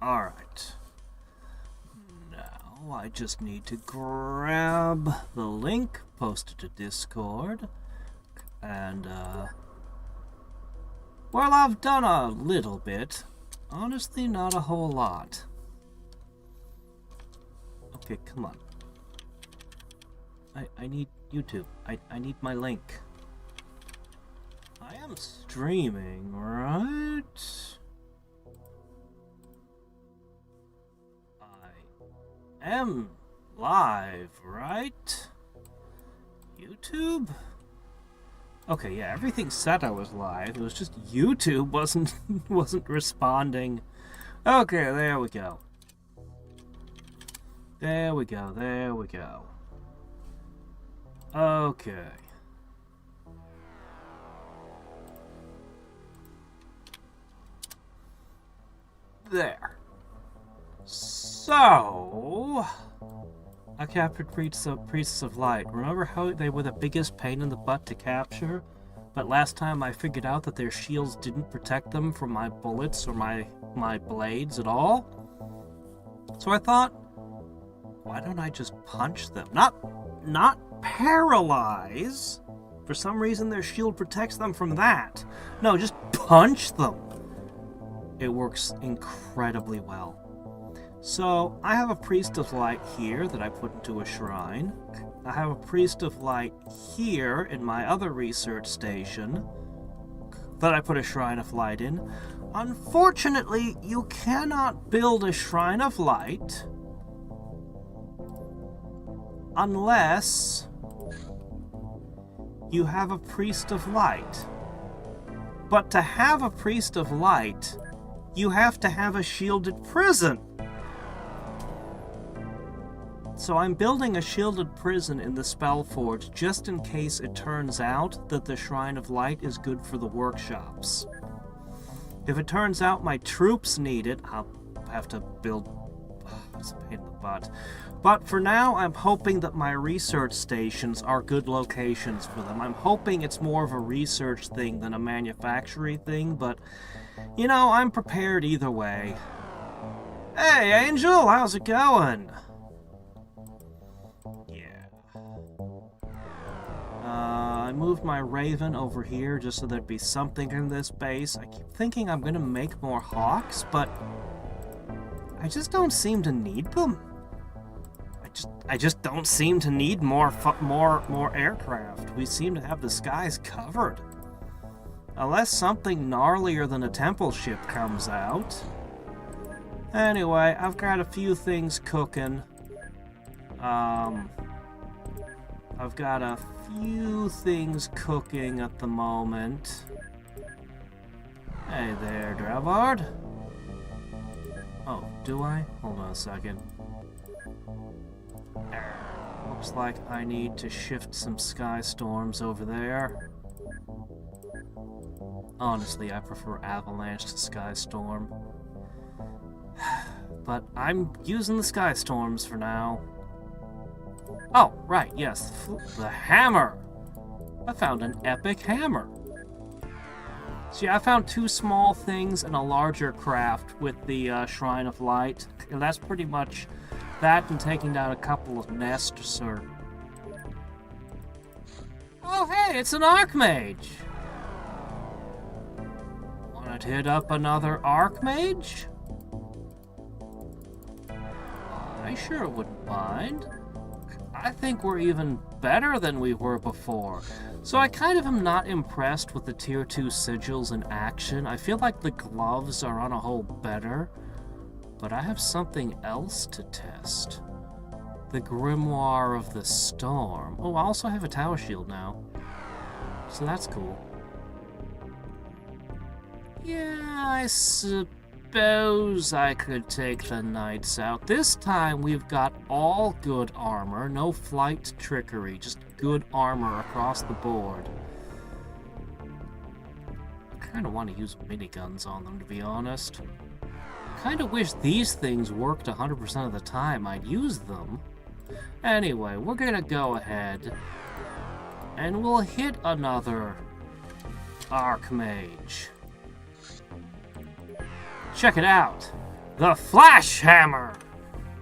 Alright. Now I just need to grab the link, post it to Discord, and, well, I've done a little bit. Honestly, not a whole lot. Okay, come on. I need YouTube. I need my link. I am streaming, right? I am live, right? YouTube? Okay, yeah, everything said I was live. It was just YouTube wasn't responding. Okay, there we go. There we go, there we go. Okay. There. So, I captured Priests of Light. Remember how they were the biggest pain in the butt to capture? But last time I figured out that their shields didn't protect them from my bullets or my blades at all. So I thought, why don't I just punch them? Not paralyze. For some reason their shield protects them from that. No, just punch them. It works incredibly well. So, I have a Priest of Light here that I put into a shrine. I have a Priest of Light here in my other research station that I put a Shrine of Light in. Unfortunately, you cannot build a Shrine of Light unless you have a Priest of Light. But to have a Priest of Light, you have to have a shielded prison. So I'm building a shielded prison in the Spellforge just in case it turns out that the Shrine of Light is good for the workshops. If it turns out my troops need it, I'll have to build... it's a pain in the butt. But for now, I'm hoping that my research stations are good locations for them. I'm hoping it's more of a research thing than a manufacturing thing, but, you know, I'm prepared either way. Hey, Angel, how's it going? I moved my Raven over here just so there'd be something in this base. I keep thinking I'm gonna make more Hawks, but I just don't seem to need them. I just don't seem to need more aircraft. We seem to have the skies covered. Unless something gnarlier than a temple ship comes out. Anyway, I've got a few things cooking. I've got a few things cooking at the moment. Hey there, Dravard. Oh, do I? Hold on a second. Looks like I need to shift some sky storms over there. Honestly, I prefer Avalanche to Sky Storm. But I'm using the Sky Storms for now. Oh, right, yes, the hammer! I found an epic hammer. So yeah, I found two small things and a larger craft with the Shrine of Light. And that's pretty much that and taking down a couple of nests or... Oh hey, it's an Archmage! Wanna hit up another Archmage? I sure wouldn't mind. I think we're even better than we were before. So I kind of am not impressed with the Tier 2 sigils in action. I feel like the gloves are on a whole better. But I have something else to test. The Grimoire of the Storm. Oh, I also have a Tower Shield now. So that's cool. Yeah, I suppose I could take the Knights out. This time we've got all good armor, no flight trickery, just good armor across the board. I kind of want to use miniguns on them, to be honest. Kind of wish these things worked 100% of the time. I'd use them. Anyway, we're gonna go ahead and we'll hit another Archmage. Check it out. The Flash Hammer!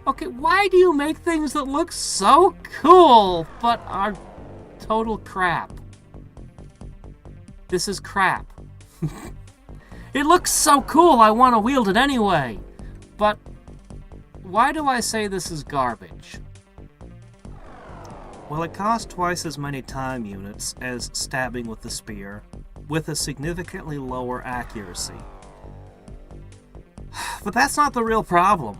Okay, why do you make things that look so cool, but are total crap? This is crap. It looks so cool, I want to wield it anyway. But why do I say this is garbage? Well, it costs twice as many time units as stabbing with the spear, with a significantly lower accuracy. But that's not the real problem.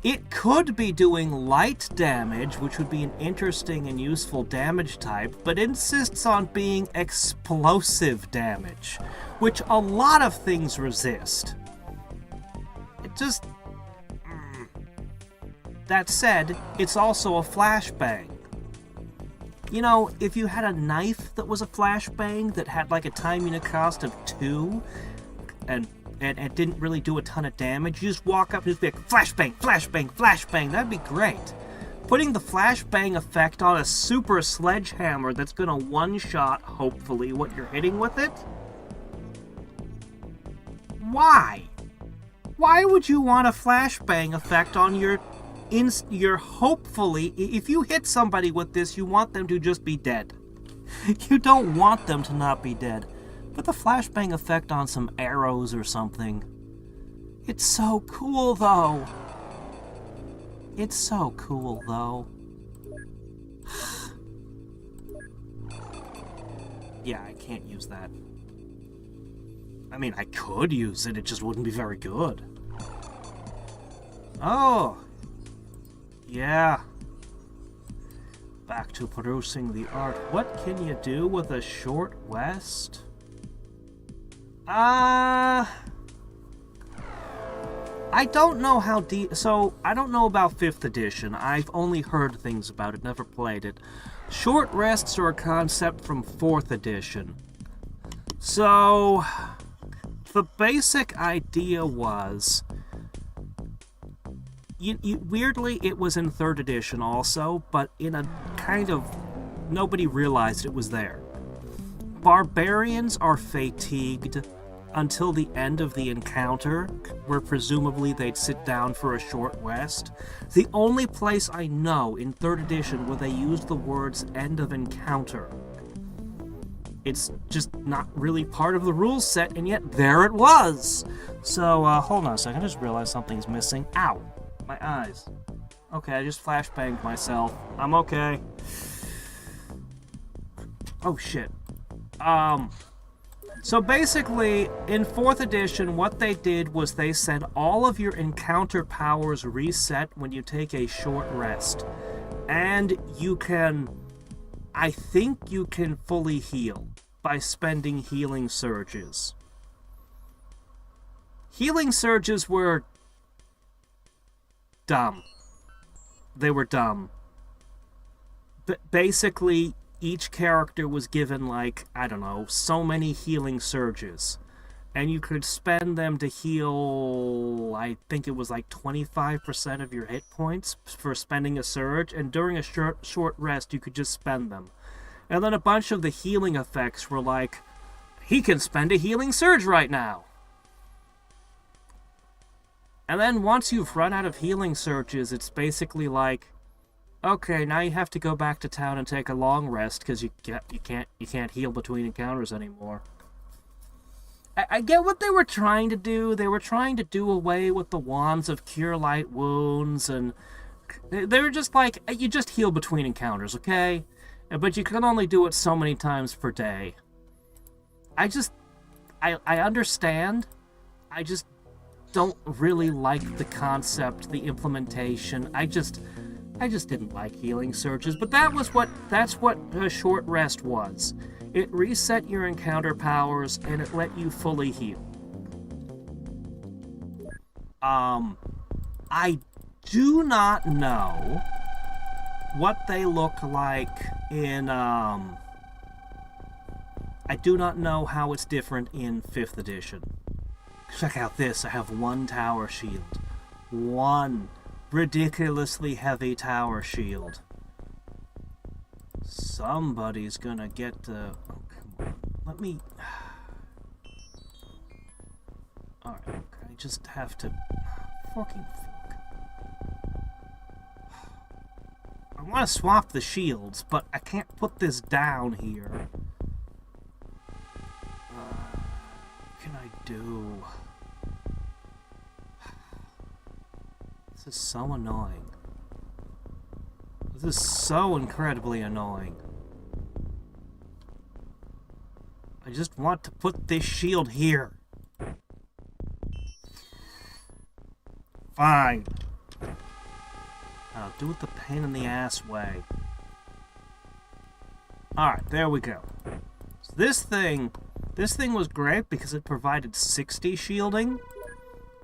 It could be doing light damage, which would be an interesting and useful damage type, but insists on being explosive damage, which a lot of things resist. It just... That said, it's also a flashbang. You know, if you had a knife that was a flashbang that had like a time unit cost of 2, and it didn't really do a ton of damage, you just walk up and just be like, flashbang, flashbang, flashbang, that'd be great. Putting the flashbang effect on a super sledgehammer that's gonna one-shot, hopefully, what you're hitting with it? Why? Why would you want a flashbang effect on your hopefully, if you hit somebody with this, you want them to just be dead. You don't want them to not be dead. Put the flashbang effect on some arrows or something. It's so cool, though. It's so cool, though. Yeah, I can't use that. I mean, I could use it, it just wouldn't be very good. Oh. Yeah. Back to producing the art. What can you do with a short rest? I don't know how deep... So, I don't know about 5th edition. I've only heard things about it, never played it. Short rests are a concept from 4th edition. So, the basic idea was... weirdly, it was in 3rd edition also, but in a kind of... Nobody realized it was there. Barbarians are fatigued until the end of the encounter, where presumably they'd sit down for a short rest. The only place I know in 3rd edition where they used the words end of encounter. It's just not really part of the rules set, and yet there it was! So, hold on a second, I just realized something's missing. Ow! My eyes. Okay, I just flashbanged myself. I'm okay. Oh, shit. So basically, in 4th edition, what they did was they said all of your encounter powers reset when you take a short rest. And you can... I think you can fully heal by spending healing surges. Healing surges were... dumb. They were dumb. Basically... Each character was given, like, I don't know, so many healing surges. And you could spend them to heal, I think it was like 25% of your hit points for spending a surge. And during a short rest, you could just spend them. And then a bunch of the healing effects were like, he can spend a healing surge right now. And then once you've run out of healing surges, it's basically like, okay, now you have to go back to town and take a long rest because you can't heal between encounters anymore. I get what they were trying to do. They were trying to do away with the wands of cure light wounds, and they were just like, you just heal between encounters, okay? But you can only do it so many times per day. I understand. I just don't really like the concept, the implementation. I just didn't like healing surges, but that's what a short rest was. It reset your encounter powers, and it let you fully heal. I do not know what they look like in, I do not know how it's different in 5th edition. Check out this, I have 1 tower shield. 1 ridiculously heavy tower shield. Somebody's gonna get oh, come on. Let me... Alright, I just have to... forking fork. I want to swap the shields, but I can't put this down here. What can I do? This is so annoying. This is so incredibly annoying. I just want to put this shield here. Fine. I'll do it the pain in the ass way. Alright, there we go. So this thing was great because it provided 60 shielding.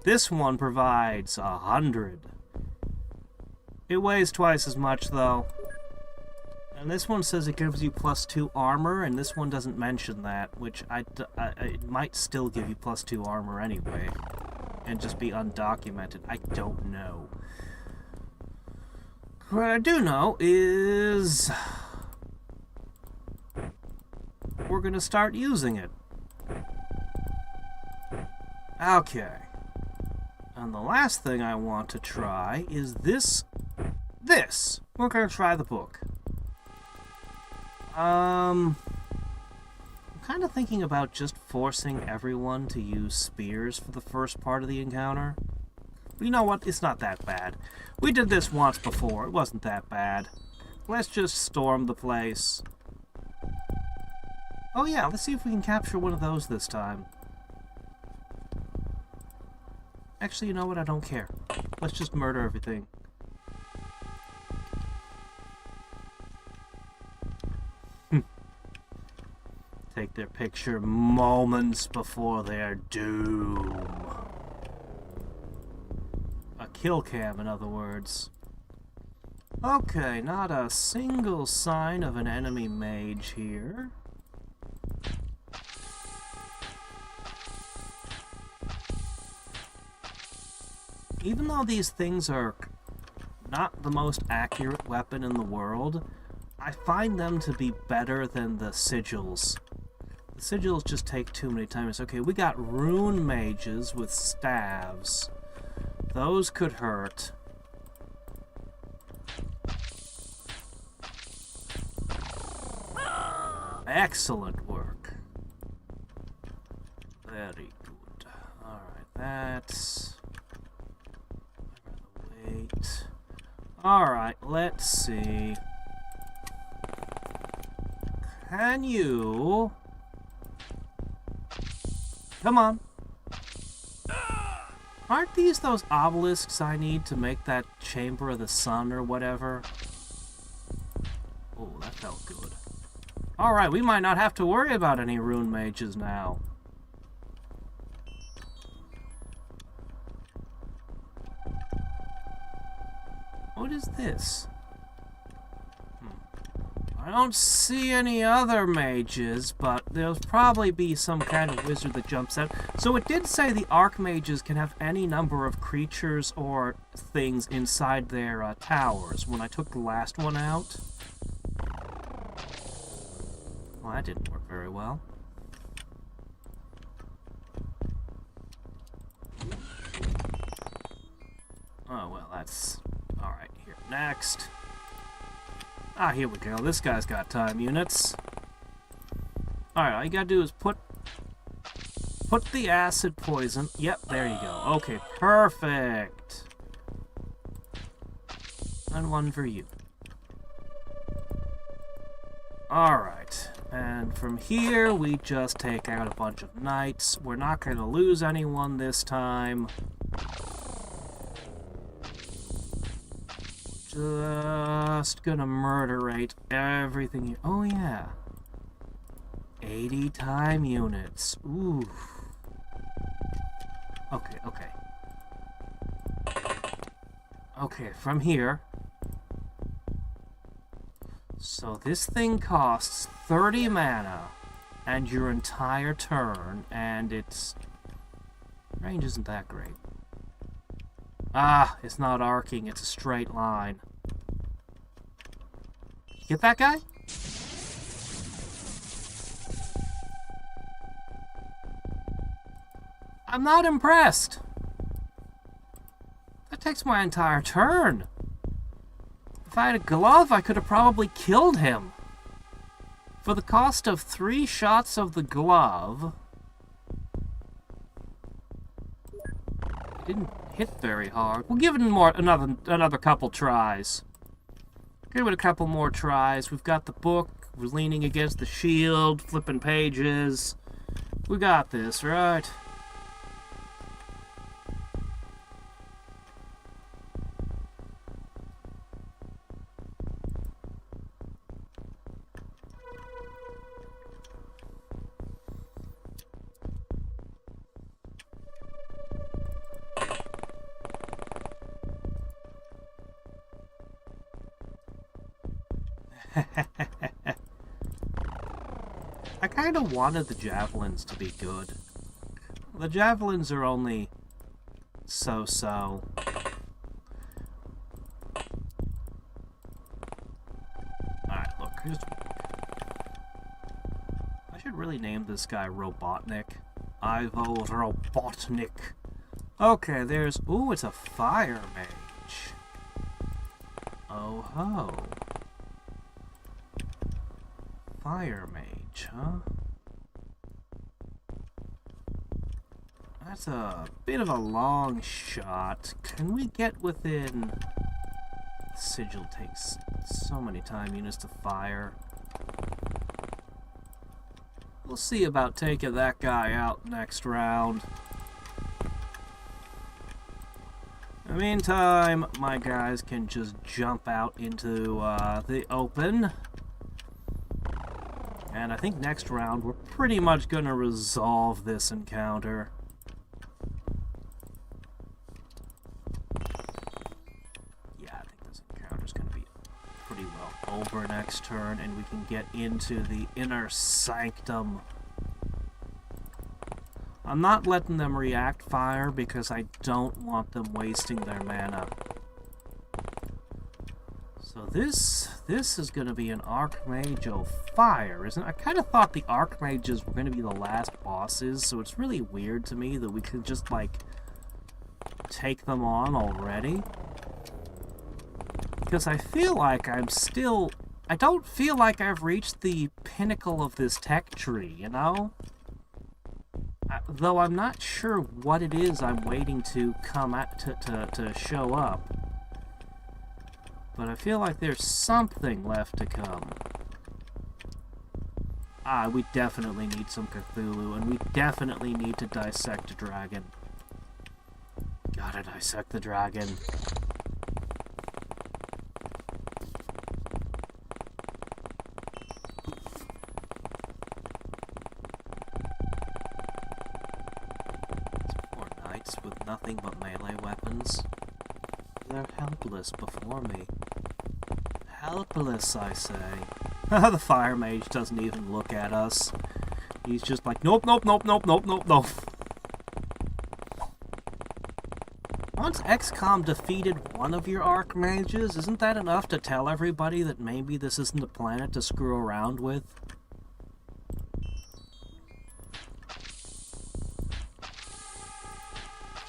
This one provides 100. It weighs twice as much though. And this one says it gives you +2 armor, and this one doesn't mention that, which it might still give you +2 armor anyway. And just be undocumented. I don't know. What I do know is we're gonna start using it. Okay. And the last thing I want to try is this. We're gonna try the book. I'm kind of thinking about just forcing everyone to use spears for the first part of the encounter. But you know what? It's not that bad. We did this once before. It wasn't that bad. Let's just storm the place. Oh yeah, let's see if we can capture one of those this time. Actually, you know what? I don't care. Let's just murder everything. Take their picture moments before their doom. A kill cam, in other words. Okay, not a single sign of an enemy mage here. Even though these things are not the most accurate weapon in the world, I find them to be better than the sigils. The sigils just take too many times. Okay, we got rune mages with staves. Those could hurt. Excellent work. Very good. Alright, that's... wait. Alright, let's see. Can you... Come on. Aren't these those obelisks I need to make that Chamber of the Sun or whatever? Oh, that felt good. Alright, we might not have to worry about any rune mages now. What is this? I don't see any other mages, but there'll probably be some kind of wizard that jumps out. So it did say the archmages can have any number of creatures or things inside their towers when I took the last one out. Well, that didn't work very well. Oh, well, that's... Alright, here. Next. Ah, here we go. This guy's got time units. Alright, all you gotta do is put the acid poison. Yep, there you go. Okay, perfect. And one for you. Alright, and from here we just take out a bunch of knights. We're not gonna lose anyone this time. Just gonna murderate everything. Oh yeah. 80 time units. Ooh. Okay, okay. Okay, from here. So this thing costs 30 mana and your entire turn, and its range isn't that great. Ah, it's not arcing, it's a straight line. Get that guy? I'm not impressed. That takes my entire turn. If I had a glove, I could have probably killed him. For the cost of 3 shots of the glove... Didn't hit very hard. We'll give it another couple tries. Give it a couple more tries. We've got the book. We're leaning against the shield, flipping pages. We got this, right? I kind of wanted the javelins to be good. The javelins are only so-so. Alright, look. I should really name this guy Robotnik. Ivo Robotnik. Okay, there's... Ooh, it's a fire mage. Oh ho. Fire mage, huh? That's a bit of a long shot. Can we get within... Sigil takes so many time units to fire. We'll see about taking that guy out next round. In the meantime, my guys can just jump out into the open. And I think next round we're pretty much going to resolve this encounter. Yeah, I think this encounter's going to be pretty well over next turn, and we can get into the inner sanctum. I'm not letting them react fire because I don't want them wasting their mana. So this is going to be an Archmage of Fire, isn't it? I kind of thought the Archmages were going to be the last bosses, so it's really weird to me that we could just, like, take them on already. Because I feel like I'm still... I don't feel like I've reached the pinnacle of this tech tree, you know? Though I'm not sure what it is I'm waiting to come at to show up. But I feel like there's something left to come. Ah, we definitely need some Cthulhu, and we definitely need to dissect a dragon. Gotta dissect the dragon. Poor knights with nothing but melee weapons. They're helpless before me. Helpless, I say. The fire mage doesn't even look at us. He's just like, nope, nope, nope, nope, nope, nope, nope. Once Xcom defeated one of your archmages, isn't that enough to tell everybody that maybe this isn't a planet to screw around with?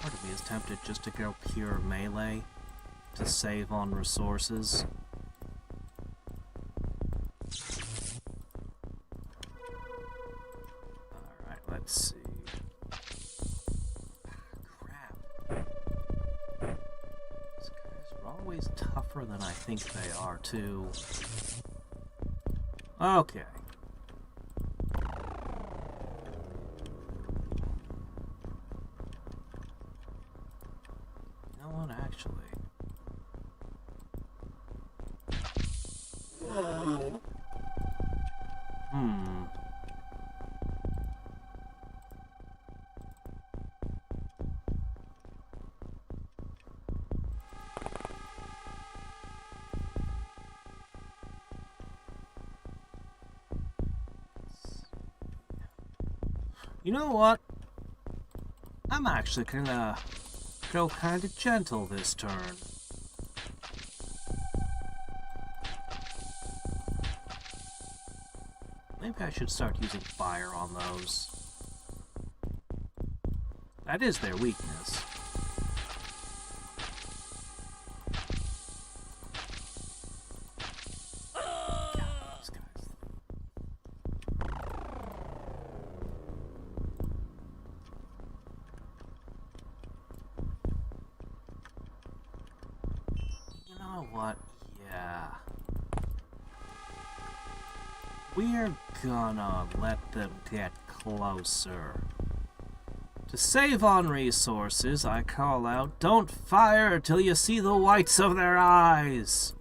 Part of me is tempted just to go pure melee to save on resources. Alright, let's see. Crap. These guys are always tougher than I think they are, too. Okay. You know what, actually? You know what? I'm actually gonna go kind of gentle this turn. Maybe I should start using fire on those. That is their weakness. what? Yeah. We're gonna let them get closer. To save on resources, I call out, don't fire till you see the whites of their eyes!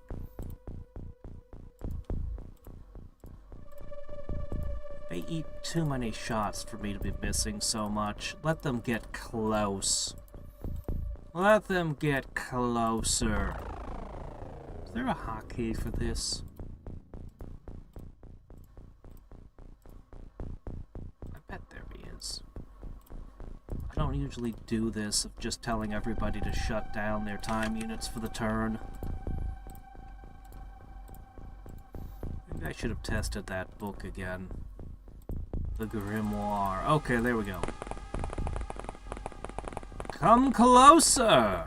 They eat too many shots for me to be missing so much. Let them get close. Let them get closer. Is there a hotkey for this? I bet there is. I don't usually do this of just telling everybody to shut down their time units for the turn. Maybe I should have tested that book again. The Grimoire. Okay, there we go. Come closer!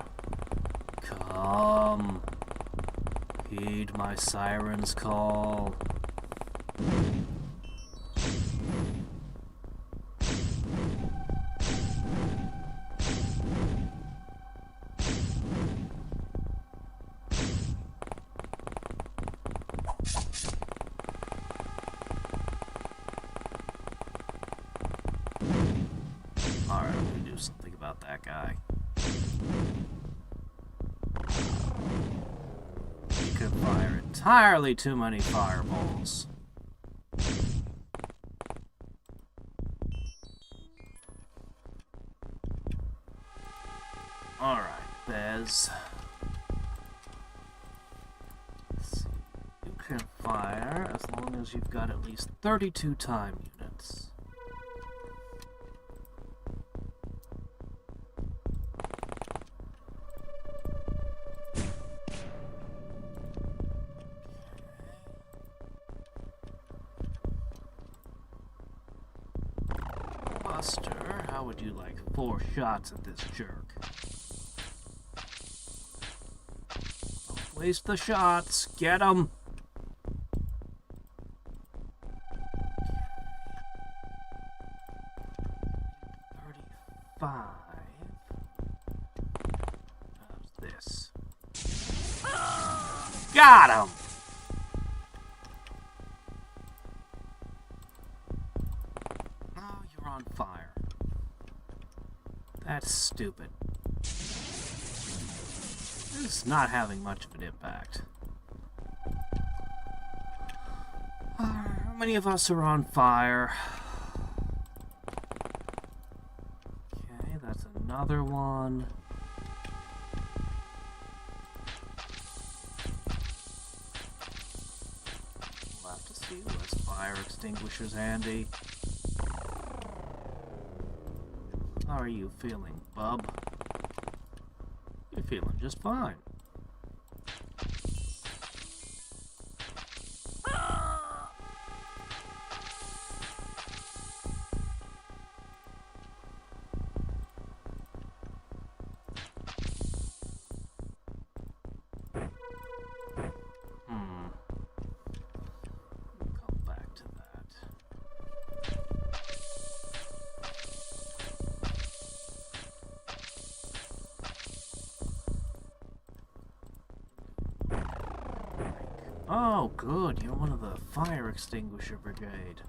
Come. Heed my siren's call. Alright, I'm gonna do something about that guy. He could fire entirely too many fireballs. Alright, Bez. Let's see. You can fire as long as you've got at least 32 time units. Buster, how would you like 4 shots at this jerk? Don't waste the shots. Get him. How's this? Got him! Oh, you're on fire. That's stupid. This is not having much of an impact. How many of us are on fire? Okay, that's another one. We'll have to see who has fire extinguishers handy. How are you feeling, bub? You're feeling just fine. Come back to that. Oh, good. You're one of the fire extinguisher brigade.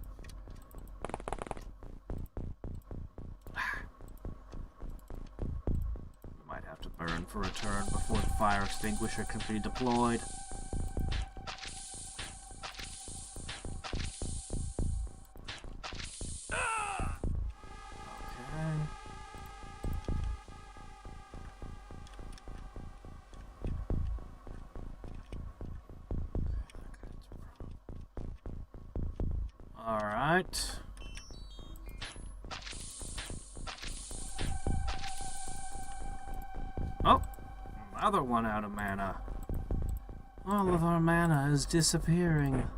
Might have to burn for a turn before the fire extinguisher can be deployed. Alright. Oh! Another one out of mana. All of our mana is disappearing.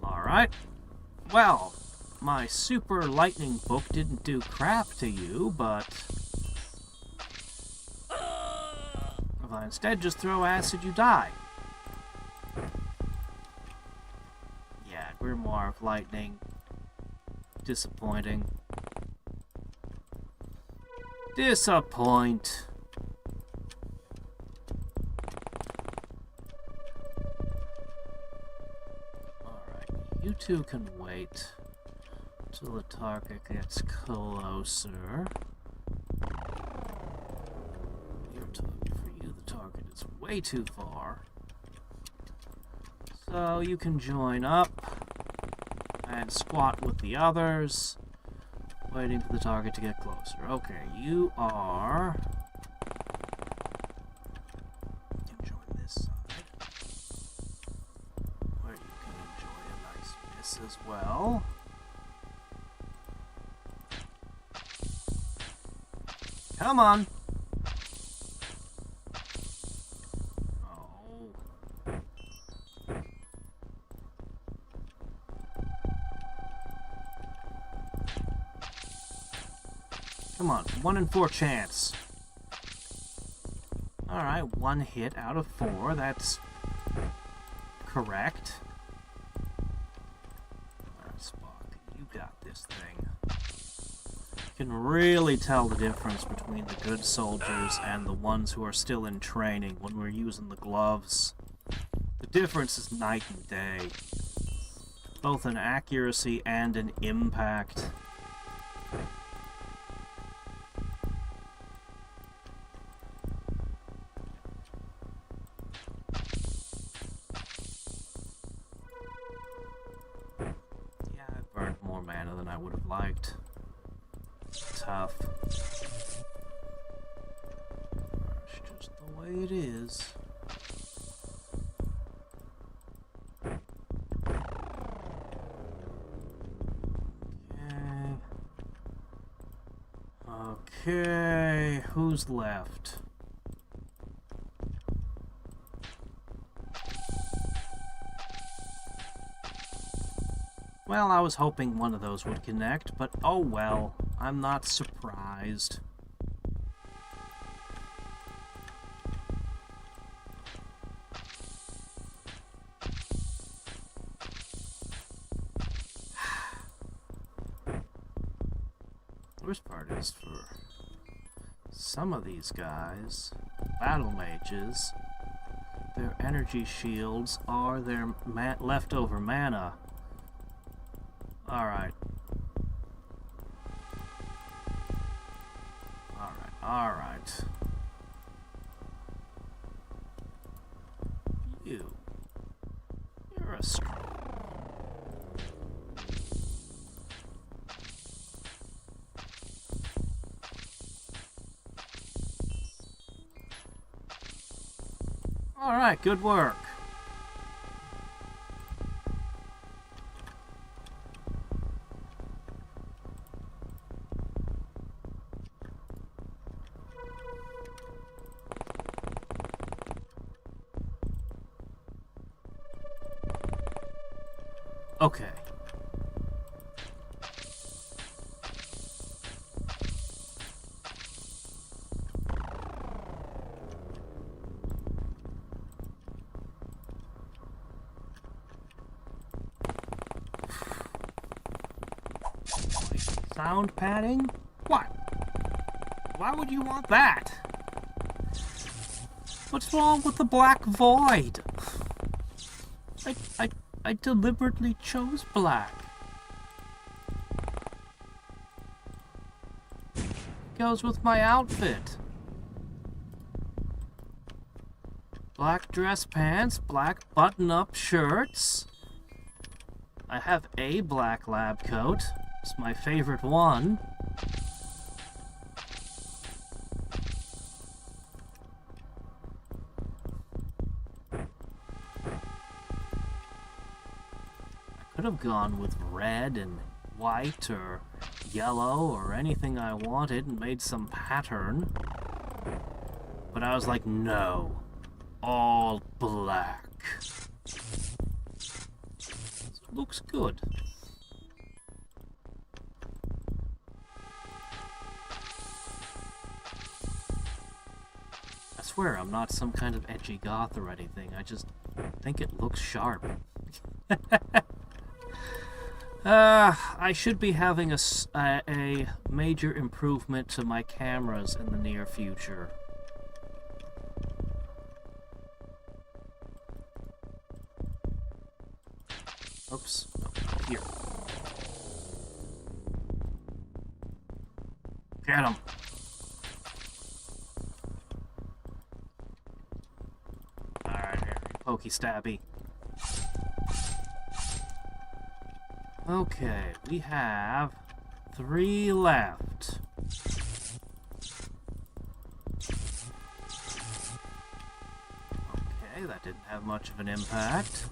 Alright. Well, my super lightning book didn't do crap to you, but if I instead just throw acid, you die. grimoire of lightning. Disappointing. Disappoint. Alright, you two can wait till the target gets closer. For you, the target is way too far. So you can join up and squat with the others, waiting for the target to get closer. Okay, you are... You can join this side, where you can enjoy a nice miss as well. Come on! Come on, 1 in 4 chance. Alright, 1 hit out of 4, that's correct. Alright, Spock, you got this thing. You can really tell the difference between the good soldiers and the ones who are still in training when we're using the gloves. The difference is night and day, both in accuracy and in impact. Liked. Tough. It's just the way it is. Okay, who's left? Well, I was hoping one of those would connect, but oh well, I'm not surprised. The worst part is for some of these guys, battle mages, their energy shields are their leftover mana. Alright. Alright. You're a screw. Alright, good work. Okay. Sound padding? What? Why would you want that? What's wrong with the black void? I deliberately chose black. Goes with my outfit. Black dress pants, black button-up shirts. I have a black lab coat. It's my favorite one. Could have gone with red and white or yellow or anything I wanted and made some pattern. But I was like, no, all black. It looks good. I swear I'm not some kind of edgy goth or anything. I just think it looks sharp. I should be having a major improvement to my cameras in the near future. Oops. No, here. Get him. Alright, here. Pokey stabby. Okay, we have 3 left. Okay, that didn't have much of an impact.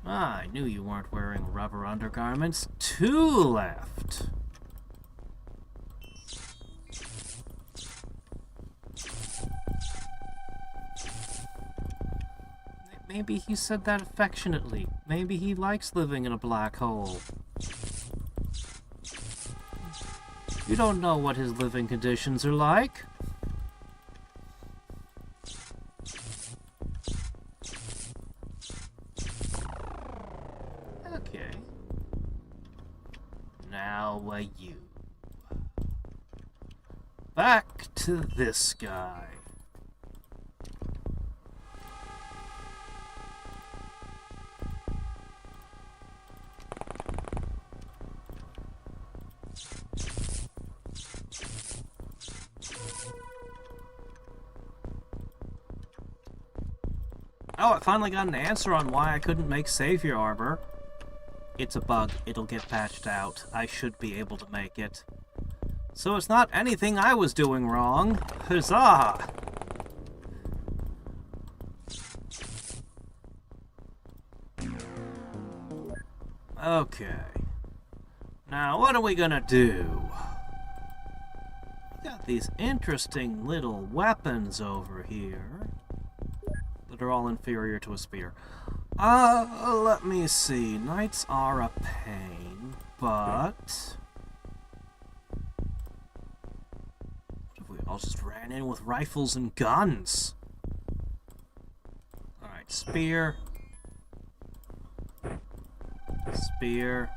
Ah, I knew you weren't wearing rubber undergarments. 2 left. Maybe he said that affectionately. Maybe he likes living in a black hole. You don't know what his living conditions are like. Okay. Now, you. Back to this guy. Oh, I finally got an answer on why I couldn't make Savior armor. It's a bug. It'll get patched out. I should be able to make it. So it's not anything I was doing wrong. Huzzah! Okay. Now, what are we gonna do? We got these interesting little weapons over here that are all inferior to a spear. Let me see. Knights are a pain, but what if we all just ran in with rifles and guns? Alright, spear. Spear.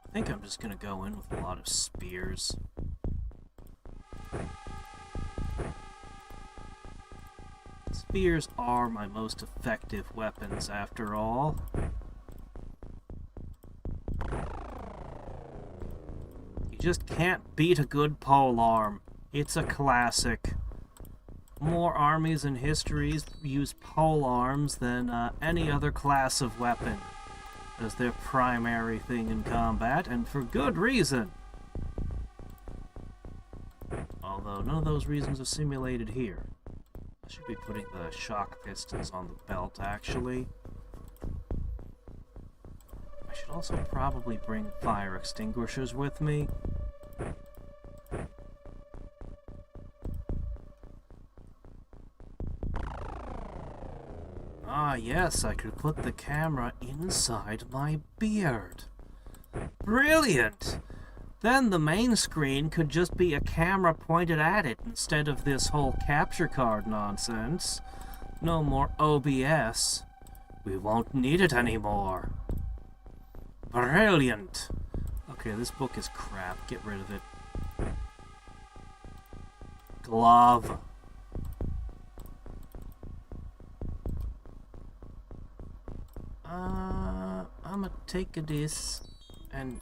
I think I'm just gonna go in with a lot of spears. Spears are my most effective weapons, after all. You just can't beat a good polearm. It's a classic. More armies and histories use polearms than any other class of weapon as their primary thing in combat, and for good reason. Although none of those reasons are simulated here. I should be putting the shock pistons on the belt, actually. I should also probably bring fire extinguishers with me. Ah, yes, I could put the camera inside my beard. Brilliant! Then the main screen could just be a camera pointed at it instead of this whole capture card nonsense. No more OBS. We won't need it anymore. Brilliant! Okay, this book is crap. Get rid of it. Glove. I'ma take this. And,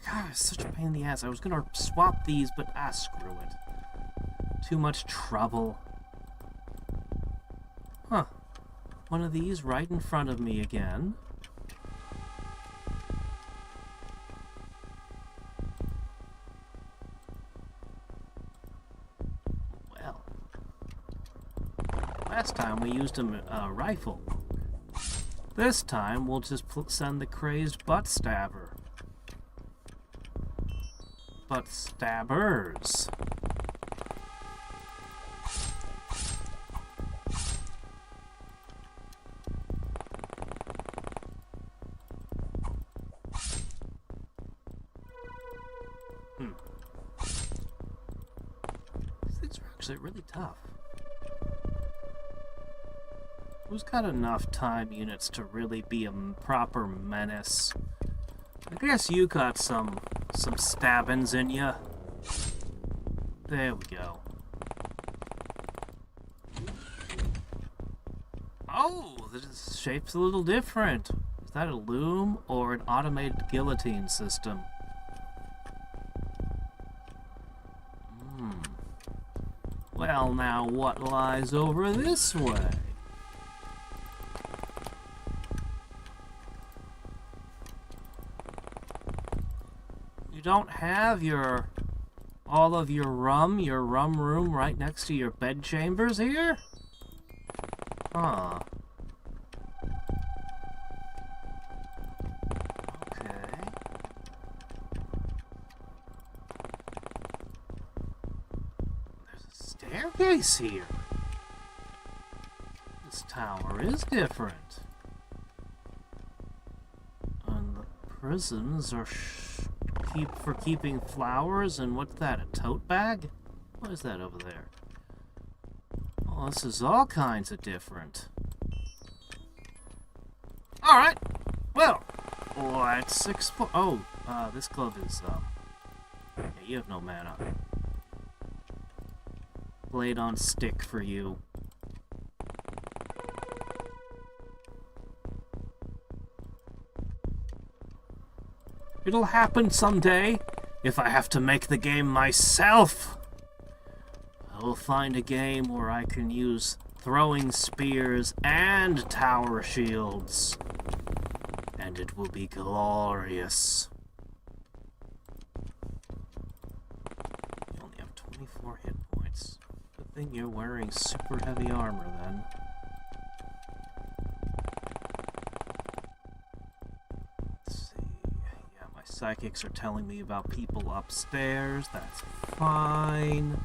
God, it's such a pain in the ass. I was gonna swap these, but, screw it. Too much trouble. Huh. One of these right in front of me again. Well. Last time we used a rifle. This time we'll just send the crazed butt stabber. But stabbers. These things are actually really tough. Who's got enough time units to really be a proper menace? I guess you got some stabbings in ya. There we go. Oh, this shape's a little different. Is that a loom or an automated guillotine system? Well, now what lies over this way? You don't have all of your rum room right next to your bed chambers here? Huh. Okay. There's a staircase here. This tower is different. And the prisms are for keeping flowers, and what's that, a tote bag? What is that over there? Oh, this is all kinds of different. Alright, well, let's explore. Oh, this glove is, yeah, you have no mana. Blade on stick for you. It'll happen someday, if I have to make the game myself. I will find a game where I can use throwing spears and tower shields. And it will be glorious. You only have 24 hit points. Good thing you're wearing super heavy armor then. Psychics are telling me about people upstairs. That's fine.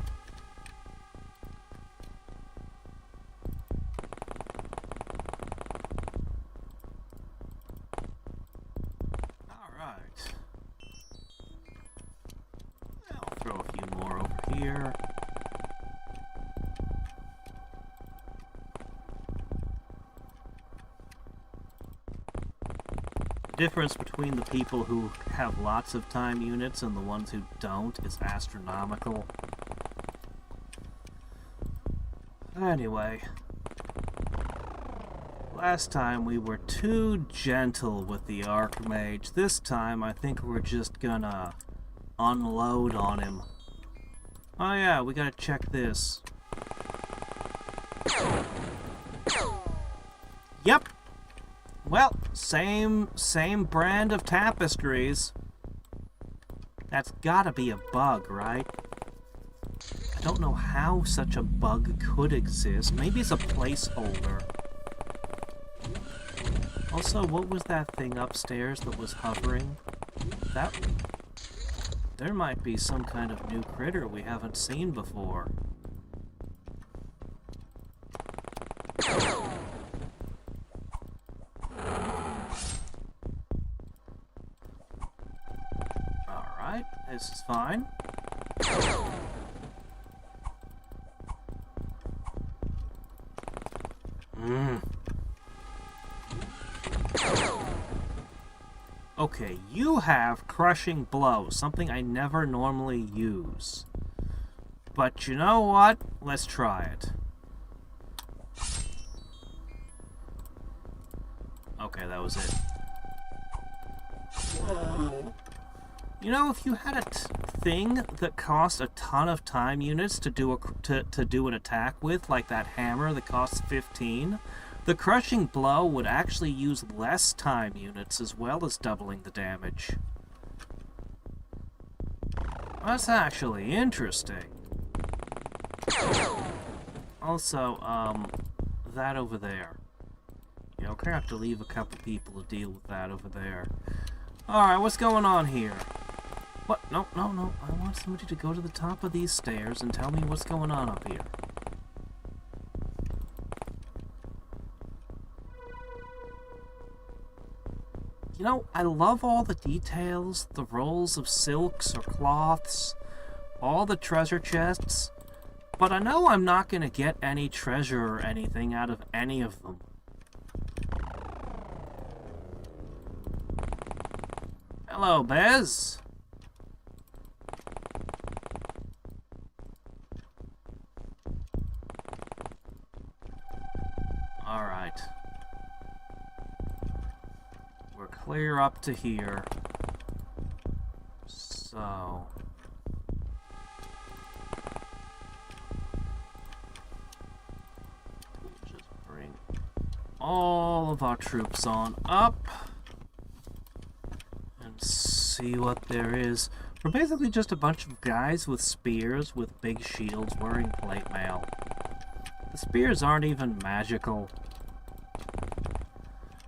Alright. I'll throw a few more over here. The difference between the people who have lots of time units and the ones who don't is astronomical. Anyway, last time we were too gentle with the Archmage. This time I think we're just gonna unload on him. Oh yeah, we gotta check this. Yep. Well, same brand of tapestries. That's gotta be a bug, right? I don't know how such a bug could exist. Maybe it's a placeholder. Also, what was that thing upstairs that was hovering? There might be some kind of new critter we haven't seen before. This is fine. Okay, you have Crushing Blow, something I never normally use. But you know what? Let's try it. Okay, that was it. You know, if you had a thing that cost a ton of time units to do an attack with, like that hammer that costs 15, the Crushing Blow would actually use less time units as well as doubling the damage. That's actually interesting. Also, that over there. Yeah, we're gonna have to leave a couple people to deal with that over there. Alright, what's going on here? What? No. I want somebody to go to the top of these stairs and tell me what's going on up here. You know, I love all the details, the rolls of silks or cloths, all the treasure chests, but I know I'm not going to get any treasure or anything out of any of them. Hello, Bez. Alright. We're clear up to here. So... we'll just bring all of our troops on up. And see what there is. We're basically just a bunch of guys with spears with big shields wearing plate mail. The spears aren't even magical.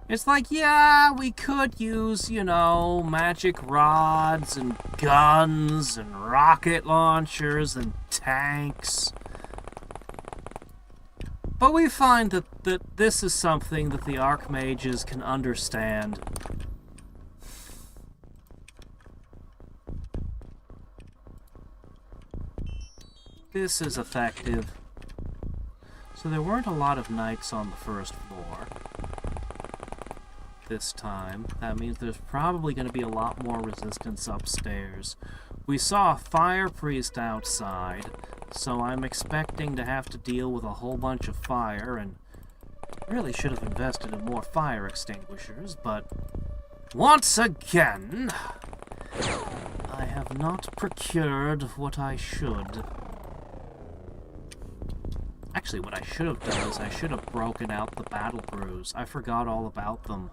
It's like, yeah, we could use, you know, magic rods and guns and rocket launchers and tanks. But we find that this is something that the Archmages can understand. This is effective. So there weren't a lot of knights on the first floor this time. That means there's probably going to be a lot more resistance upstairs. We saw a fire priest outside, so I'm expecting to have to deal with a whole bunch of fire, and really should have invested in more fire extinguishers, but once again, I have not procured what I should. Actually, what I should have done is I should have broken out the battle brews. I forgot all about them.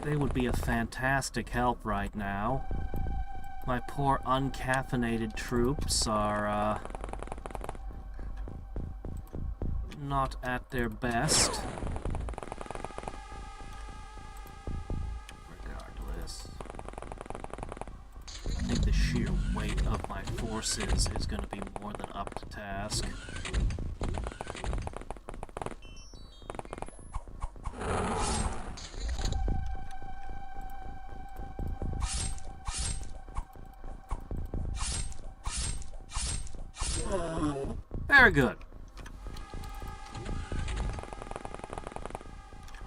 They would be a fantastic help right now. My poor uncaffeinated troops are, not at their best. Regardless, I think the sheer weight of my forces is going to be more than up to task. Very good.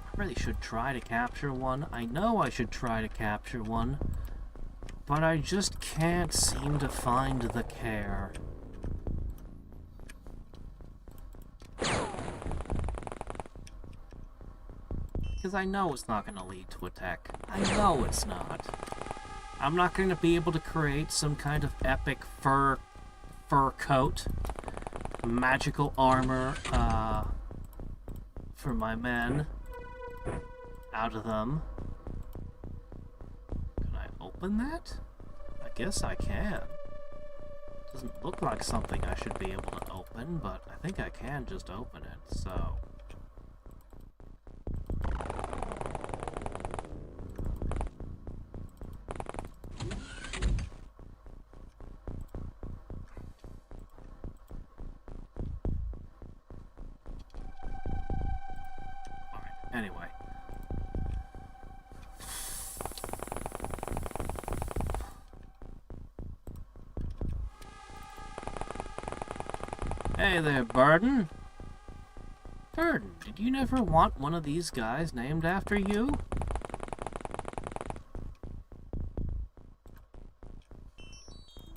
I really should try to capture one. I know I should try to capture one, but I just can't seem to find the care. Because I know it's not going to lead to attack. I know it's not. I'm not going to be able to create some kind of epic fur coat, magical armor, for my men out of them. Can I open that? I guess I can. Doesn't look like something I should be able to open, but I think I can just open it, so... Anyway. Hey there, Burden. Burden, did you never want one of these guys named after you?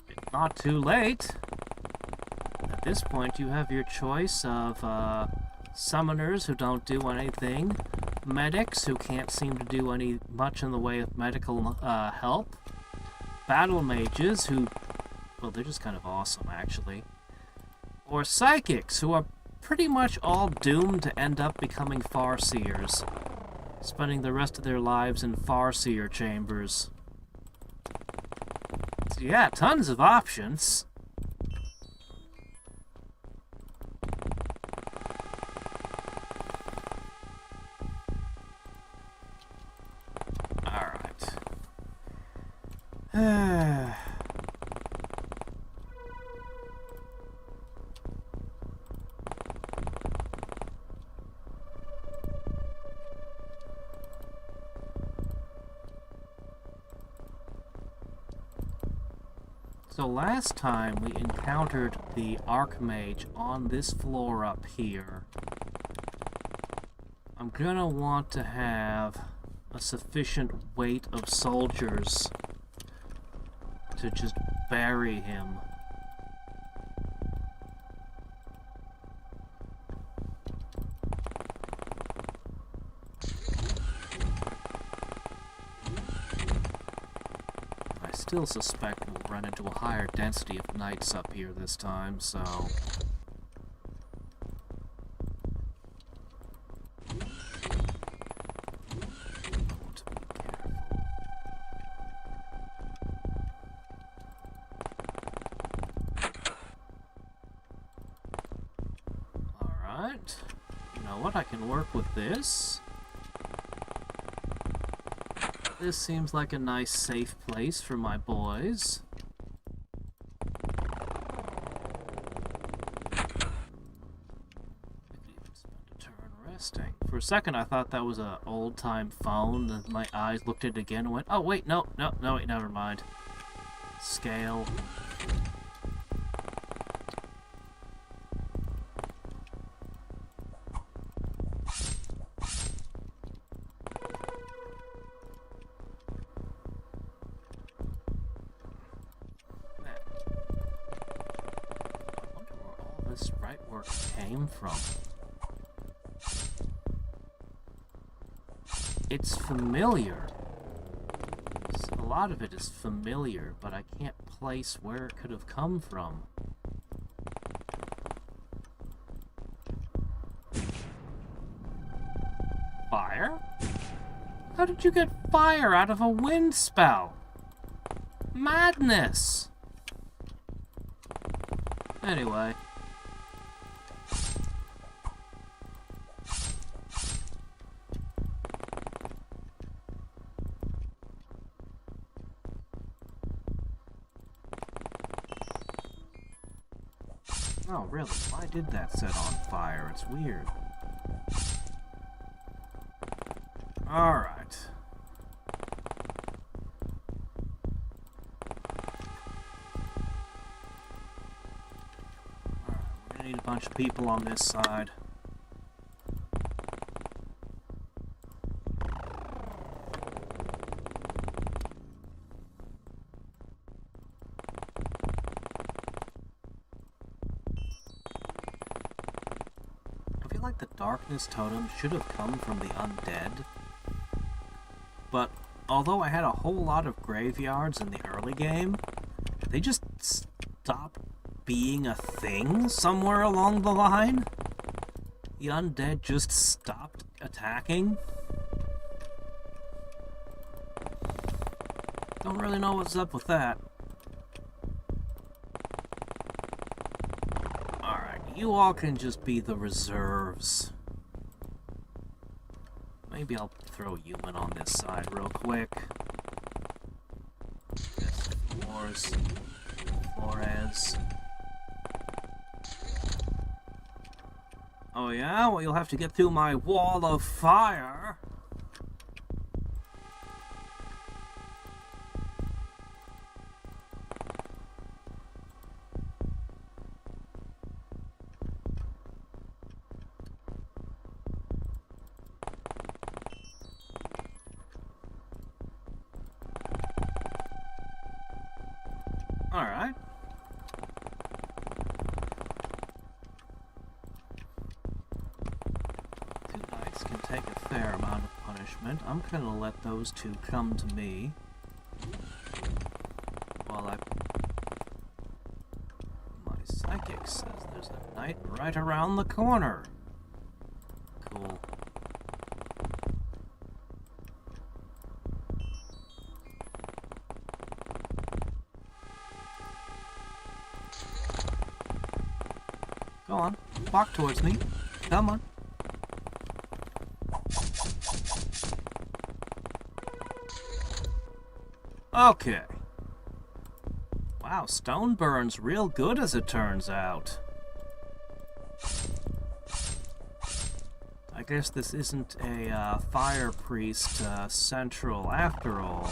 It's not too late. At this point, you have your choice of, summoners who don't do anything, medics who can't seem to do much in the way of medical help, battle mages who, well, they're just kind of awesome, actually, or psychics who are pretty much all doomed to end up becoming farseers, spending the rest of their lives in farseer chambers. So yeah, tons of options. So last time we encountered the Archmage on this floor up here. I'm gonna want to have a sufficient weight of soldiers to just bury him. I still suspect we'll run into a higher density of knights up here this time, so... Alright. You know what? I can work with this. This seems like a nice, safe place for my boys. I could even spend a turn resting. For a second, I thought that was an old-time phone, and my eyes looked at it again and went, oh, wait, no, wait, never mind. Scale. From. It's familiar. A lot of it is familiar, but I can't place where it could have come from. Fire? How did you get fire out of a wind spout? Madness! Anyway. Oh, really? Why did that set on fire? It's weird. Alright. Alright, we're gonna need a bunch of people on this side. The darkness totem should have come from the undead, but although I had a whole lot of graveyards in the early game, they just stopped being a thing somewhere along the line. The undead just stopped attacking. Don't really know what's up with that. You all can just be the reserves. Maybe I'll throw human on this side real quick. Flores. Oh yeah? Well, you'll have to get through my wall of fire. Alright. Two knights can take a fair amount of punishment. I'm gonna let those two come to me. While my psychic says there's a knight right around the corner. Cool. Go on, walk towards me. Come on. Okay. Wow, stone burns real good as it turns out. I guess this isn't a fire priest central after all.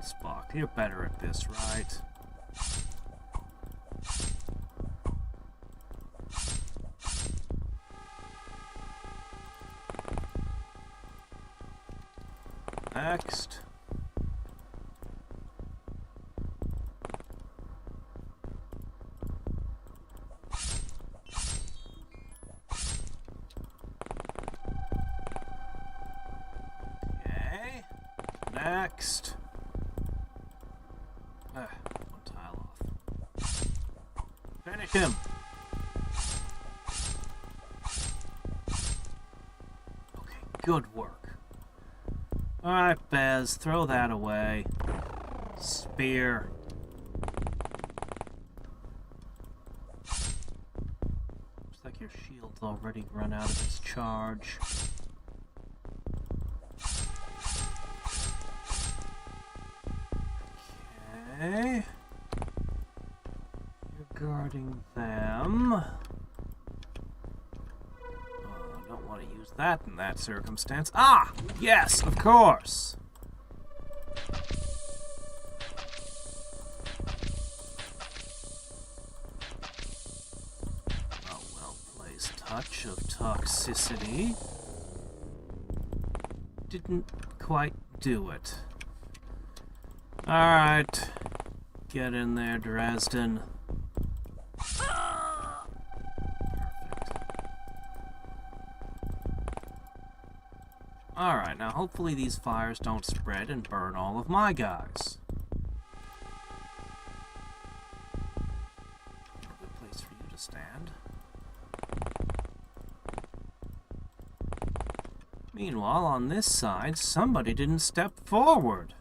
Spock, you're better at this, right? Next. Okay. Next. One tile off. Finish him. Okay, good work. Alright, Bez, throw that away. Spear. Looks like your shield's already run out of its charge. Okay. You're guarding them. Don't want to use that in that circumstance. Ah! Yes, of course! A well-placed touch of toxicity. Didn't quite do it. Alright. Get in there, Dresden. Alright, now hopefully these fires don't spread and burn all of my guys. A good place for you to stand. Meanwhile, on this side, somebody didn't step forward.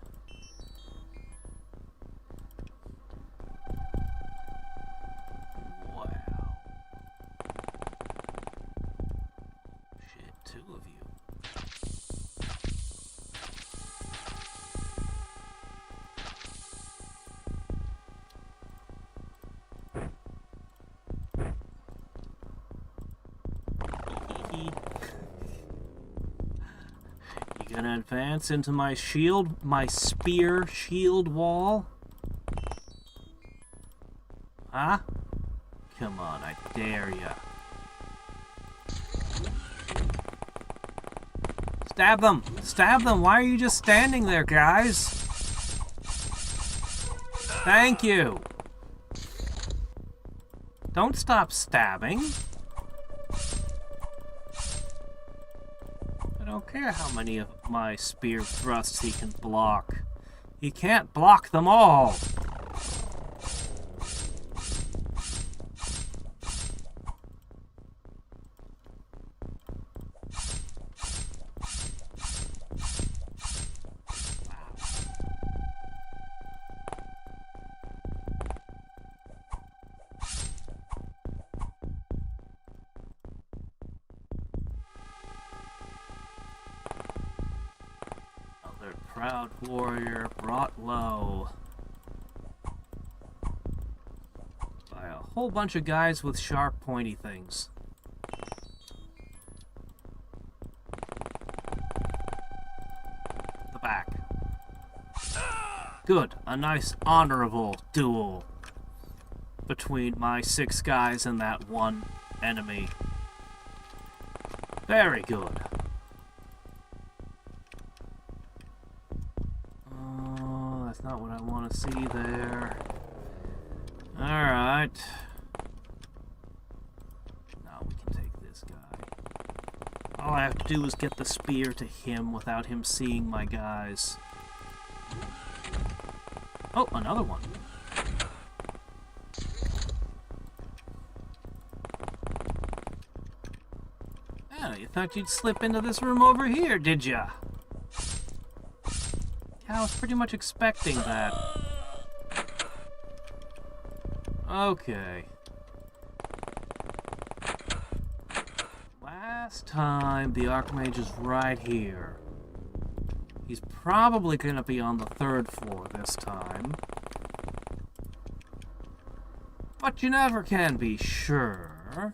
Gonna advance into my shield, my spear shield wall? Huh? Come on, I dare ya. Stab them! Stab them! Why are you just standing there, guys? Thank you! Don't stop stabbing. I don't care how many of my spear thrusts he can block. He can't block them all. Proud warrior brought low by a whole bunch of guys with sharp, pointy things. The back. Good. A nice, honorable duel between my 6 guys and that one enemy. Very good. That's not what I want to see there. Alright. Now we can take this guy. All I have to do is get the spear to him without him seeing my guys. Oh, another one. Oh, you thought you'd slip into this room over here, did ya? I was pretty much expecting that. Okay. Last time, the Archmage is right here. He's probably going to be on the 3rd floor this time. But you never can be sure.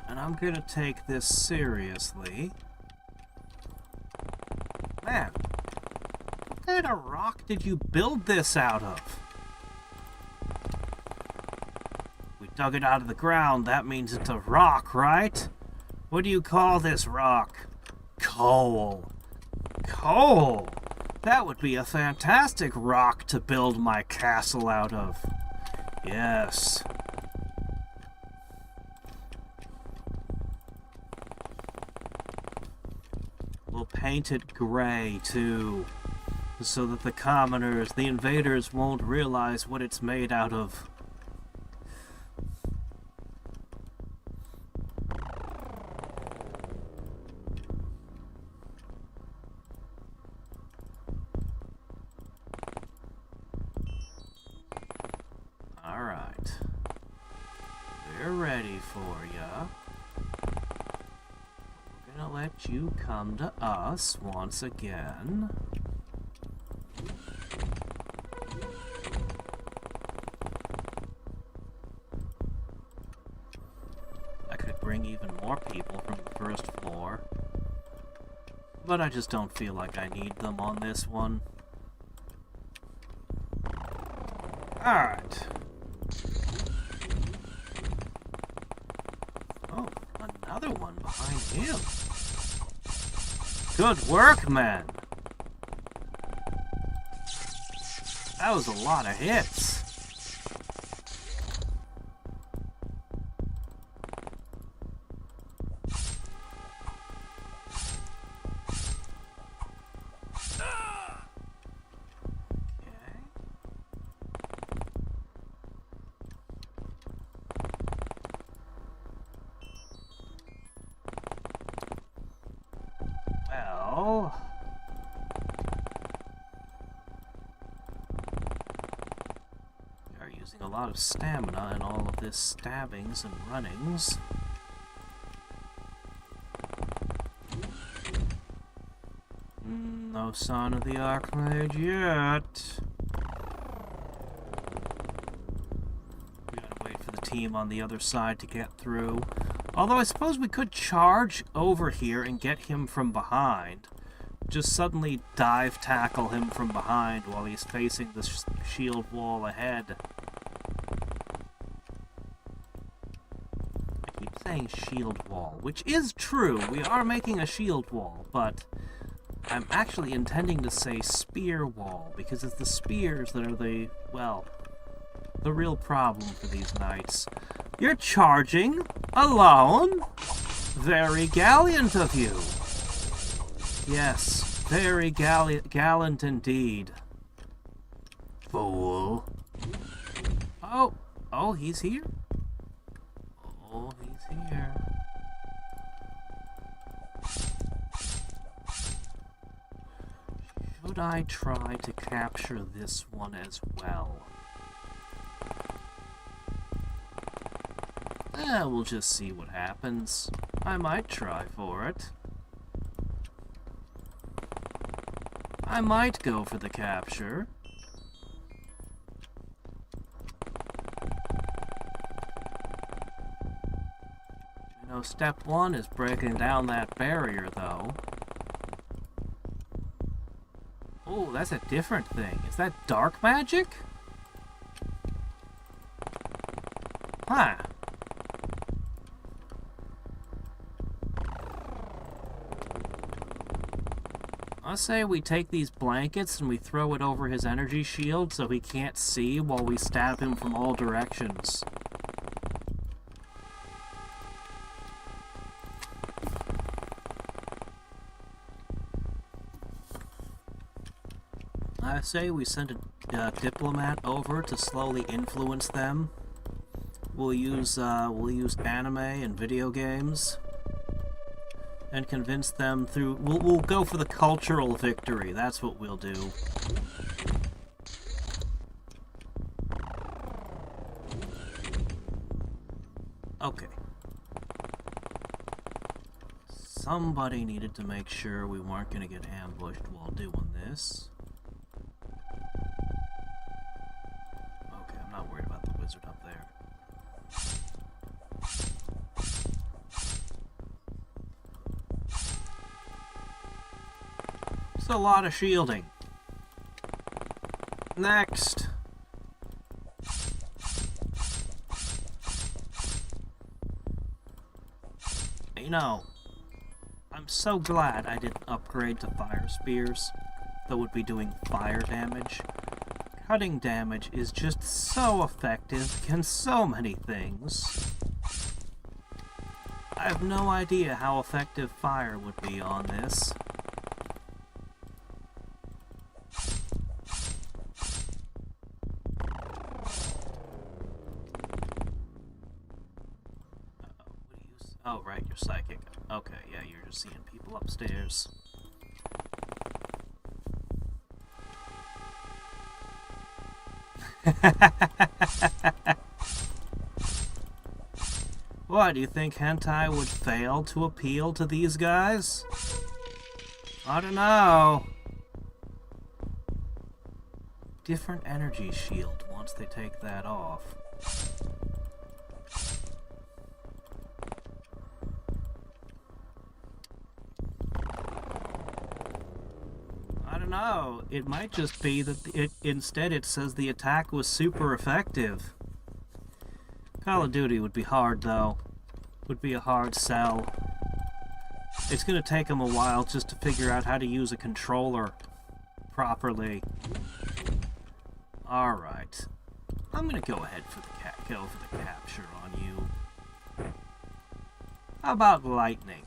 And I'm going to take this seriously. Man, kind of rock did you build this out of? We dug it out of the ground. That means it's a rock, right? What do you call this rock? Coal. Coal! That would be a fantastic rock to build my castle out of. Yes. We'll paint it gray, too, so that the commoners, the invaders, won't realize what it's made out of. Alright. We're ready for ya. We're gonna let you come to us once again. I could bring even more people from the first floor, but I just don't feel like I need them on this one. Alright. Oh, another one behind him. Good work, men. That was a lot of hits. Using a lot of stamina in all of this stabbings and runnings. No sign of the Archmage yet. We gotta wait for the team on the other side to get through. Although I suppose we could charge over here and get him from behind. Just suddenly dive tackle him from behind while he's facing the shield wall ahead. Saying shield wall, which is true. We are making a shield wall, but I'm actually intending to say spear wall, because it's the spears that are the, well, the real problem for these knights. You're charging alone? Very gallant of you. Yes, very gallant indeed. Fool. Oh, he's here? Oh, he's here. Should I try to capture this one as well? We'll just see what happens. I might try for it. I might go for the capture. Step one is breaking down that barrier, though. Oh, that's a different thing. Is that dark magic? Huh. I say we take these blankets and we throw it over his energy shield so he can't see while we stab him from all directions. I say we send a diplomat over to slowly influence them. We'll use anime and video games and convince them through. We'll go for the cultural victory. That's what we'll do. Okay. Somebody needed to make sure we weren't going to get ambushed while doing this. Up there. It's a lot of shielding. Next. You know, I'm so glad I didn't upgrade to fire spears that would be doing fire damage. Cutting damage is just so effective against so many things. I have no idea how effective fire would be on this. Oh, right, you're psychic. Okay, yeah, you're just seeing people upstairs. What, do you think hentai would fail to appeal to these guys? I don't know. Different energy shield once they take that off. I don't know. It might just be that instead it says the attack was super effective. Call of Duty would be hard, though. Would be a hard sell. It's gonna take them a while just to figure out how to use a controller properly. Alright. I'm gonna go ahead for the capture on you. How about lightning?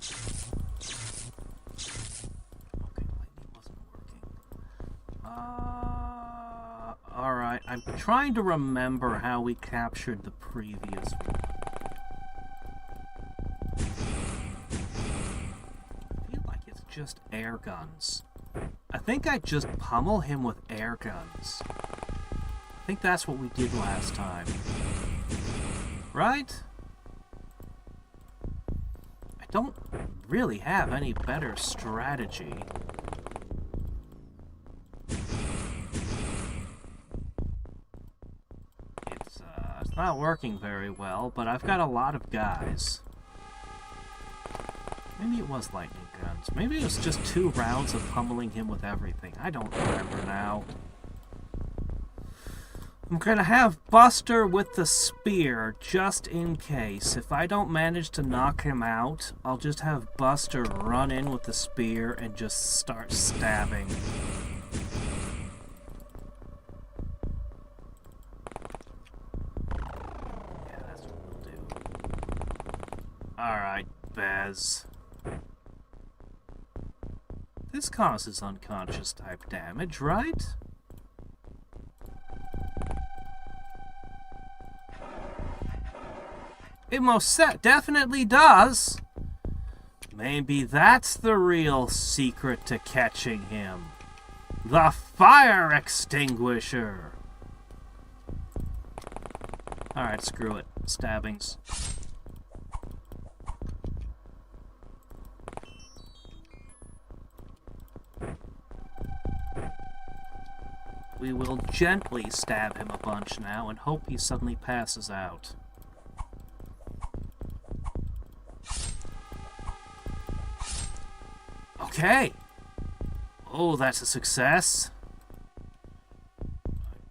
Okay, lightning wasn't working. Alright, I'm trying to remember how we captured the previous one. I feel like it's just air guns. I think I just pummel him with air guns. I think that's what we did last time. Right? I don't really have any better strategy. It's not working very well, but I've got a lot of guys. Maybe it was lightning guns. Maybe it was just 2 rounds of pummeling him with everything. I don't remember now. I'm gonna have Buster with the spear, just in case. If I don't manage to knock him out, I'll just have Buster run in with the spear and just start stabbing. Yeah, that's what we'll do. Alright, Bez. This causes unconscious type damage, right? It most definitely does. Maybe that's the real secret to catching him. The fire extinguisher. Alright, screw it. Stabbings. We will gently stab him a bunch now and hope he suddenly passes out. Okay. Oh, that's a success.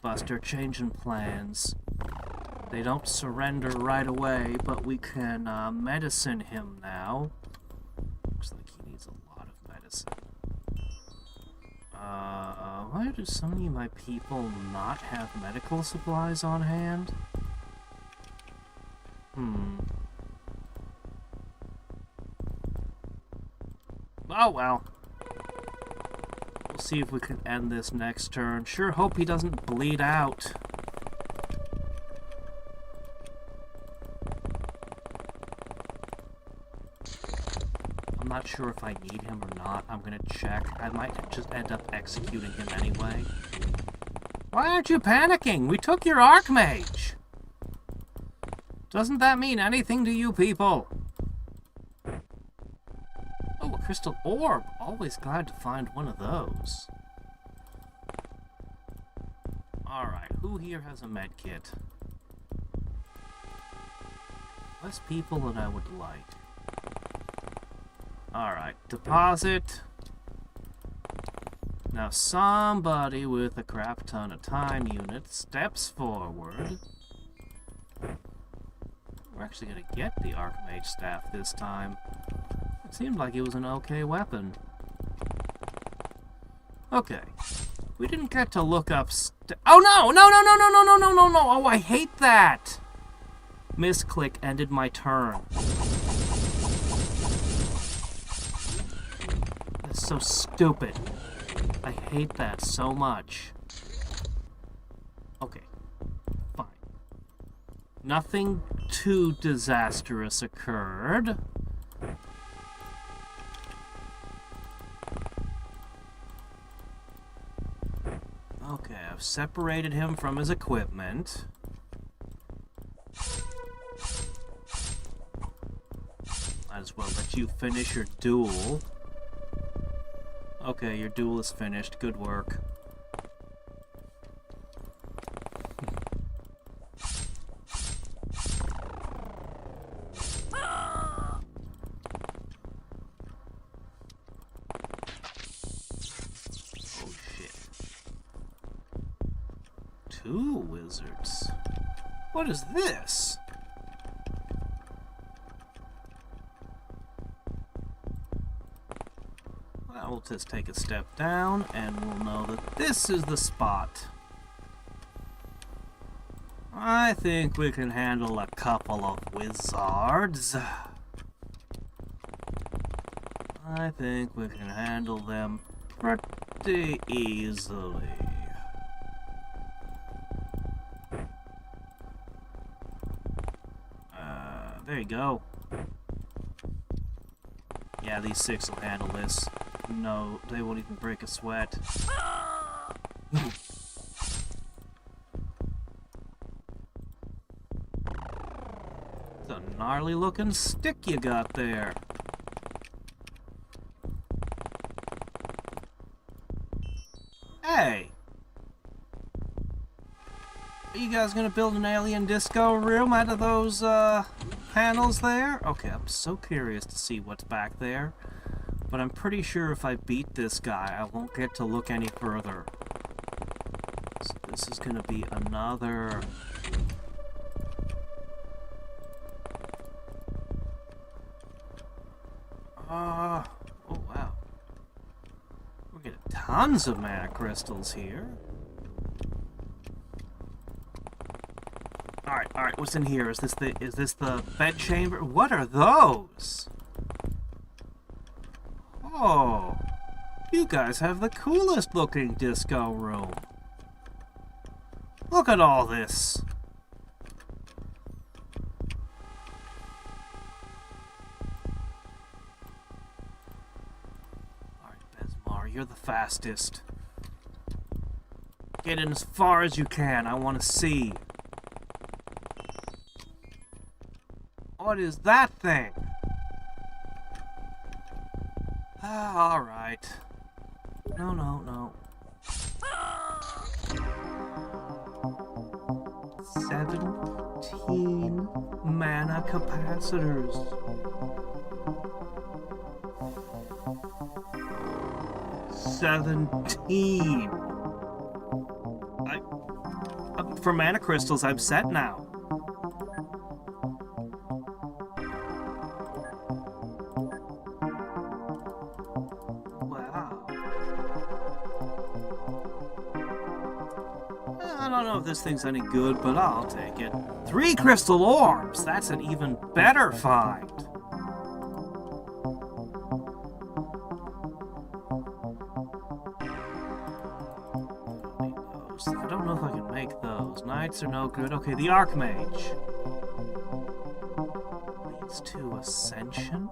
Buster, changing plans. They don't surrender right away, but we can medicine him now. Looks like he needs a lot of medicine. Why do so many of my people not have medical supplies on hand? Oh well. We'll see if we can end this next turn. Sure hope he doesn't bleed out. I'm not sure if I need him or not. I'm gonna check. I might just end up executing him anyway. Why aren't you panicking? We took your Archmage! Doesn't that mean anything to you people? Oh, a crystal orb. Always glad to find one of those. Alright, who here has a med kit? Less people than I would like. Alright, deposit. Now somebody with a crap ton of time units steps forward. We're actually gonna get the Archmage staff this time. It seemed like it was an okay weapon. Okay. We didn't get to look up oh no! No, no, no, no, no, no, no, no, no! Oh, I hate that! Misclick ended my turn. That's so stupid. I hate that so much. Okay. Fine. Nothing too disastrous occurred. Okay, I've separated him from his equipment. Might as well let you finish your duel. Okay, your duel is finished. Good work. Two wizards. What is this? Well, we'll just take a step down and we'll know that this is the spot. I think we can handle a couple of wizards. I think we can handle them pretty easily. There you go. Yeah, these 6 will handle this. No, they won't even break a sweat. It's a gnarly looking stick you got there. Hey! Are you guys gonna build an alien disco room out of those, panels there? Okay, I'm so curious to see what's back there. But I'm pretty sure if I beat this guy, I won't get to look any further. So this is gonna be another... oh wow. We're getting tons of mana crystals here. Alright, what's in here? Is this the bed chamber? What are those? Oh, you guys have the coolest looking disco room. Look at all this. Alright, Besmar, you're the fastest. Get in as far as you can. I want to see. What is that thing? Ah, alright. No, no, no. 17 mana capacitors. 17. For mana crystals, I'm set now. I don't know if this thing's any good, but I'll take it. 3 crystal orbs! That's an even better find. I don't know if I can make those. Knights are no good. Okay, the Archmage. Leads to Ascension.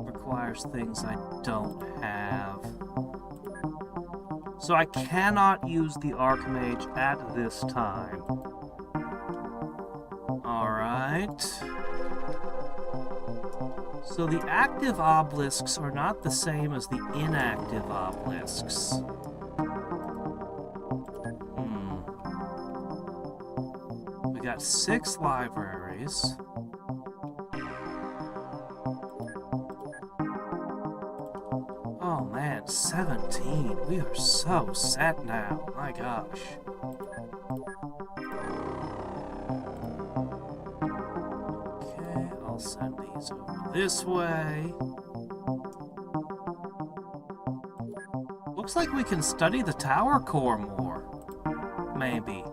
Requires things I don't have. So I cannot use the Archmage at this time. Alright. So the active obelisks are not the same as the inactive obelisks. We got 6 libraries. 17. We are so set now. My gosh. Okay, I'll send these over this way. Looks like we can study the tower core more. Maybe.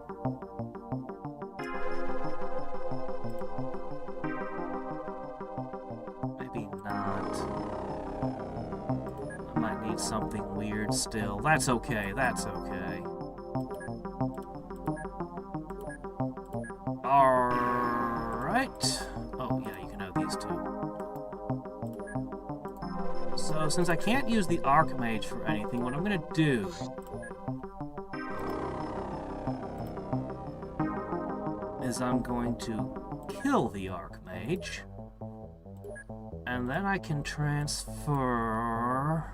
Maybe not. I might need something weird still. That's okay, that's okay. Alright. Oh, yeah, you can have these two. So, since I can't use the Archmage for anything, what I'm gonna do is I'm going to kill the Archmage, and then I can transfer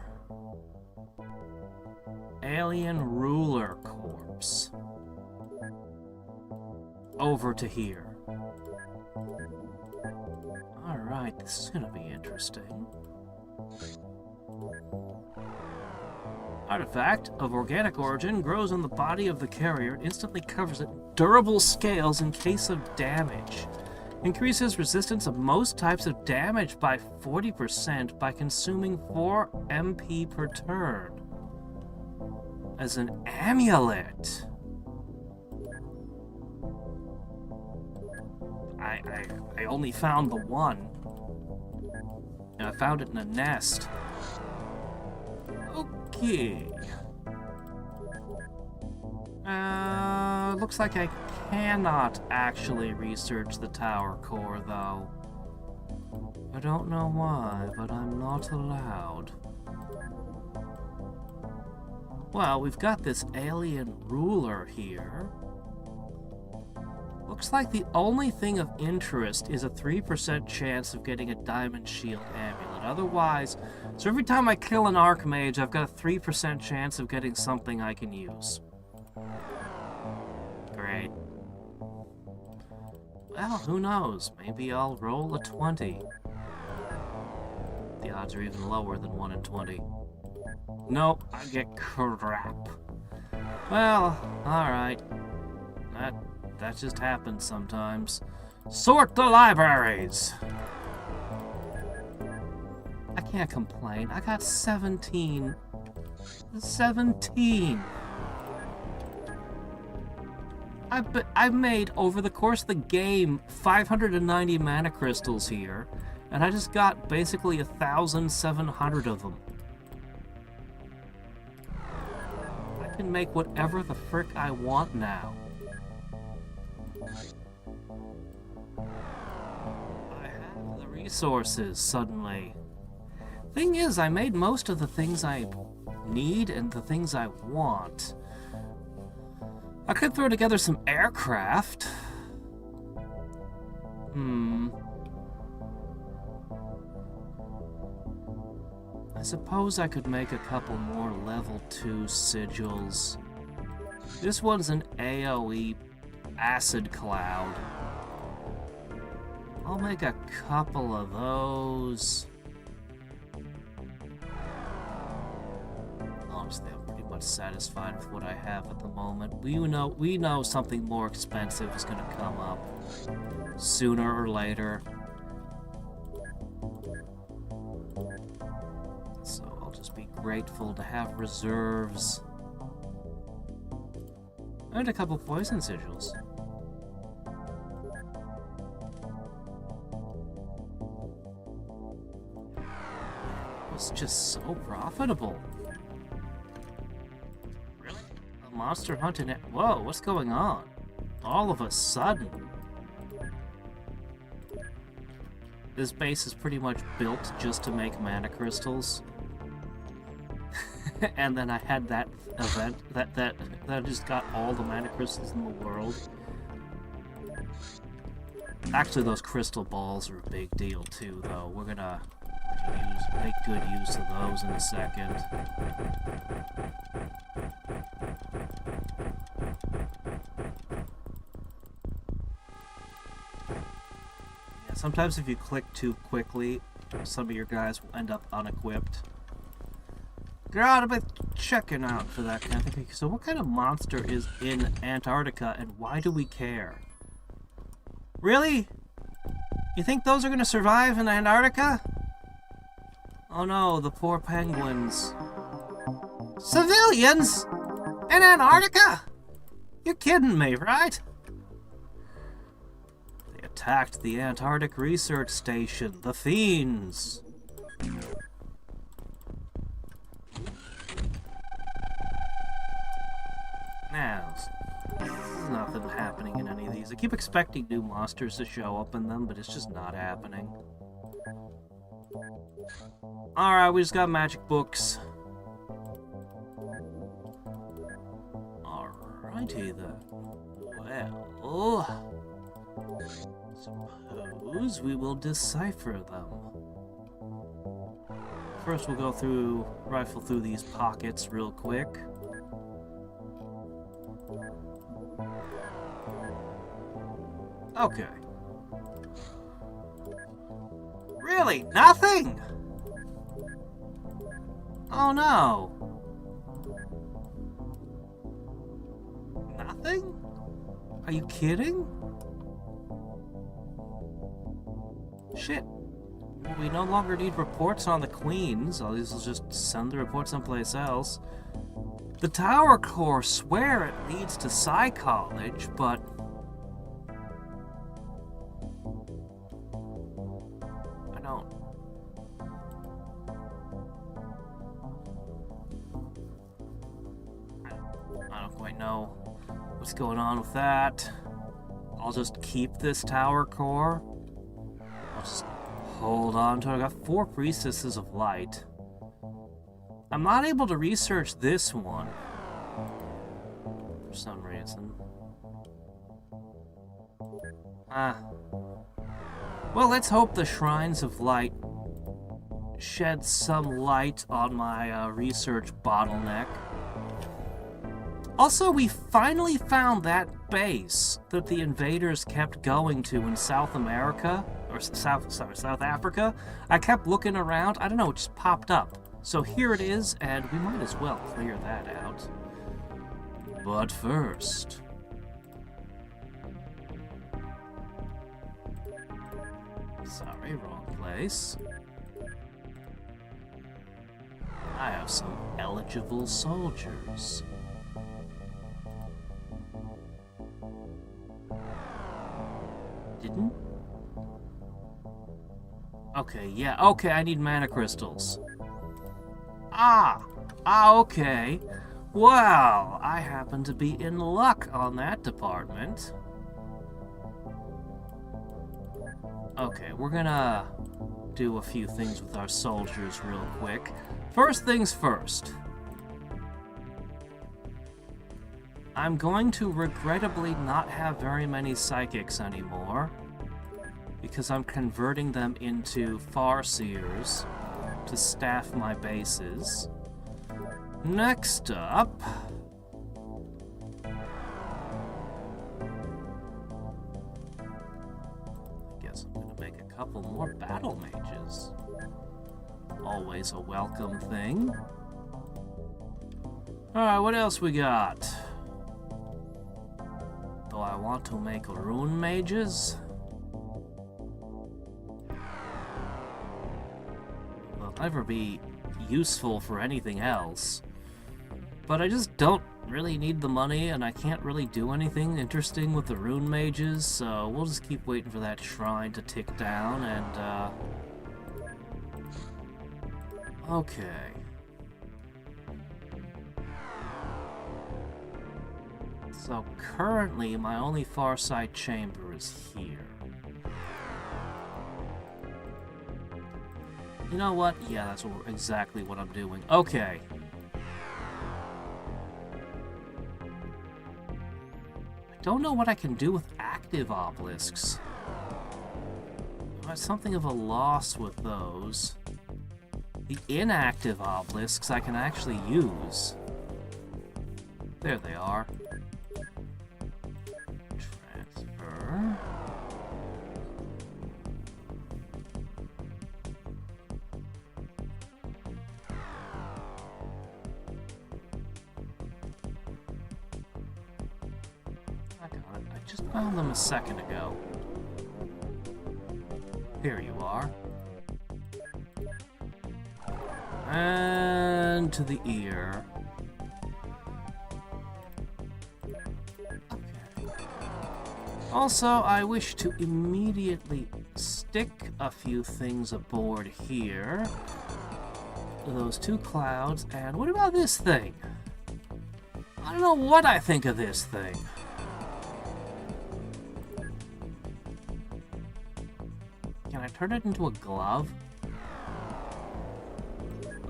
Alien Ruler Corpse over to here. Alright, this is gonna be interesting. Artifact of organic origin grows on the body of the carrier and instantly covers it. Durable scales in case of damage. Increases resistance of most types of damage by 40% by consuming 4 MP per turn. As an amulet. I only found the one. And I found it in a nest. Okay. Looks like I cannot actually research the tower core, though. I don't know why, but I'm not allowed. Well, we've got this alien ruler here. Looks like the only thing of interest is a 3% chance of getting a diamond shield amulet. Otherwise, so every time I kill an Archmage, I've got a 3% chance of getting something I can use. Great. Well, who knows? Maybe I'll roll a 20. The odds are even lower than 1 in 20. Nope, I get crap. Well, alright. That just happens sometimes. Sort the libraries! I can't complain. I got 17. 17! I've made, over the course of the game, 590 mana crystals here, and I just got basically 1,700 of them. I can make whatever the frick I want now. I have the resources, suddenly. Thing is, I made most of the things I need and the things I want. I could throw together some aircraft. I suppose I could make a couple more level 2 sigils. This one's an AoE acid cloud. I'll make a couple of those. Honestly, I'm pretty much satisfied with what I have at the moment. We know something more expensive is going to come up sooner or later. So I'll just be grateful to have reserves. And a couple poison sigils. It's just so profitable. Really? A monster hunting it. Whoa, what's going on? All of a sudden. This base is pretty much built just to make mana crystals. And then I had that event that just got all the mana crystals in the world. Actually, those crystal balls are a big deal too, though. We're gonna make good use of those in a second. Yeah, sometimes if you click too quickly, some of your guys will end up unequipped. Gotta be checking out for that kind of thing. So what kind of monster is in Antarctica, and why do we care? Really? You think those are gonna survive in Antarctica? Oh no, the poor penguins. Civilians? In Antarctica? You're kidding me, right? They attacked the Antarctic Research Station, the fiends. Now, there's nothing happening in any of these. I keep expecting new monsters to show up in them, but it's just not happening. Alright, we just got magic books. Alrighty then. Well, suppose we will decipher them. First we'll go through, rifle through these pockets real quick. Okay. Really? Nothing? Oh no. Nothing? Are you kidding? Shit. We no longer need reports on the queens. All these will just send the report someplace else. The Tower Core swear it leads to Psi College, but... I don't quite know what's going on with that. I'll just keep this Tower Core. I'll just hold on to it. I got 4 Priestesses of Light. I'm not able to research this one for some reason. Well, let's hope the Shrines of Light shed some light on my research bottleneck. Also, we finally found that base that the invaders kept going to in South America, or South Africa. I kept looking around. I don't know, it just popped up. So here it is, and we might as well clear that out. But first... Sorry, wrong place. I have some eligible soldiers. Didn't? Okay, yeah, okay, I need mana crystals. Okay. Well, I happen to be in luck on that department. Okay, we're gonna do a few things with our soldiers real quick. First things first. I'm going to regrettably not have very many psychics anymore, because I'm converting them into Farseers to staff my bases. Next up... I guess I'm gonna make a couple more battle mages. Always a welcome thing. Alright, what else we got? Do I want to make rune mages? They'll never be useful for anything else. But I just don't really need the money, and I can't really do anything interesting with the rune mages, so we'll just keep waiting for that shrine to tick down, and, okay. So currently, my only Farsight chamber is here. You know what? Yeah, that's exactly what I'm doing. Okay. I don't know what I can do with active obelisks. I have something of a loss with those. The inactive obelisks I can actually use. There they are. Transfer. I got it. I just found them a second ago. Here you are. And to the ear. Okay. Also, I wish to immediately stick a few things aboard here. Those two clouds, and what about this thing? I don't know what I think of this thing. Can I turn it into a glove?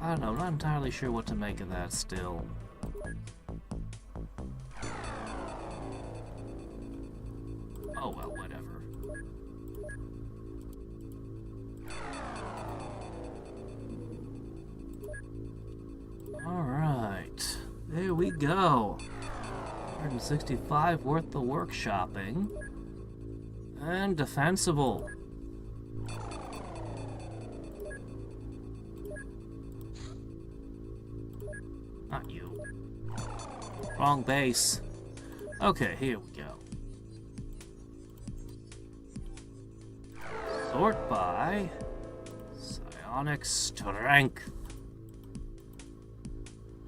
I don't know, I'm not entirely sure what to make of that still. Oh well, whatever. Alright, there we go. 165 worth the workshopping. And defensible. Not you. Wrong base. Okay, here we go. Sort by psionic strength.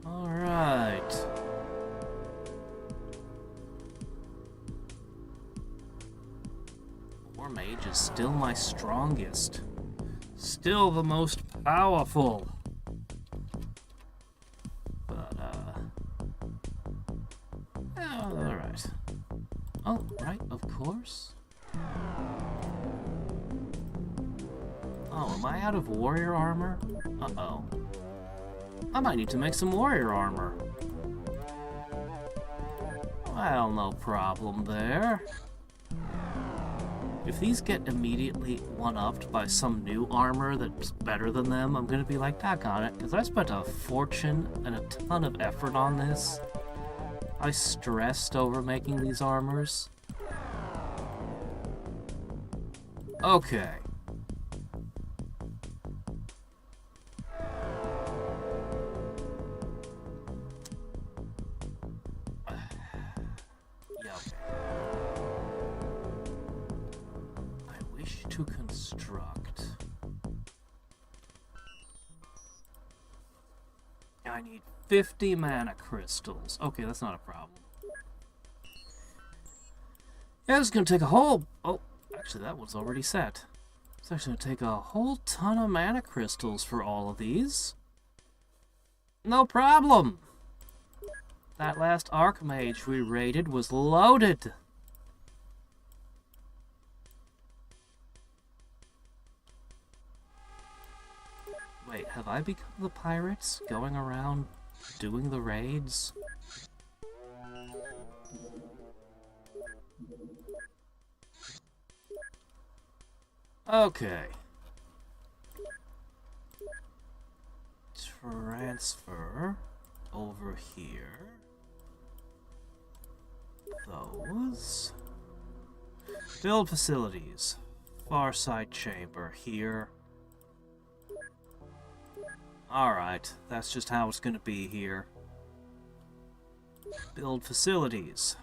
Alright. War Mage is still my strongest. Still the most powerful. Alright. Oh, right, of course. Oh, am I out of warrior armor? Uh-oh. I might need to make some warrior armor. Well, no problem there. If these get immediately one-upped by some new armor that's better than them, I'm gonna be like, doggone it, because I spent a fortune and a ton of effort on this. I stressed over making these armors. Okay. Yeah, okay. I wish to construct. I need 50 mana crystals. Okay, that's not a problem. Yeah, it's gonna take a whole... Oh, actually, that one's already set. It's actually gonna take a whole ton of mana crystals for all of these. No problem. That last Archmage we raided was loaded. Wait, have I become the pirates going around doing the raids? Okay. Transfer over here. Those. Build facilities. Far side chamber here. Alright, that's just how it's gonna be here. Build facilities.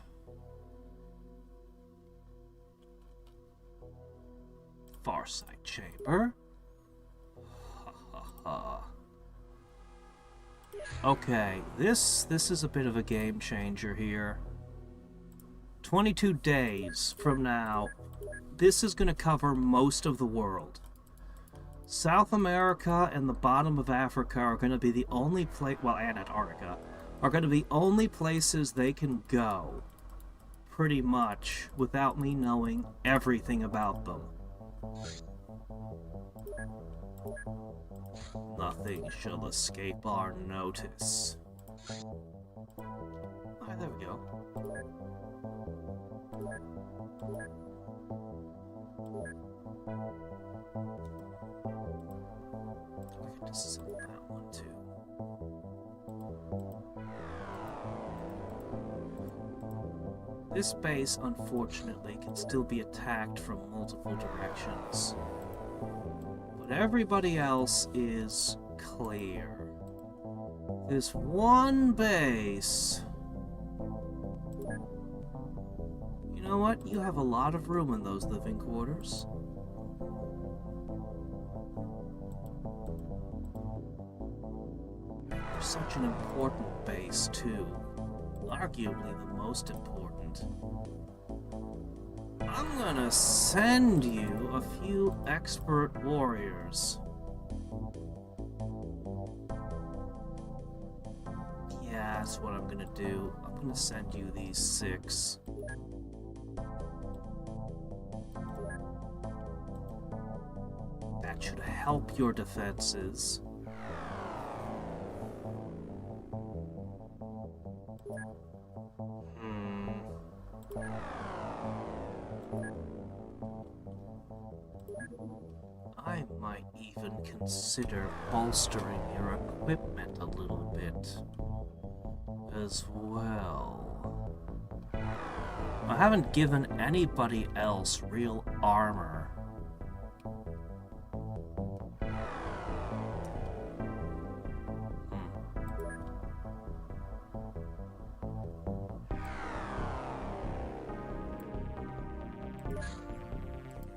Far side chamber. Ha ha ha. Okay, this is a bit of a game changer here. 22 days from now, this is gonna cover most of the world. South America and the bottom of Africa are going to be the only place, well, and Antarctica, are going to be only places they can go, pretty much, without me knowing everything about them. Nothing shall escape our notice. Alright, there we go. This is that one too. This base, unfortunately, can still be attacked from multiple directions. But everybody else is clear. This one base You know what? You have a lot of room in those living quarters. You're such an important base, too. Arguably the most important. I'm gonna send you a few expert warriors. Yeah, that's what I'm gonna do. I'm gonna send you these 6. That should help your defenses. I might even consider bolstering your equipment a little bit as well. I haven't given anybody else real armor.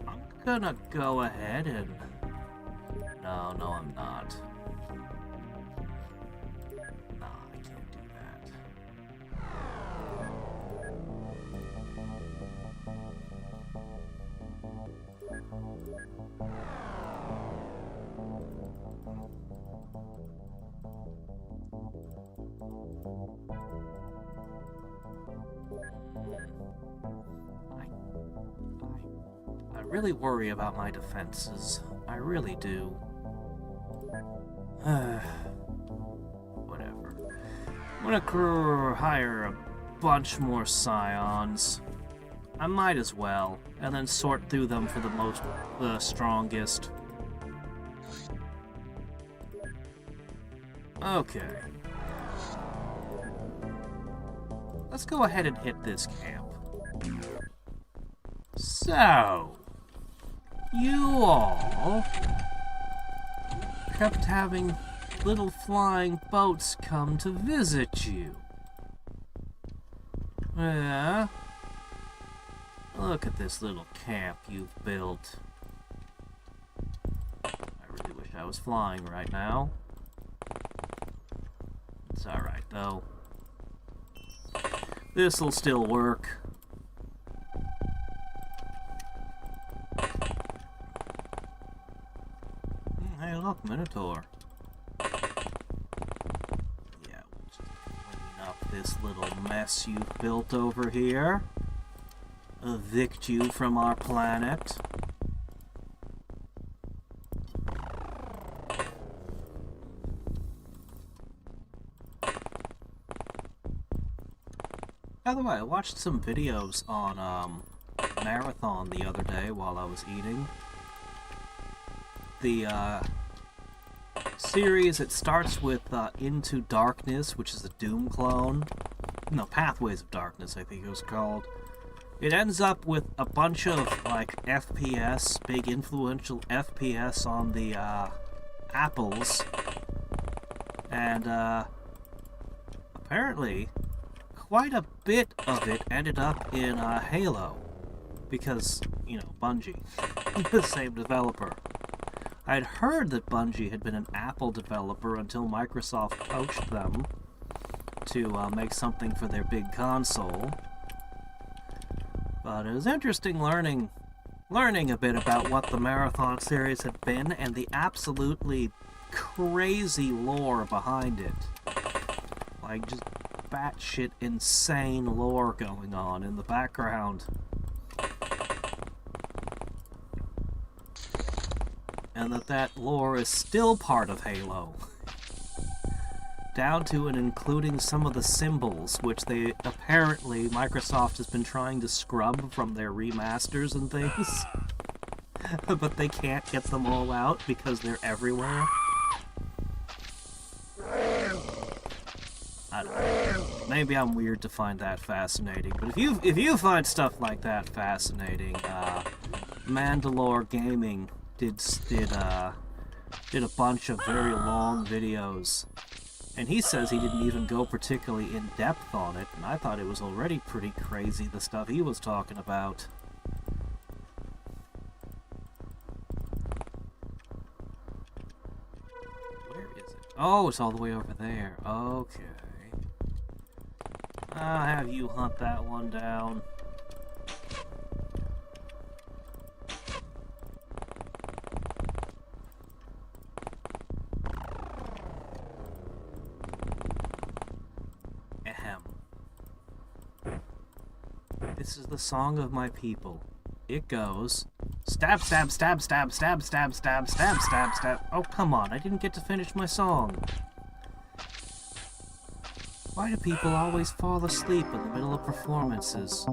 I'm gonna go ahead and... No, I'm not. No, I can't do that. I really worry about my defenses. I really do. Whatever. I'm gonna hire a bunch more scions. I might as well, and then sort through them for the strongest. Okay. Let's go ahead and hit this camp. So, you all kept having little flying boats come to visit you. Yeah. Look at this little camp you've built. I really wish I was flying right now. It's alright, though. This'll still work. Hey, look, Minotaur. Yeah, we'll just clean up this little mess you've built over here. Evict you from our planet. By the way, I watched some videos on Marathon the other day while I was eating. The series, it starts with Into Darkness, which is a Doom clone. No, Pathways of Darkness, I think it was called. It ends up with a bunch of, like, FPS, big influential FPS on the Apples. And apparently, quite a bit of it ended up in Halo. Because, you know, Bungie, the same developer. I'd heard that Bungie had been an Apple developer until Microsoft poached them to make something for their big console. But it was interesting learning a bit about what the Marathon series had been and the absolutely crazy lore behind it. Like, just batshit insane lore going on in the background. And that lore is still part of Halo. Down to and including some of the symbols, which they apparently Microsoft has been trying to scrub from their remasters and things. But they can't get them all out because they're everywhere. I don't know. Maybe I'm weird to find that fascinating, but if you find stuff like that fascinating, Mandalore Gaming did a bunch of very long videos And he says he didn't even go particularly in depth on it, and I thought it was already pretty crazy, the stuff he was talking about. Where is it? Oh, it's all the way over there. Okay. I'll have you hunt that one down. This is the song of my people. It goes, stab, stab, stab, stab, stab, stab, stab, stab, stab, stab. Oh, come on, I didn't get to finish my song. Why do people always fall asleep in the middle of performances?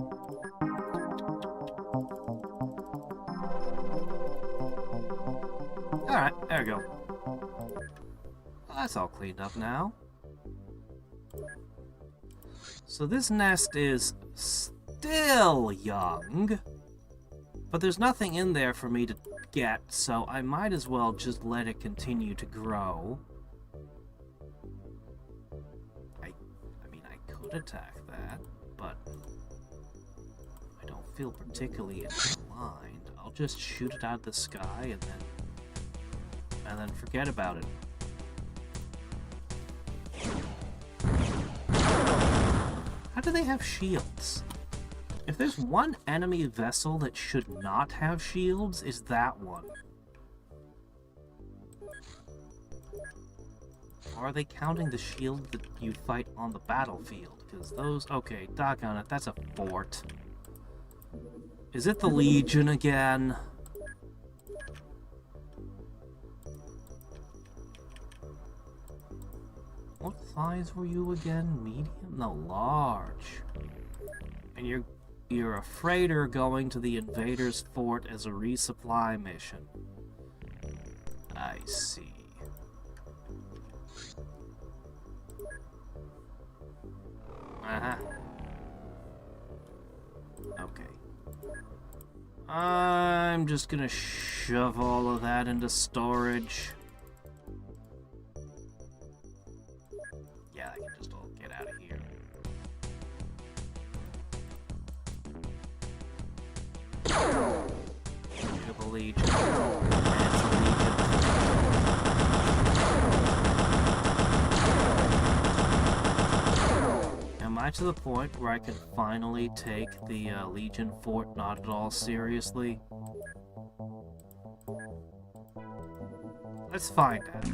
Alright, there we go. Well, that's all cleaned up now. So this nest is still young, but there's nothing in there for me to get, so I might as well just let it continue to grow. I mean, I could attack that, but I don't feel particularly inclined. I'll just shoot it out of the sky and then forget about it. How do they have shields? If there's one enemy vessel that should not have shields, is that one. Or are they counting the shield that you fight on the battlefield? Because those... Okay, doggone it, that's a fort. Is it the Legion again? What size were you again? Medium? No, large. And you're a freighter going to the invaders' fort as a resupply mission. I see. Uh-huh. Okay. I'm just gonna shove all of that into storage. Yeah, I can just all get out of here. You're the Legion. It's a Legion. Am I to the point where I can finally take the Legion fort not at all seriously? Let's find out.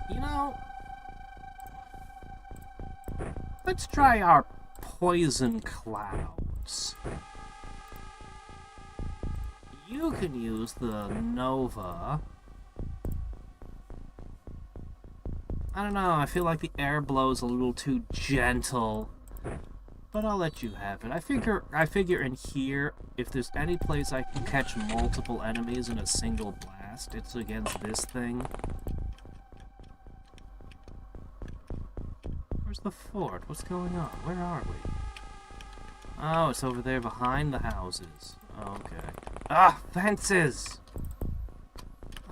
You know, let's try our poison clouds. You can use the Nova. I don't know, I feel like the air blows a little too gentle. But I'll let you have it. I figure in here, if there's any place I can catch multiple enemies in a single blast, it's against this thing. Where's the fort? What's going on? Where are we? Oh, it's over there behind the houses. Okay. Ah, fences!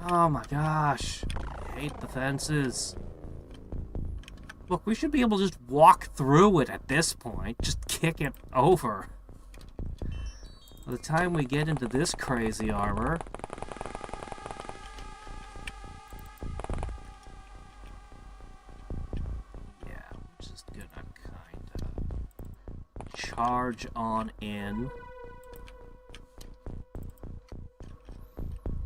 Oh my gosh. I hate the fences. Look, we should be able to just walk through it at this point. Just kick it over. By the time we get into this crazy armor... Yeah, we're just gonna kinda charge on in.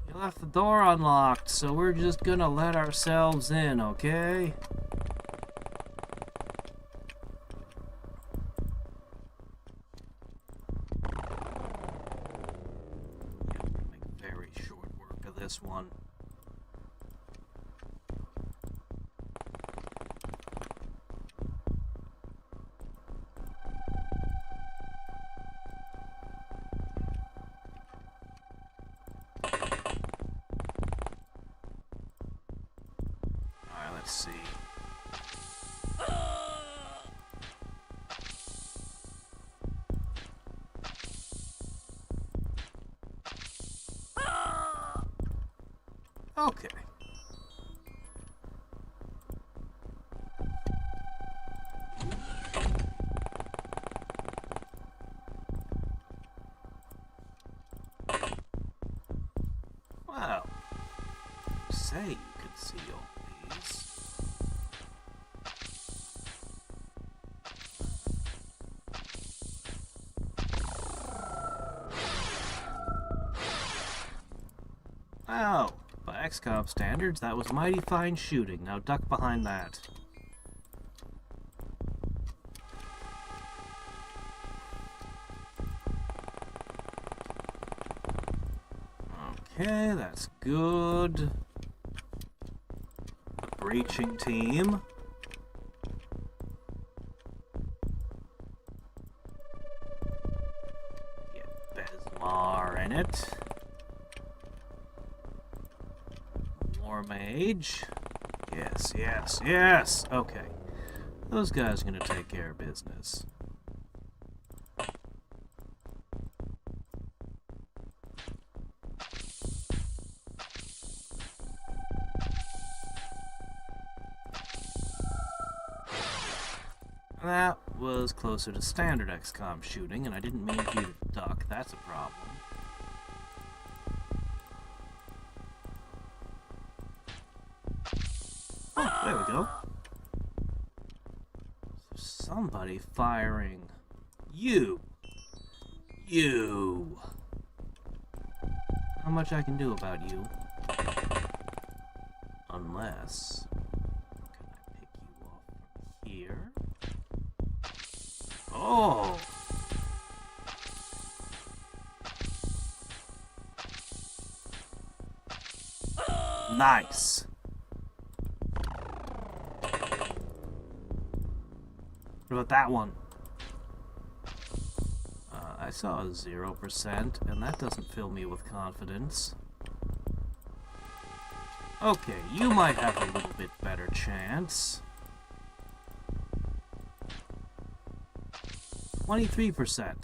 You left the door unlocked, so we're just gonna let ourselves in, okay? This one. Alright, let's see. Okay. Wow. Say you can see all these. Wow. By Xcom standards, that was mighty fine shooting. Now duck behind that. Okay, that's good. The breaching team. Get Besmar in it. War Mage. Yes, yes, yes! Okay. Those guys are gonna take care of business. That was closer to standard XCOM shooting, and I didn't mean for you to duck. That's a problem. Oh, there we go. Somebody firing. You! You! Not much I can do about you. Unless... Can I pick you up from here? Oh! Nice! What about that one? I saw a 0%, and that doesn't fill me with confidence. Okay, you might have a little bit better chance. 23%.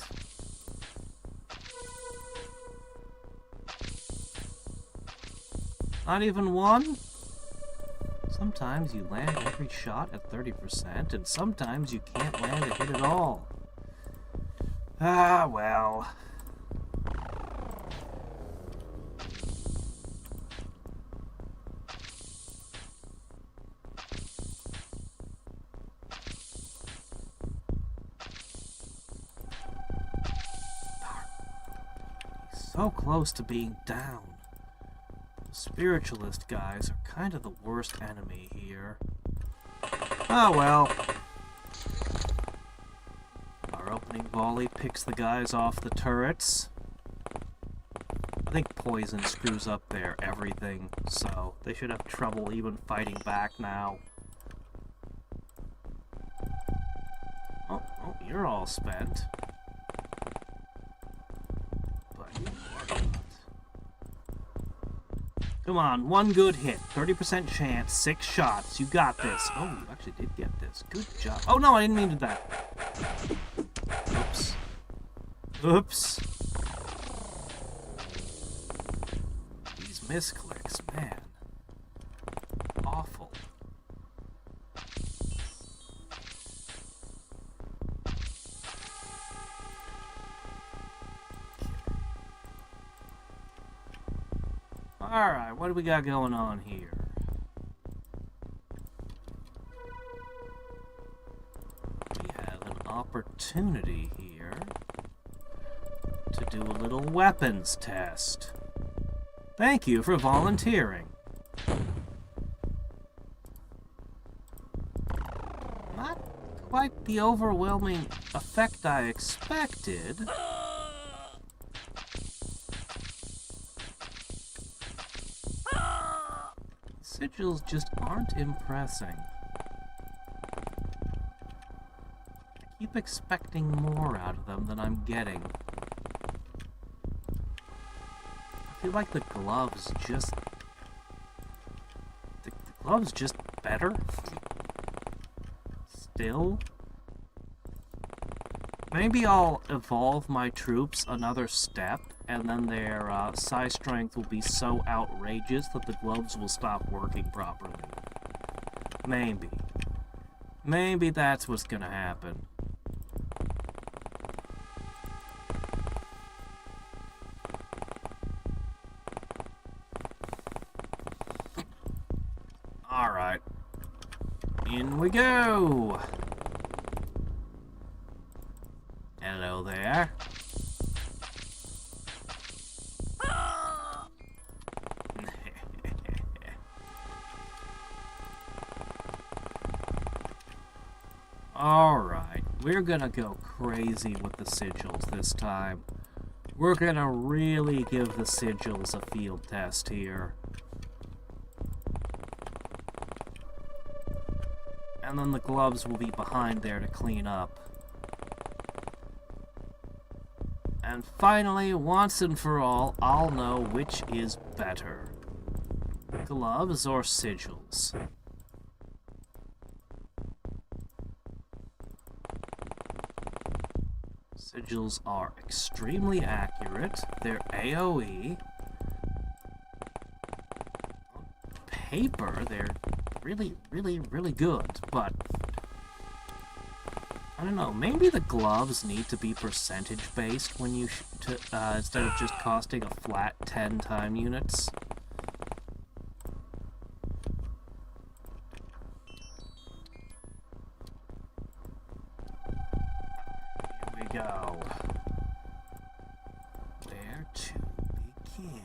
Not even one? Sometimes you land every shot at 30%, and sometimes you can't land a hit at all. Ah, well. So close to being down. The spiritualist guys are kind of the worst enemy here. Oh well. Our opening volley picks the guys off the turrets. I think poison screws up their everything, so they should have trouble even fighting back now. Oh, you're all spent. Come on, one good hit, 30% chance, 6 shots. You got this. Oh, you actually did get this. Good job. Oh no, I didn't mean to do that. Oops. Oops. These misclicks, man. Awful. Alright, what do we got going on here? We have an opportunity here to do a little weapons test. Thank you for volunteering. Not quite the overwhelming effect I expected. Sigils just aren't impressing. I keep expecting more out of them than I'm getting. I feel like the gloves just... The gloves just better? Still? Maybe I'll evolve my troops another step and then their psi strength will be so outrageous that the gloves will stop working properly. Maybe. Maybe that's what's gonna happen. Alright. In we go! Hello there. Alright, we're gonna go crazy with the sigils this time. We're gonna really give the sigils a field test here. And then the gloves will be behind there to clean up. And finally, once and for all, I'll know which is better. Gloves or sigils? Sigils are extremely accurate. They're AoE. On paper, they're really, really, really good, but I don't know, maybe the gloves need to be percentage-based when you instead of just costing a flat 10 time units. Here we go. Where to begin?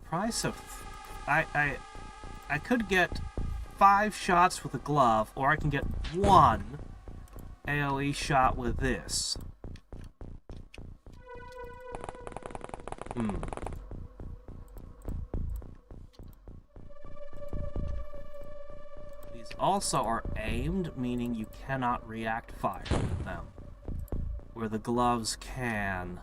Price of I could get 5 shots with a glove, or I can get 1 AoE shot with this. These also are aimed, meaning you cannot react fire with them, where the gloves can.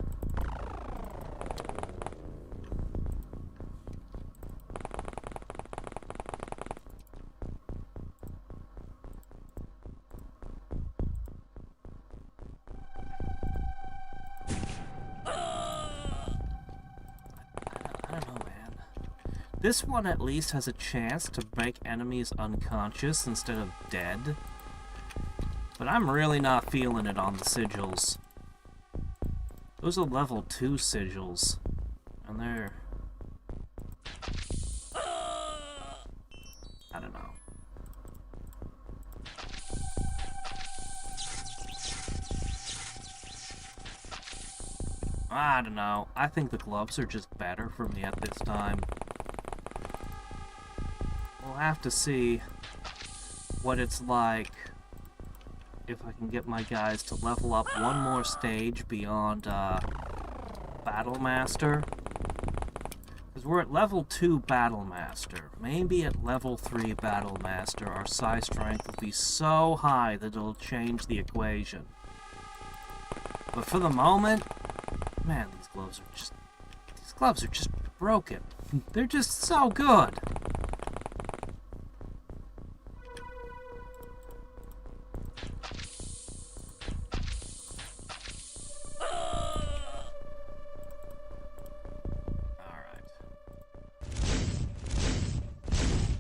This one at least has a chance to make enemies unconscious instead of dead. But I'm really not feeling it on the sigils. Those are level 2 sigils. And they're... I don't know. I don't know. I think the gloves are just better for me at this time. We'll have to see what it's like if I can get my guys to level up one more stage beyond Battle Master. Because we're at level 2 Battle Master. Maybe at level 3 Battle Master our psi strength will be so high that it'll change the equation. But for the moment, man, these gloves are just broken. They're just so good.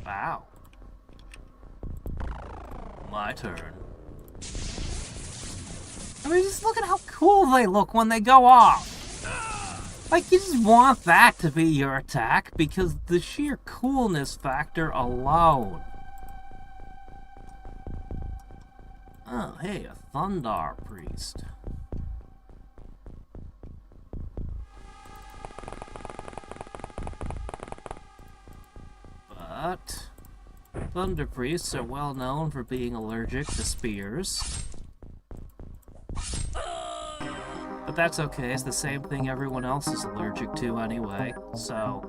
Wow. My turn. I mean, just look at how cool they look when they go off. Like, you just want that to be your attack because the sheer coolness factor alone. Oh, hey, a Thundar Priest. But Thunder Priests are well known for being allergic to spears. But that's okay, it's the same thing everyone else is allergic to anyway, so...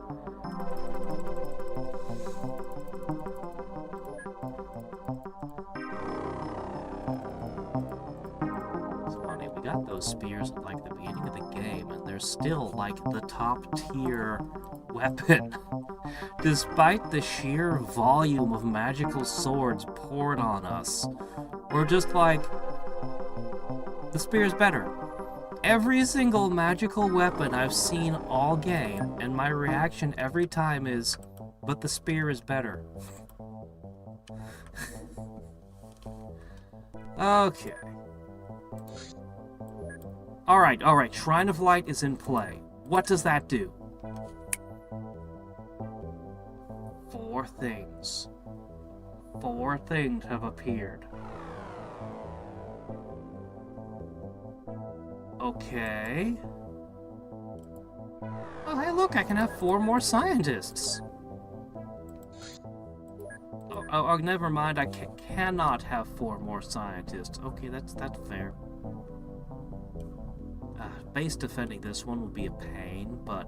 got those spears at like the beginning of the game, and they're still like the top tier weapon. Despite the sheer volume of magical swords poured on us, we're just like, the spear's better. Every single magical weapon I've seen all game, and my reaction every time is, but the spear is better. Okay. Alright, Shrine of Light is in play. What does that do? 4 things. 4 things have appeared. Okay. Oh, hey, look, I can have 4 more scientists. Oh, never mind, I cannot have 4 more scientists. Okay, that's fair. Base defending this one would be a pain, but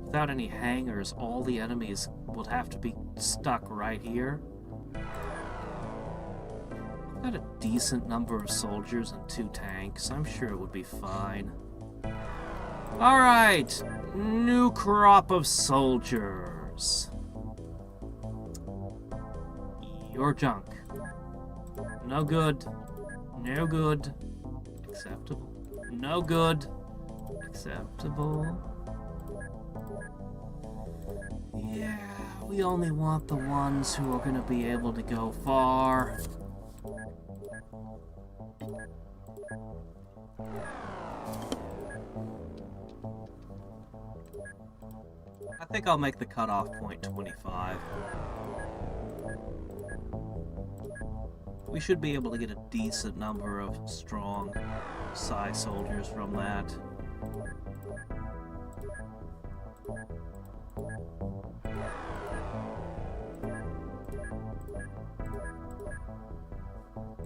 without any hangers, all the enemies would have to be stuck right here. Got a decent number of soldiers and 2 tanks. I'm sure it would be fine. Alright! New crop of soldiers. You're junk. No good. No good. Acceptable. No good. Acceptable. Yeah, we only want the ones who are gonna be able to go far. I think I'll make the cutoff point 25. We should be able to get a decent number of strong Psi soldiers from that.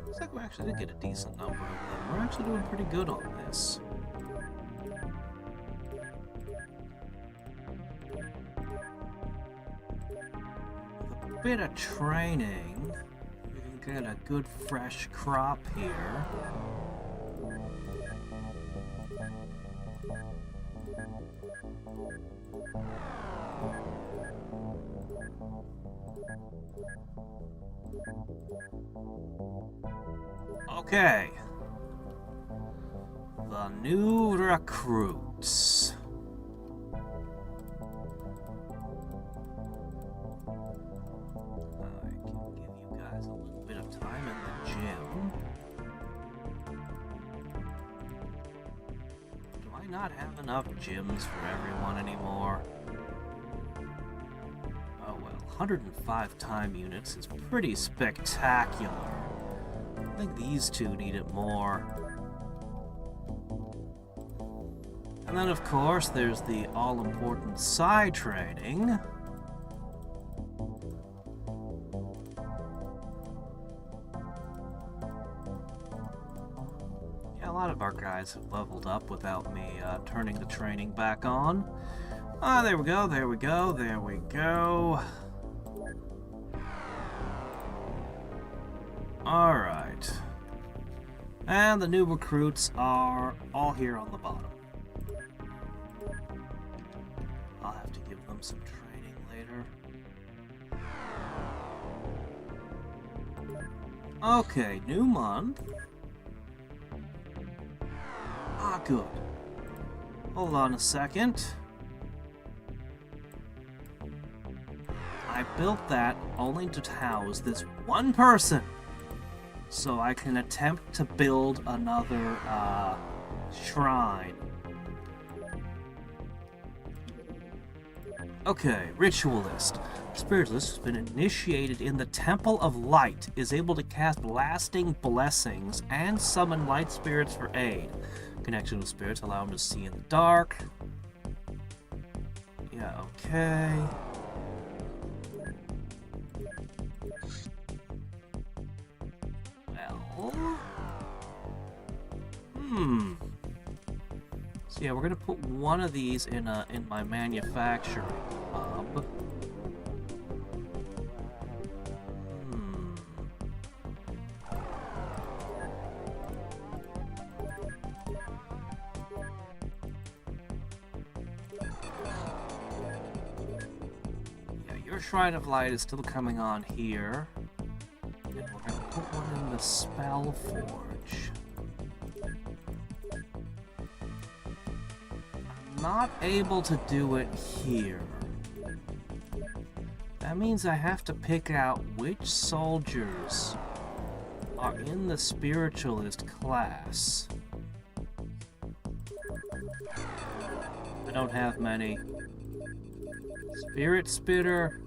Looks like we actually did get a decent number of them. We're actually doing pretty good on this. With a bit of training, we can get a good fresh crop here. Okay. The new recruits. I can give you guys a little bit of time in the gym. Do I not have enough gyms for everyone anymore? Oh well, 105 time units is pretty spectacular. I think these 2 need it more. And then, of course, there's the all-important Psi training. Yeah, a lot of our guys have leveled up without me turning the training back on. Ah, there we go, there we go, there we go. Alright. And the new recruits are all here on the bottom. I'll have to give them some training later. Okay, new month. Ah, good. Hold on a second. I built that only to house this one person, so I can attempt to build another shrine. Okay, Ritualist. Spiritualist has been initiated in the Temple of Light, is able to cast lasting blessings and summon light spirits for aid. Connection with spirits allow him to see in the dark. Yeah, okay. So yeah, we're gonna put one of these in my manufacturing hub. Shrine of Light is still coming on here. And we're gonna put one in the Spell Forge. I'm not able to do it here. That means I have to pick out which soldiers are in the Spiritualist class. I don't have many. Spirit Spitter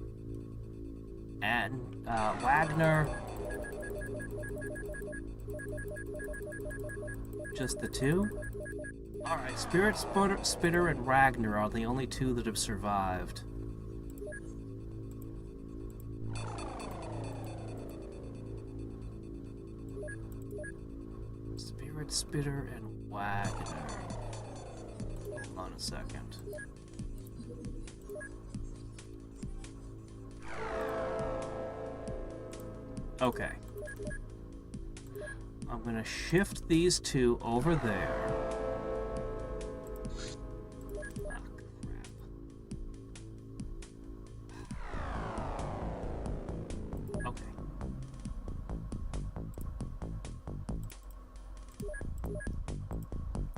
and Wagner. Just the two? Alright, Spirit Spitter and Ragnar are the only two that have survived. Spirit Spitter and Wagner. Hold on a second. Okay. I'm gonna shift these two over there. Ah, crap. Okay.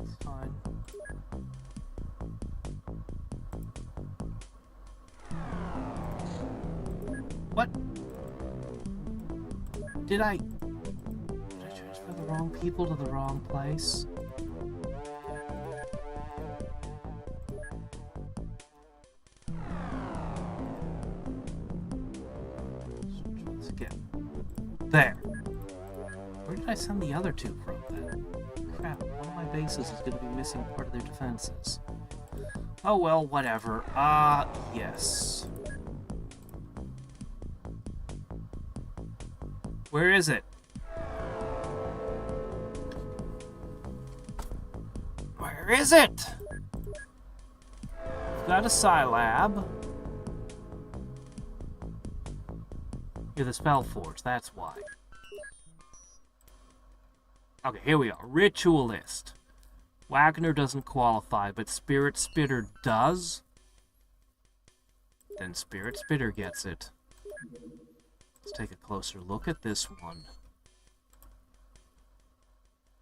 It's fine. What? Did I transfer the wrong people to the wrong place? Let's get there. Where did I send the other two from then? Crap, one of my bases is going to be missing part of their defenses. Oh well, whatever. Yes. Where is it? Where is it? Got a Scilab. You're the Spell Forge, that's why. Okay, here we are. Ritualist. Wagner doesn't qualify, but Spirit Spitter does. Then Spirit Spitter gets it. Let's take a closer look at this one.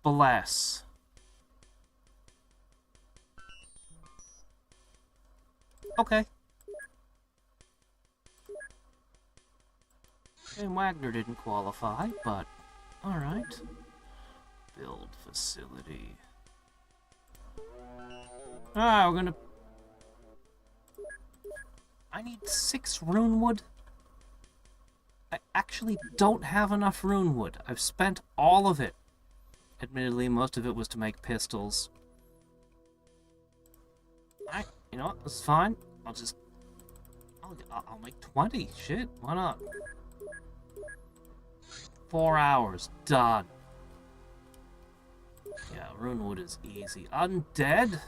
Bless. Okay. And Wagner didn't qualify, but alright. Build facility. Alright, we're gonna... I need 6 runewood. I actually don't have enough runewood. I've spent all of it. Admittedly, most of it was to make pistols. You know what? That's fine. I'll make 20. Shit, why not? 4 hours. Done. Yeah, runewood is easy. Undead?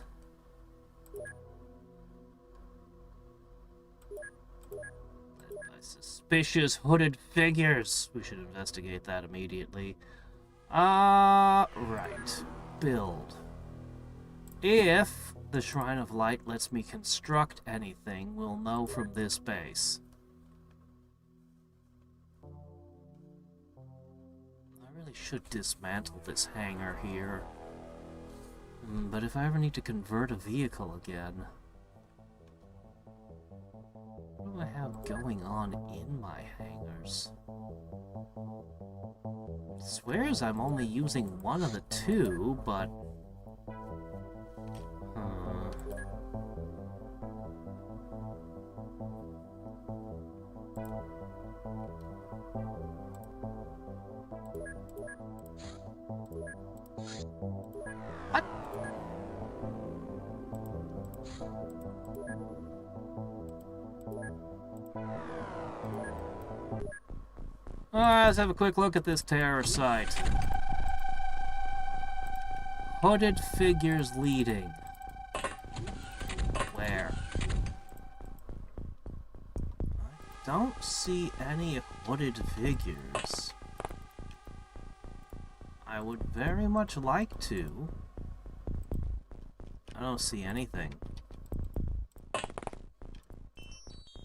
Suspicious hooded figures. We should investigate that immediately. Right. Build. If the Shrine of Light lets me construct anything, we'll know from this base. I really should dismantle this hangar here. But if I ever need to convert a vehicle again... What do I have going on in my hangars? It swears I'm only using one of the two, but... What? Alright, let's have a quick look at this terror site. Hooded figures leading. Where? I don't see any hooded figures. I would very much like to. I don't see anything.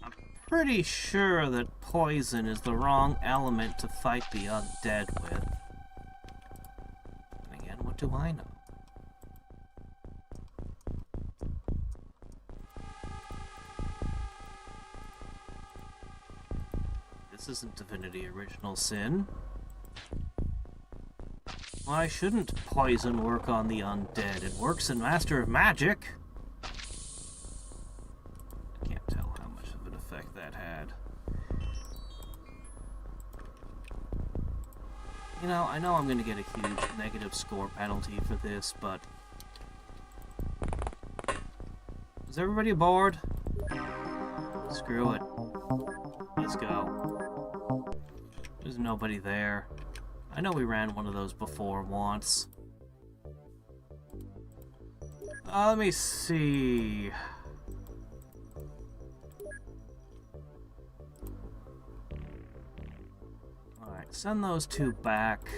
I'm pretty sure that poison is the wrong element to fight the undead with. And again, what do I know? This isn't Divinity Original Sin. Why shouldn't poison work on the undead? It works in Master of Magic. I can't tell how much of an effect that had. You know I'm going to get a huge negative score penalty for this, but... Is everybody aboard? Screw it. Let's go. There's nobody there. I know we ran one of those before once. Let me see. Alright, send those two back.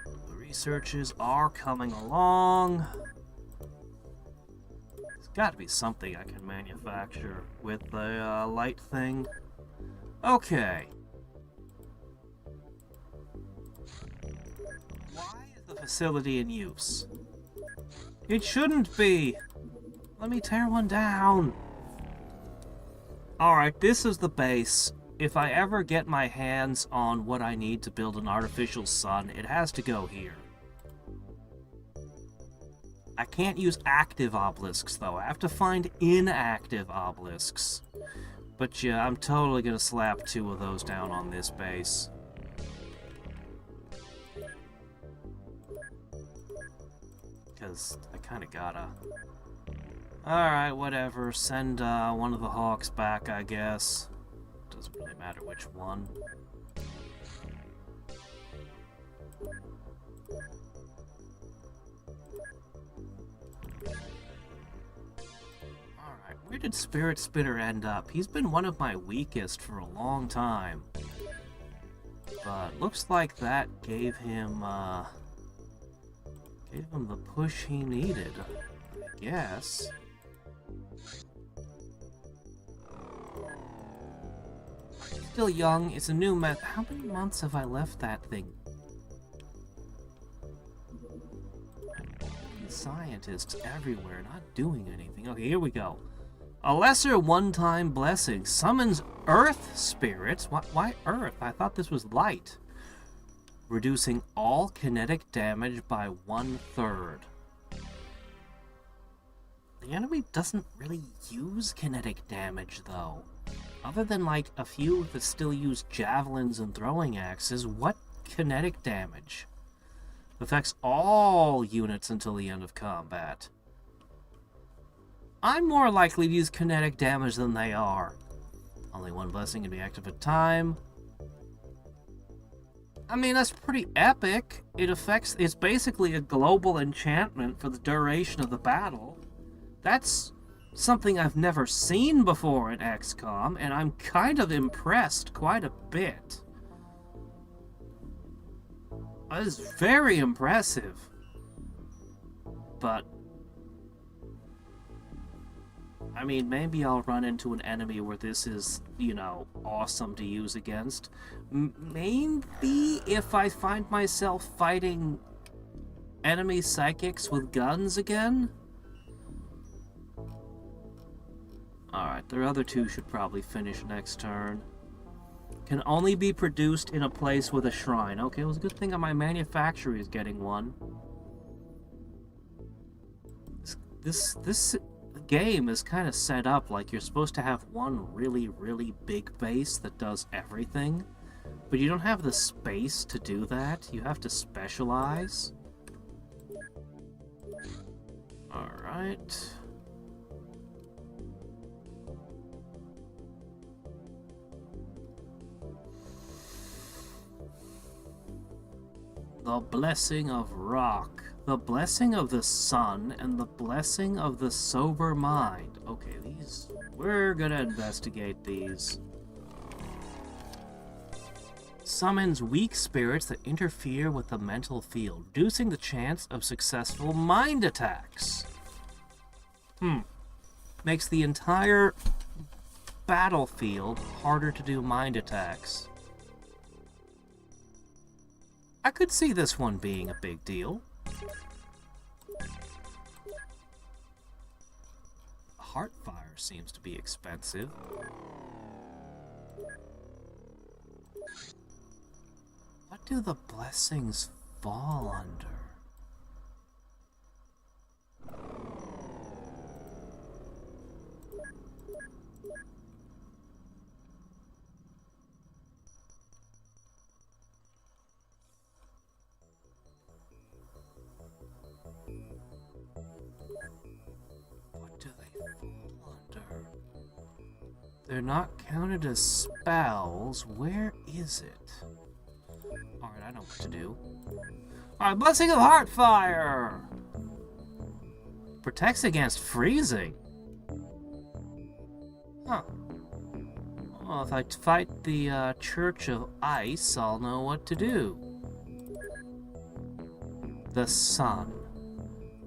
The researches are coming along. There's got to be something I can manufacture with the light thing. Okay. Why is the facility in use? It shouldn't be! Let me tear one down! Alright, this is the base. If I ever get my hands on what I need to build an artificial sun, it has to go here. I can't use active obelisks, though. I have to find inactive obelisks. But yeah, I'm totally gonna slap two of those down on this base. Because I kinda gotta. Alright, whatever. Send one of the hawks back, I guess. Doesn't really matter which one. Alright, where did Spirit Spitter end up? He's been one of my weakest for a long time. But looks like that gave him the push he needed, I guess. Still young, it's a new method. How many months have I left that thing? Scientists everywhere not doing anything. Okay, here we go. A lesser one-time blessing summons earth spirits. Why earth? I thought this was light. Reducing all kinetic damage by 1/3. The enemy doesn't really use kinetic damage, though. Other than, like, a few that still use javelins and throwing axes, what kinetic damage? Affects all units until the end of combat. I'm more likely to use kinetic damage than they are. Only one blessing can be active at a time. I mean, that's pretty epic. It's basically a global enchantment for the duration of the battle. That's something I've never seen before in XCOM, and I'm kind of impressed quite a bit. That is very impressive. But I mean, maybe I'll run into an enemy where this is, you know, awesome to use against. Maybe if I find myself fighting enemy psychics with guns again? Alright, their other two should probably finish next turn. Can only be produced in a place with a shrine. Okay, it was a good thing that my manufacturer is getting one. This game is kind of set up like you're supposed to have one really, really big base that does everything, but you don't have the space to do that. You have to specialize. Alright. The Blessing of Rock, the Blessing of the Sun, and the Blessing of the Sober Mind. Okay, we're gonna investigate these. Summons weak spirits that interfere with the mental field, reducing the chance of successful mind attacks. makes the entire battlefield harder to do mind attacks. I could see this one being a big deal. Heartfire seems to be expensive. What do the blessings fall under? They're not counted as spells. Where is it? Alright, I know what to do. Alright, Blessing of Heartfire! Protects against freezing. Huh. Well, if I fight the Church of Ice, I'll know what to do. The Sun.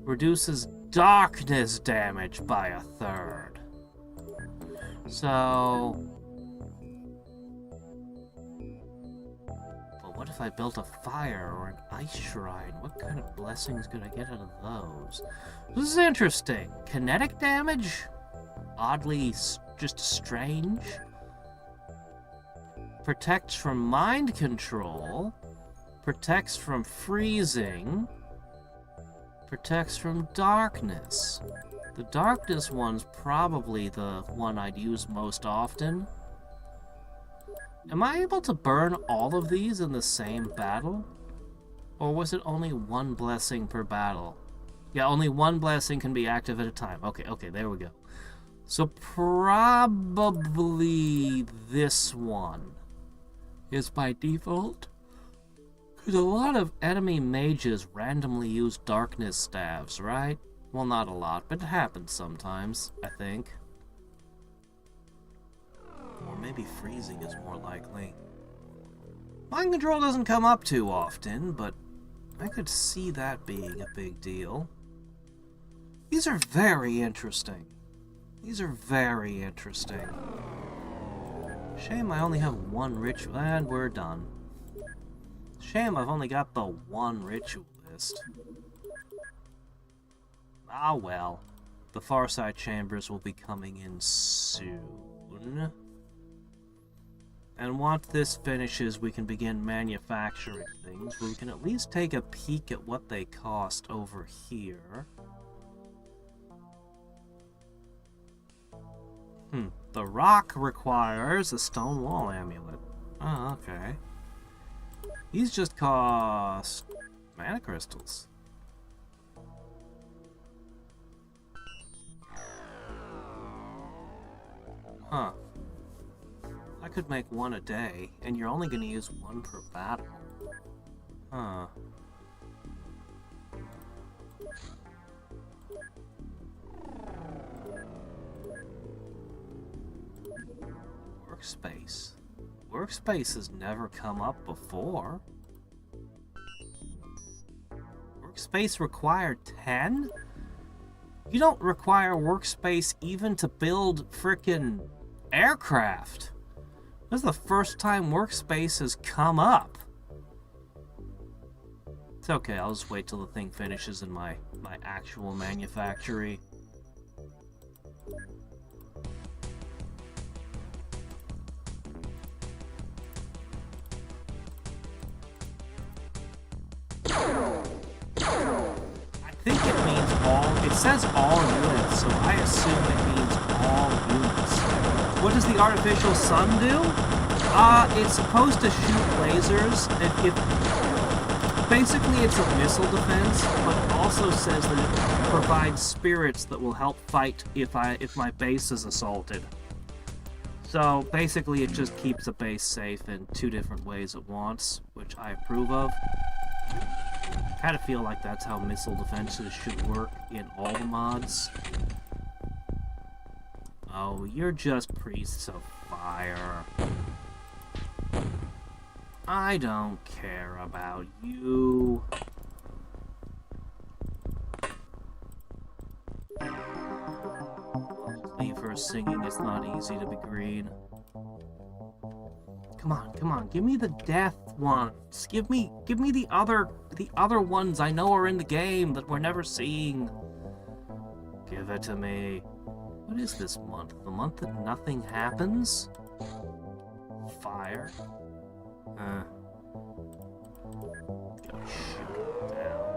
Reduces darkness damage by 1/3. So... But what if I built a fire or an ice shrine? What kind of blessings could I get out of those? This is interesting. Kinetic damage? Oddly just strange. Protects from mind control. Protects from freezing. Protects from darkness. The darkness one's probably the one I'd use most often. Am I able to burn all of these in the same battle? Or was it only one blessing per battle? Yeah, only one blessing can be active at a time. Okay, there we go. So probably this one is by default. Because a lot of enemy mages randomly use darkness staves, right? Well, not a lot, but it happens sometimes, I think. Or maybe freezing is more likely. Mind control doesn't come up too often, but I could see that being a big deal. These are very interesting. These are very interesting. Shame I only have one ritual, and we're done. Shame I've only got the one ritualist. Ah well, the Farside Chambers will be coming in soon. And once this finishes, we can begin manufacturing things. We can at least take a peek at what they cost over here. The rock requires a stone wall amulet. Oh, okay. These just cost mana crystals. Huh. I could make one a day, and you're only going to use one per battle. Huh. Workspace. Workspace has never come up before. Workspace required 10? You don't require workspace even to build frickin' aircraft. This is the first time workspace has come up. It's okay, I'll just wait till the thing finishes in my actual manufactory. I think it means all. It says all units, so I assume it means all units. What does the artificial sun do? It's supposed to shoot lasers. Basically, it's a missile defense, but it also says that it provides spirits that will help fight if my base is assaulted. So basically, it just keeps the base safe in two different ways at once, which I approve of. I kind of feel like that's how missile defenses should work in all the mods. Oh, you're just priests of fire. I don't care about you. I'll are singing, it's not easy to be green. Come on, give me the death ones. Give me the other ones I know are in the game that we're never seeing. Give it to me. What is this month? The month that nothing happens? Fire? Gotta shoot it down.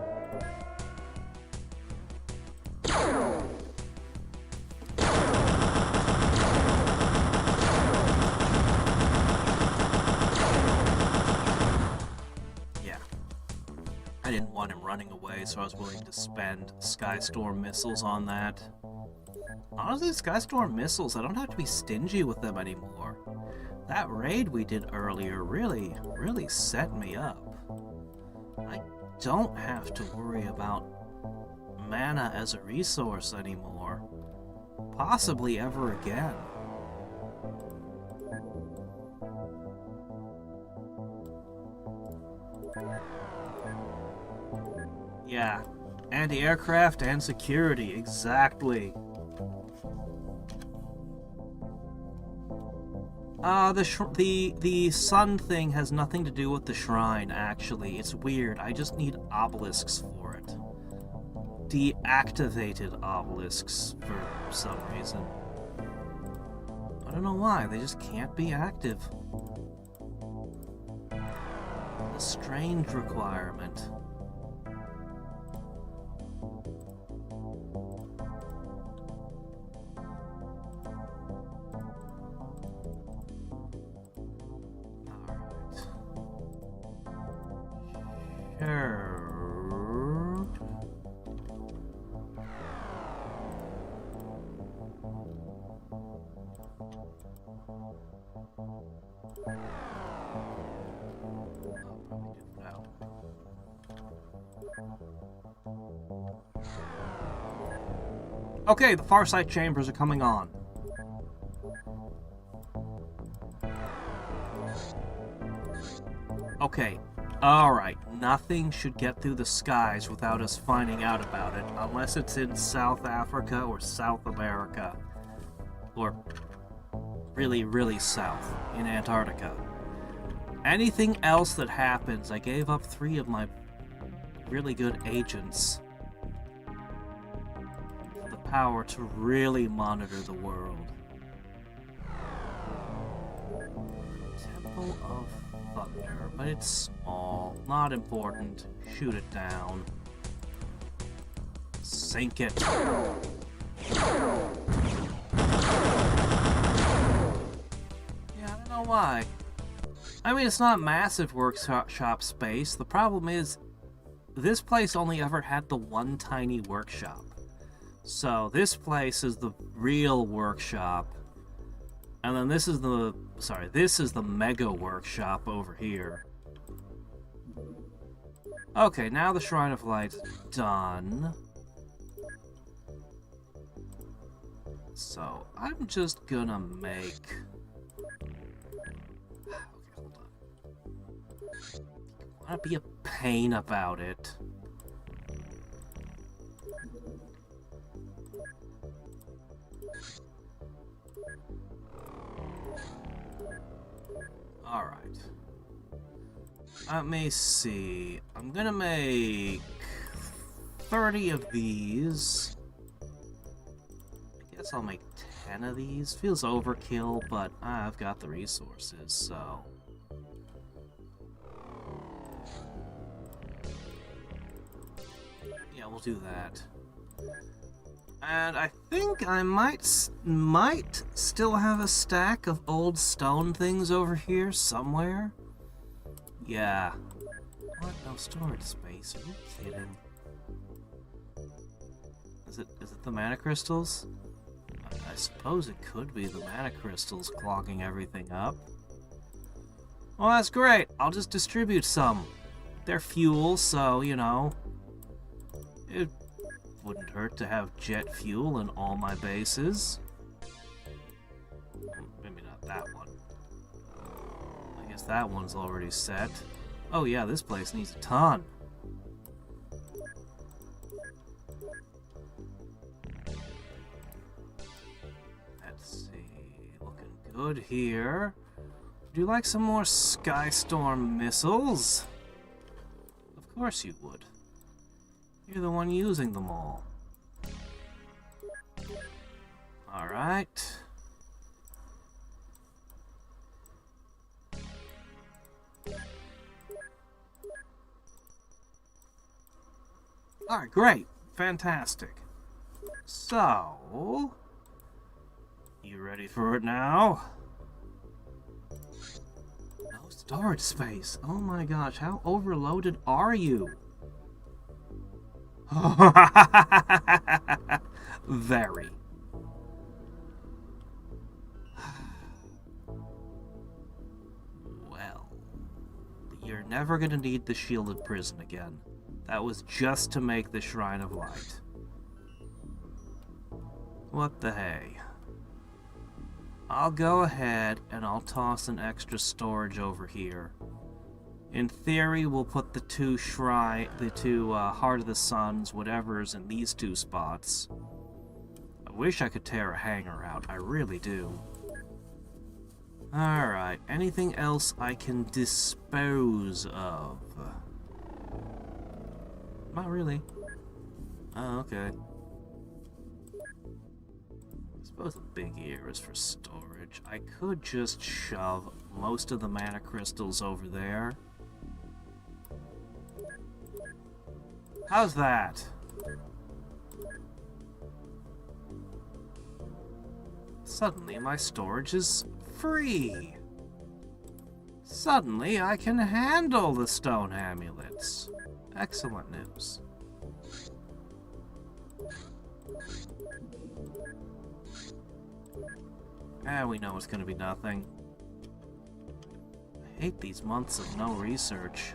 Yeah. I didn't want him running away, so I was willing to spend Skystorm missiles on that. Honestly, Skystorm missiles, I don't have to be stingy with them anymore. That raid we did earlier really set me up. I don't have to worry about mana as a resource anymore. Possibly ever again. Yeah, anti-aircraft and security, exactly. The sun thing has nothing to do with the shrine, actually. It's weird. I just need obelisks for it. Deactivated obelisks for some reason. I don't know why. They just can't be active. A strange requirement. Okay, the Farsight chambers are coming on. Okay, alright. Nothing should get through the skies without us finding out about it, unless it's in South Africa or South America. Or really south, in Antarctica. Anything else that happens, I gave up 3 of my really good agents. Power to really monitor the world. Temple of Thunder, but it's small, not important. Shoot it down. Sink it. Yeah, I don't know why. I mean, it's not massive workshop space. The problem is, this place only ever had the one tiny workshop. So this place is the real workshop, and then this is the mega workshop over here. Okay, now the Shrine of Light's done. So I'm just gonna make... Okay, hold on. I wanna be a pain about it. Alright. Let me see. I'm gonna make 30 of these. I guess I'll make 10 of these. Feels overkill, but I've got the resources, so... Yeah, we'll do that. And I think I might still have a stack of old stone things over here somewhere. Yeah. What? No storage space? Are you kidding? Is it the mana crystals? I suppose it could be the mana crystals clogging everything up. Well, that's great. I'll just distribute some. They're fuel, so, you know, it wouldn't hurt to have jet fuel in all my bases. Maybe not that one. I guess that one's already set. Oh yeah, this place needs a ton. And Good here. Would you like some more Skystorm missiles? Of course you would. You're the one using them all. Alright. Alright, great. Fantastic. So... you ready for it now? No storage space. Oh my gosh, how overloaded are you? Very. Well, you're never gonna need the shielded prison again. That was just to make the Shrine of Light. What the hey? I'll go ahead and I'll toss an extra storage over here. In theory, we'll put the two Heart of the Suns, whatever's in these two spots. I wish I could tear a hangar out. I really do. Alright, anything else I can dispose of? Not really. Oh, okay. I suppose the big ear is for storage. I could just shove most of the mana crystals over there. How's that? Suddenly my storage is free. Suddenly I can handle the stone amulets. Excellent news. We know it's gonna be nothing. I hate these months of no research.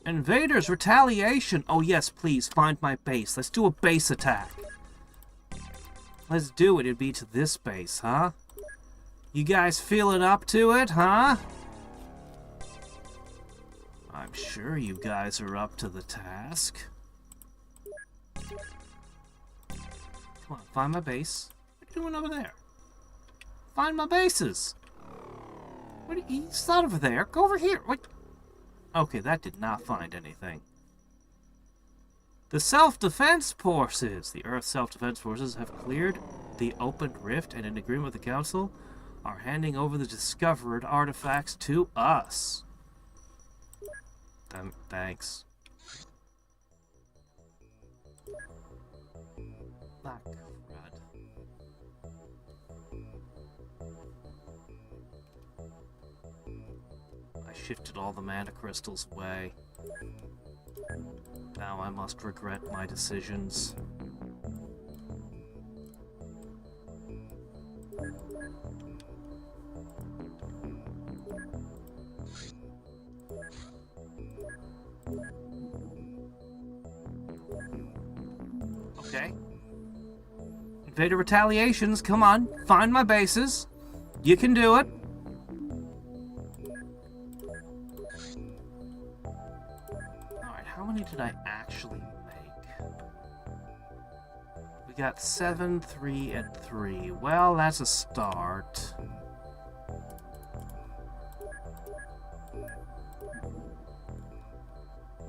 Invaders retaliation! Oh yes, please, find my base. Let's do a base attack. Let's do it. It'd be to this base, huh? You guys feeling up to it, huh? I'm sure you guys are up to the task. Come on, find my base. What are you doing over there? Find my bases! What are you... It's not over there. Go over here. What? Okay, that did not find anything. The self-defense forces! The Earth self-defense forces have cleared the open rift and in agreement with the Council are handing over the discovered artifacts to us. Thanks. Ah, crud. I shifted all the mana crystals away. Now I must regret my decisions. Okay. Invader retaliations, come on. Find my bases. You can do it. Alright, how many did I actually make? We got 7, 3, and 3. Well, that's a start. We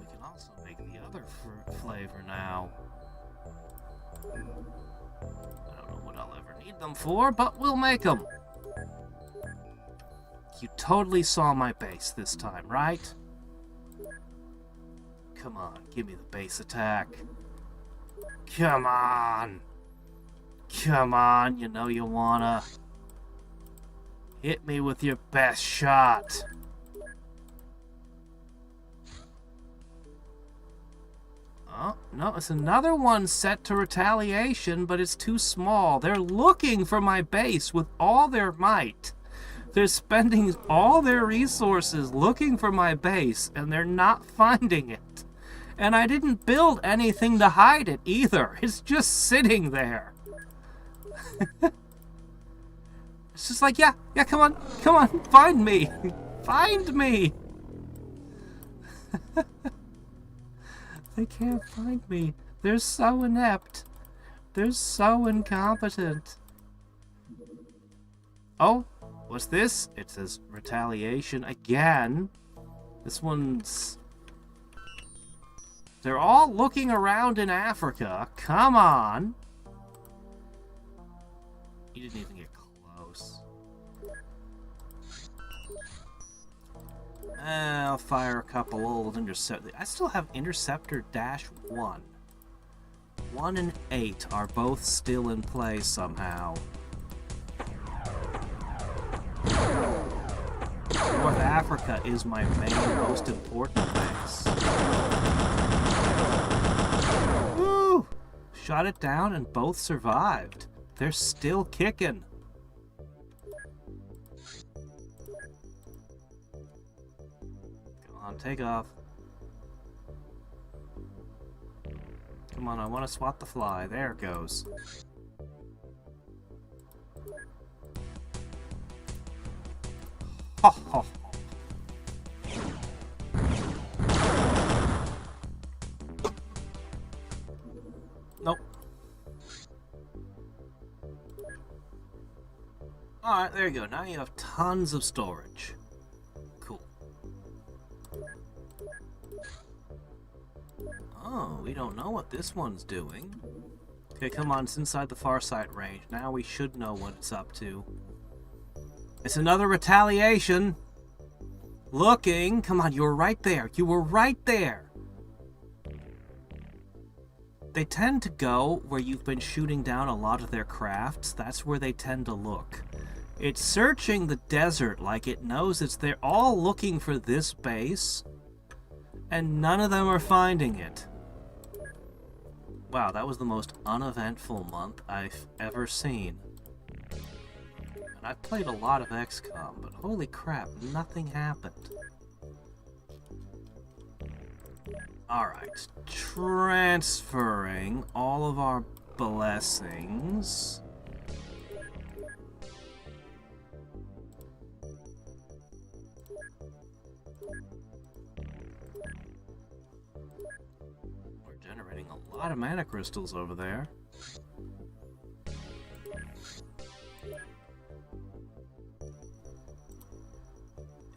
can also make the other flavor now. I don't know what I'll ever need them for, but we'll make them. You totally saw my base this time, right? Come on, give me the base attack. Come on! Come on, you know you wanna. Hit me with your best shot. Oh, no, it's another one set to retaliation, but it's too small. They're looking for my base with all their might. They're spending all their resources looking for my base, and they're not finding it. And I didn't build anything to hide it either. It's just sitting there. It's just like, yeah, come on, find me. Find me. They can't find me. They're so inept. They're so incompetent. Oh, what's this? It says retaliation again. This one's... They're all looking around in Africa. Come on. You didn't even get close. I'll fire a couple old interceptor. I still have Interceptor -1. 1 and 8 are both still in play somehow. North Africa is my main, most important base. Woo! Shot it down and both survived. They're still kicking. Come on, take off. Come on, I want to swat the fly. There it goes. Ho, ho. Nope. Alright, there you go. Now you have tons of storage. Cool. Oh, we don't know what this one's doing. Okay, come on, it's inside the far sight range. Now we should know what it's up to. It's another retaliation. Looking. Come on, you were right there. You were right there. They tend to go where you've been shooting down a lot of their crafts. That's where they tend to look. It's searching the desert like it knows it's there. All looking for this base. And none of them are finding it. Wow, that was the most uneventful month I've ever seen. And I've played a lot of XCOM, but holy crap, nothing happened. Alright, transferring all of our blessings. We're generating a lot of mana crystals over there.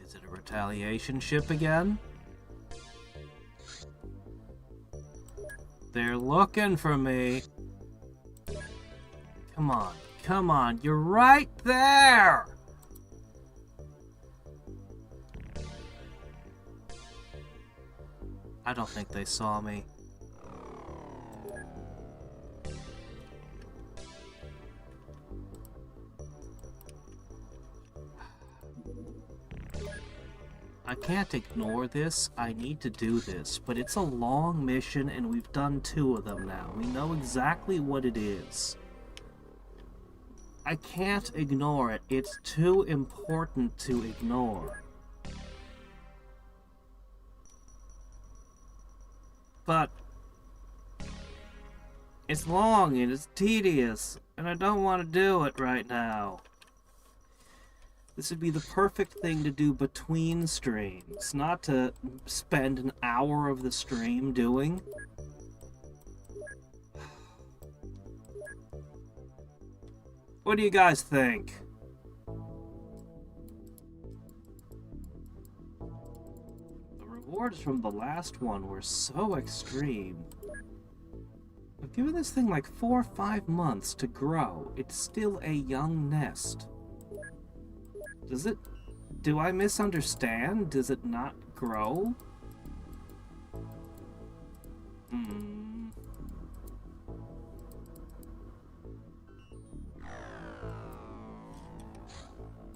Is it a retaliation ship again? They're looking for me. Come on, come on, you're right there! I don't think they saw me. I can't ignore this. I need to do this, but it's a long mission and we've done 2 of them now. We know exactly what it is. I can't ignore it. It's too important to ignore. But it's long and it's tedious, and I don't want to do it right now. This would be the perfect thing to do between streams, not to spend an hour of the stream doing. What do you guys think? The rewards from the last one were so extreme. I've given this thing like 4 or 5 months to grow. It's still a young nest. Does it... Do I misunderstand? Does it not grow?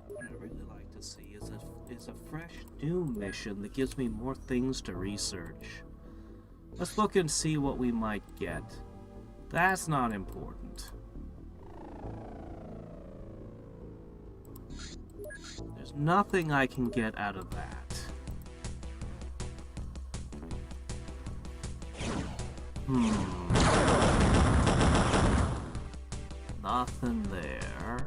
What I'd really like to see is a fresh new mission that gives me more things to research. Let's look and see what we might get. That's not important. There's nothing I can get out of that. Nothing there.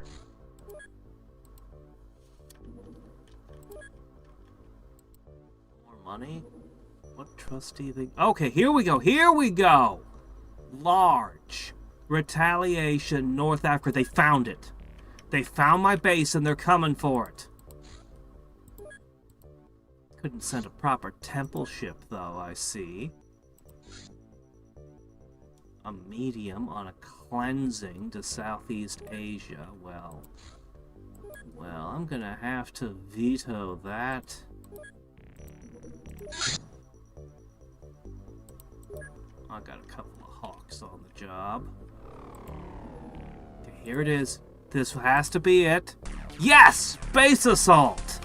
More money? What trusty thing? Okay, here we go. Here we go. Large retaliation, North Africa. They found it. They found my base and they're coming for it. Couldn't send a proper temple ship, though, I see. A medium on a cleansing to Southeast Asia. Well, I'm gonna have to veto that. I got a couple of hawks on the job. Okay, here it is. This has to be it. Yes! Base assault!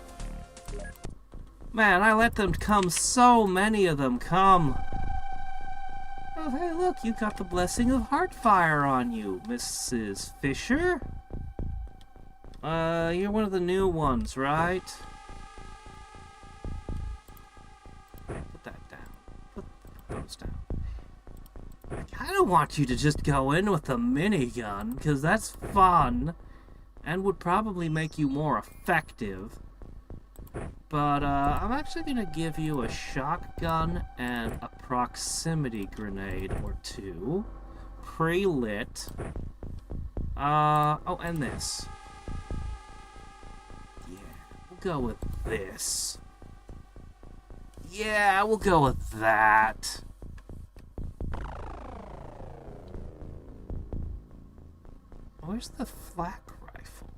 Man, I let them come. So many of them come. Oh, hey, look, you got the blessing of Heartfire on you, Mrs. Fisher. You're one of the new ones, right? Put that down. Put those down. I kind of want you to just go in with a minigun, because that's fun, and would probably make you more effective. But, I'm actually going to give you a shotgun and a proximity grenade or two. Pre-lit. Oh, and this. Yeah, we'll go with this. Yeah, we'll go with that. Where's the flak rifle?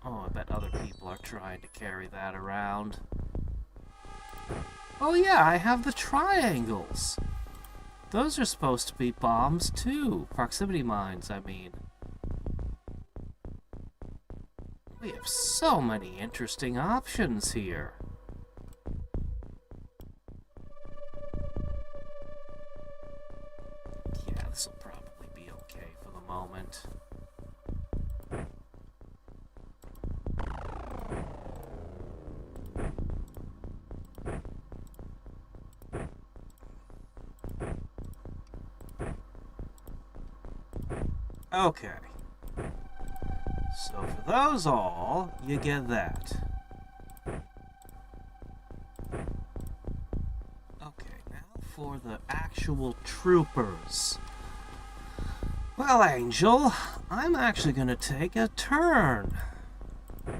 Oh, I bet other people are trying to carry that around. Oh yeah, I have the triangles. Those are supposed to be bombs too. Proximity mines, I mean. We have so many interesting options here. Yeah, this will probably be okay for the moment. Okay. So for those all, you get that. Okay, now for the actual troopers. Well, Angel, I'm actually gonna take a turn.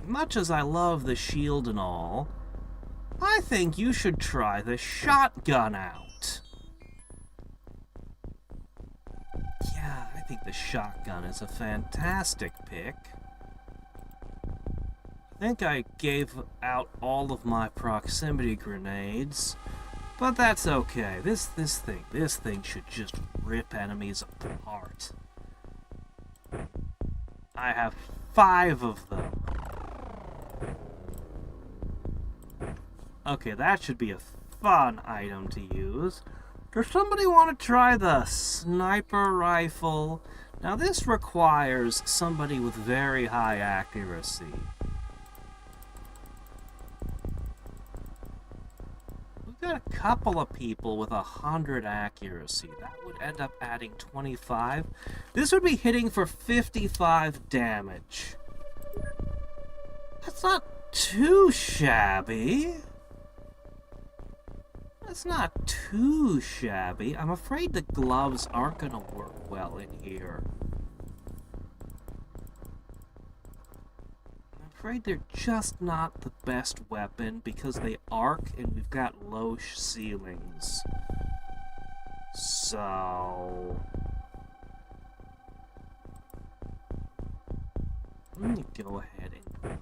Much as I love the shield and all, I think you should try the shotgun out. Yeah, I think the shotgun is a fantastic pick. I think I gave out all of my proximity grenades, but that's okay. This thing should just rip enemies apart. I have 5 of them. Okay, that should be a fun item to use. Does somebody want to try the sniper rifle? Now this requires somebody with very high accuracy. We've got a couple of people with 100 accuracy. That would end up adding 25. This would be hitting for 55 damage. That's not too shabby. That's not too shabby. I'm afraid the gloves aren't going to work well in here. I'm afraid they're just not the best weapon because they arc and we've got low ceilings. So... let me go ahead and...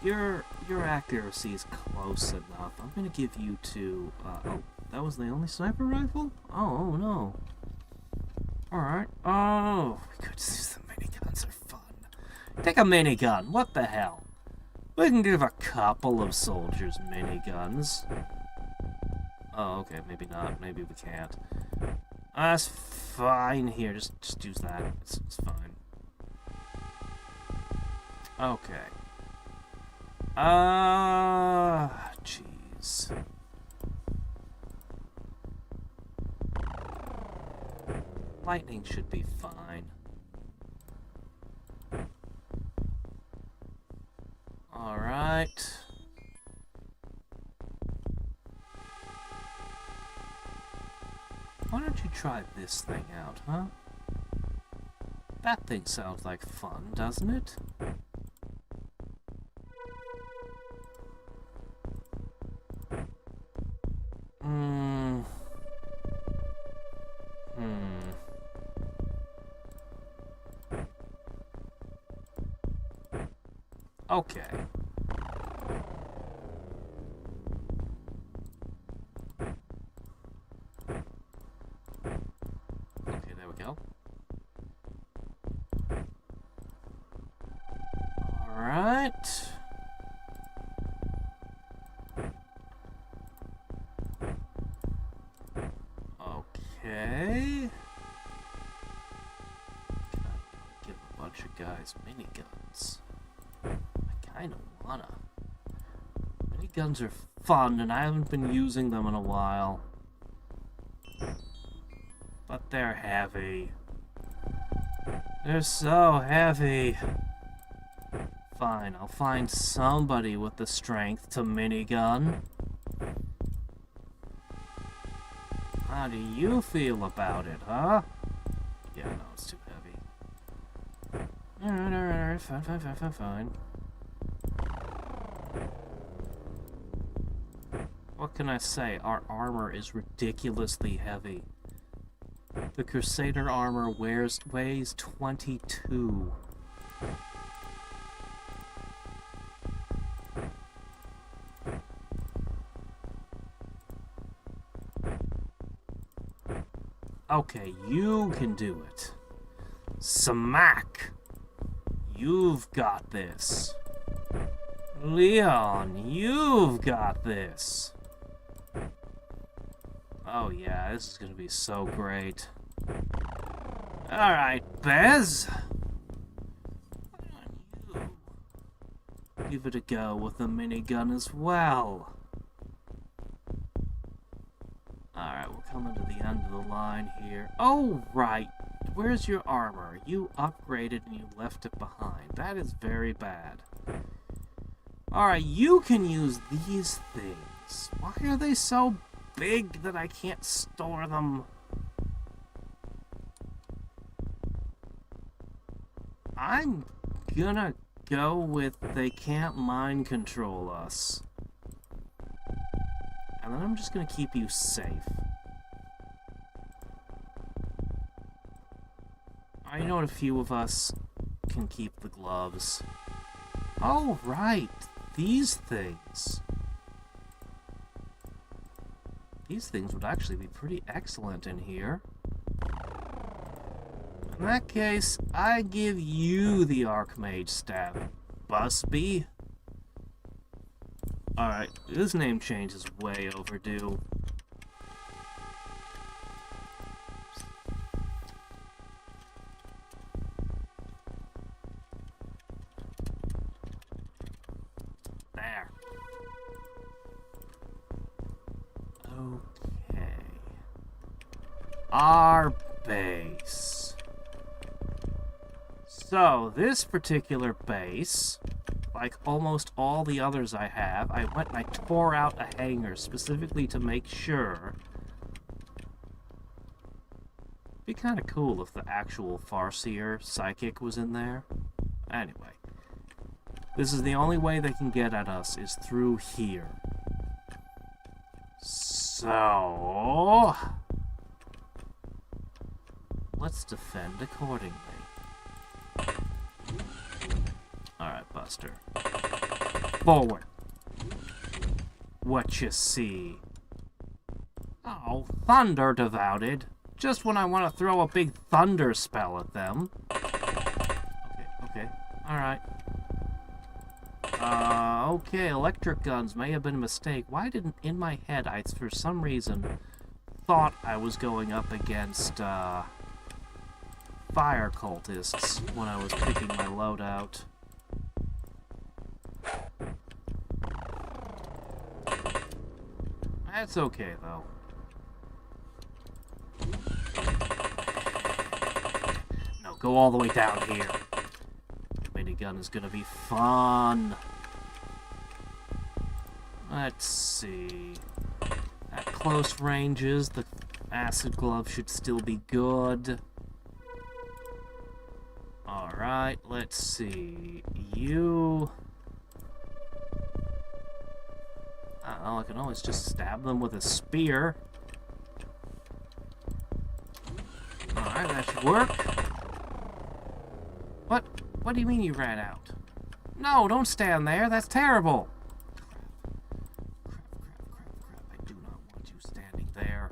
Your accuracy is close enough. I'm gonna give you two. Oh, that was the only sniper rifle? Oh no. Alright. Oh, we could use the miniguns are fun. Take a minigun. What the hell? We can give a couple of soldiers miniguns. Oh, okay. Maybe not. Maybe we can't. That's fine. Here, just use that. It's fine. Okay. Jeez. Lightning should be fine. Alright. Why don't you try this thing out, huh? That thing sounds like fun, doesn't it? Okay. Okay, there we go. Alright. Okay. Give a bunch of guys miniguns. I kinda wanna. Miniguns are fun, and I haven't been using them in a while. But they're heavy. They're so heavy. Fine, I'll find somebody with the strength to minigun. How do you feel about it, huh? Yeah, no, it's too heavy. Alright, fine. What can I say? Our armor is ridiculously heavy. The Crusader armor weighs 22. Okay, you can do it. Smack! You've got this. Leon, you've got this. Oh yeah, this is gonna be so great. Alright, Bez. Give it a go with the minigun as well. Alright, we're coming to the end of the line here. Oh, right. Where's your armor? You upgraded and you left it behind. That is very bad. Alright, you can use these things. Why are they so big that I can't store them? I'm gonna go with they can't mind control us. And then I'm just gonna keep you safe. I know a few of us can keep the gloves. Oh, right. These things. These things would actually be pretty excellent in here. In that case, I give you the Archmage staff, Busby. Alright, this name change is way overdue. There. Okay. Our base. So, this particular base, like almost all the others I have, I went and I tore out a hangar specifically to make sure. It'd be kind of cool if the actual Farseer psychic was in there. Anyway, this is the only way they can get at us is through here. So, let's defend accordingly. Alright, Buster. Forward. What you see? Oh, thunder devouted. Just when I want to throw a big thunder spell at them. Okay, alright. Okay, electric guns may have been a mistake. Why didn't, in my head, I, for some reason, thought I was going up against, fire cultists when I was picking my loadout. That's okay, though. No, go all the way down here. Minigun is gonna be fun. Let's see. At close ranges, the acid glove should still be good. Alright, let's see. You... Oh, I can always just stab them with a spear. Alright, that should work. What? What do you mean you ran out? No, don't stand there. That's terrible. Crap. I do not want you standing there.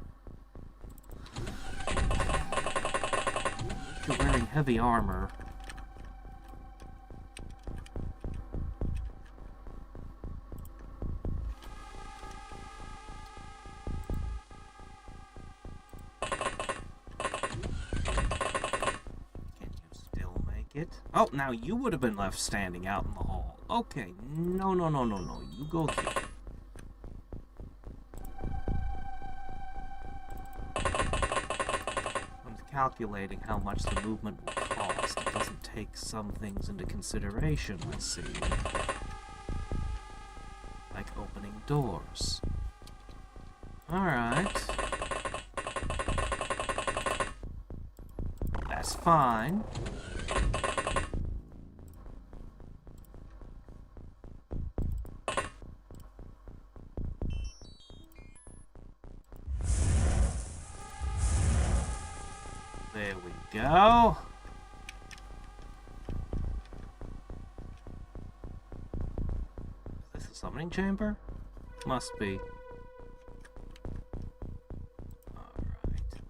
You're wearing heavy armor. Oh, now you would have been left standing out in the hall. Okay, no. You go here. I'm calculating how much the movement will cost. It doesn't take some things into consideration, I see. Like opening doors. Alright. That's fine. There we go. Is this a summoning chamber? Must be.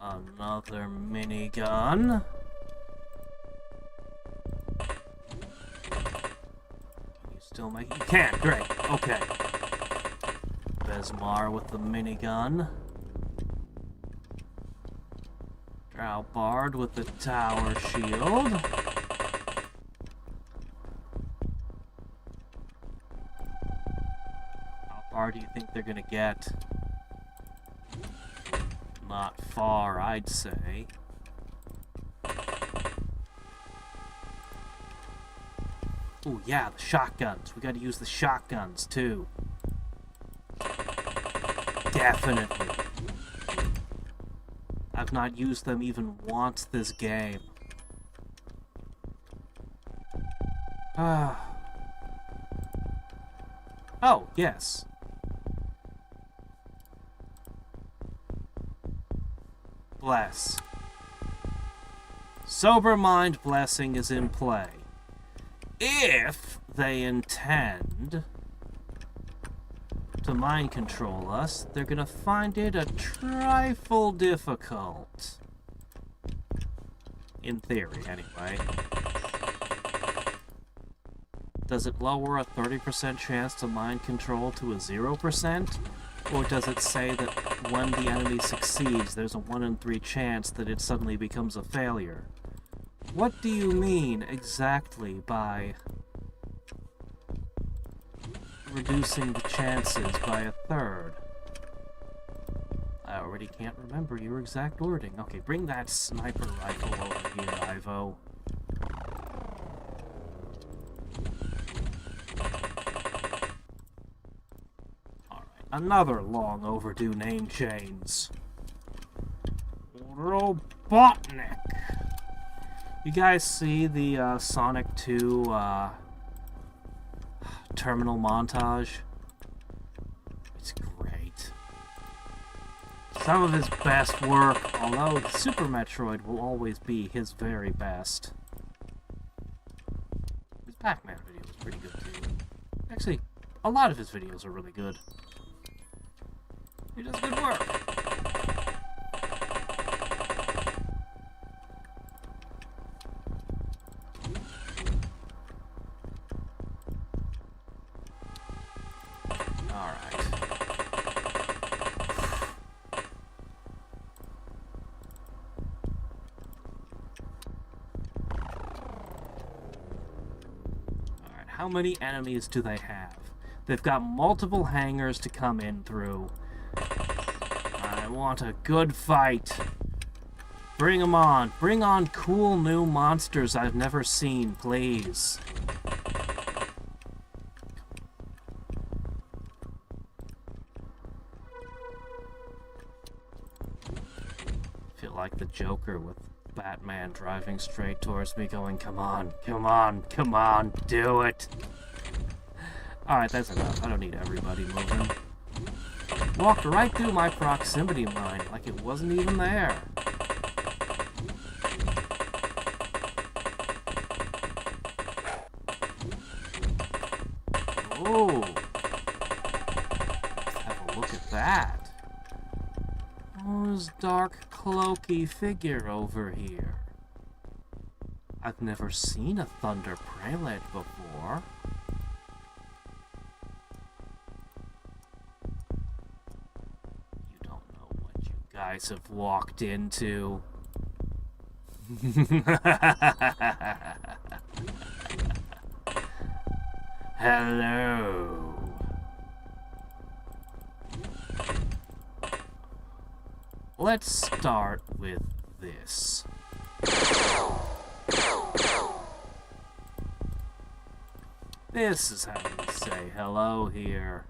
Alright, another minigun. Can you still make it? You can, great, okay. Besmar with the minigun. Bard with the tower shield. How far do you think they're gonna get? Not far, I'd say. Ooh, yeah, the shotguns. We gotta use the shotguns, too. Definitely. I've not used them even once this game. Oh, yes. Bless. Sober mind blessing is in play. If they intend to mind control us, they're gonna find it a trifle difficult. In theory, anyway. Does it lower a 30% chance to mind control to a 0%? Or does it say that when the enemy succeeds, there's a 1 in 3 chance that it suddenly becomes a failure? What do you mean exactly by reducing the chances by a third? I already can't remember your exact wording. Okay, bring that sniper rifle over here, Ivo. Alright, another long overdue name change. Robotnik. You guys see the Sonic 2 terminal montage? It's great. Some of his best work, although Super Metroid will always be his very best. His Pac-Man video was pretty good too. Actually, a lot of his videos are really good. He does good work. How many enemies do they have? They've got multiple hangars to come in through. I want a good fight. Bring them on. Bring on cool new monsters I've never seen, please. I feel like the Joker with Batman driving straight towards me going, come on, come on, come on, do it. Alright, that's enough. I don't need everybody moving. Walked right through my proximity mine like it wasn't even there. Oh, have a look at that. Oh, this dark, cloaky figure over here. I've never seen a thunder prelate before. You don't know what you guys have walked into. Hello. Let's start with this. This is how you say hello here.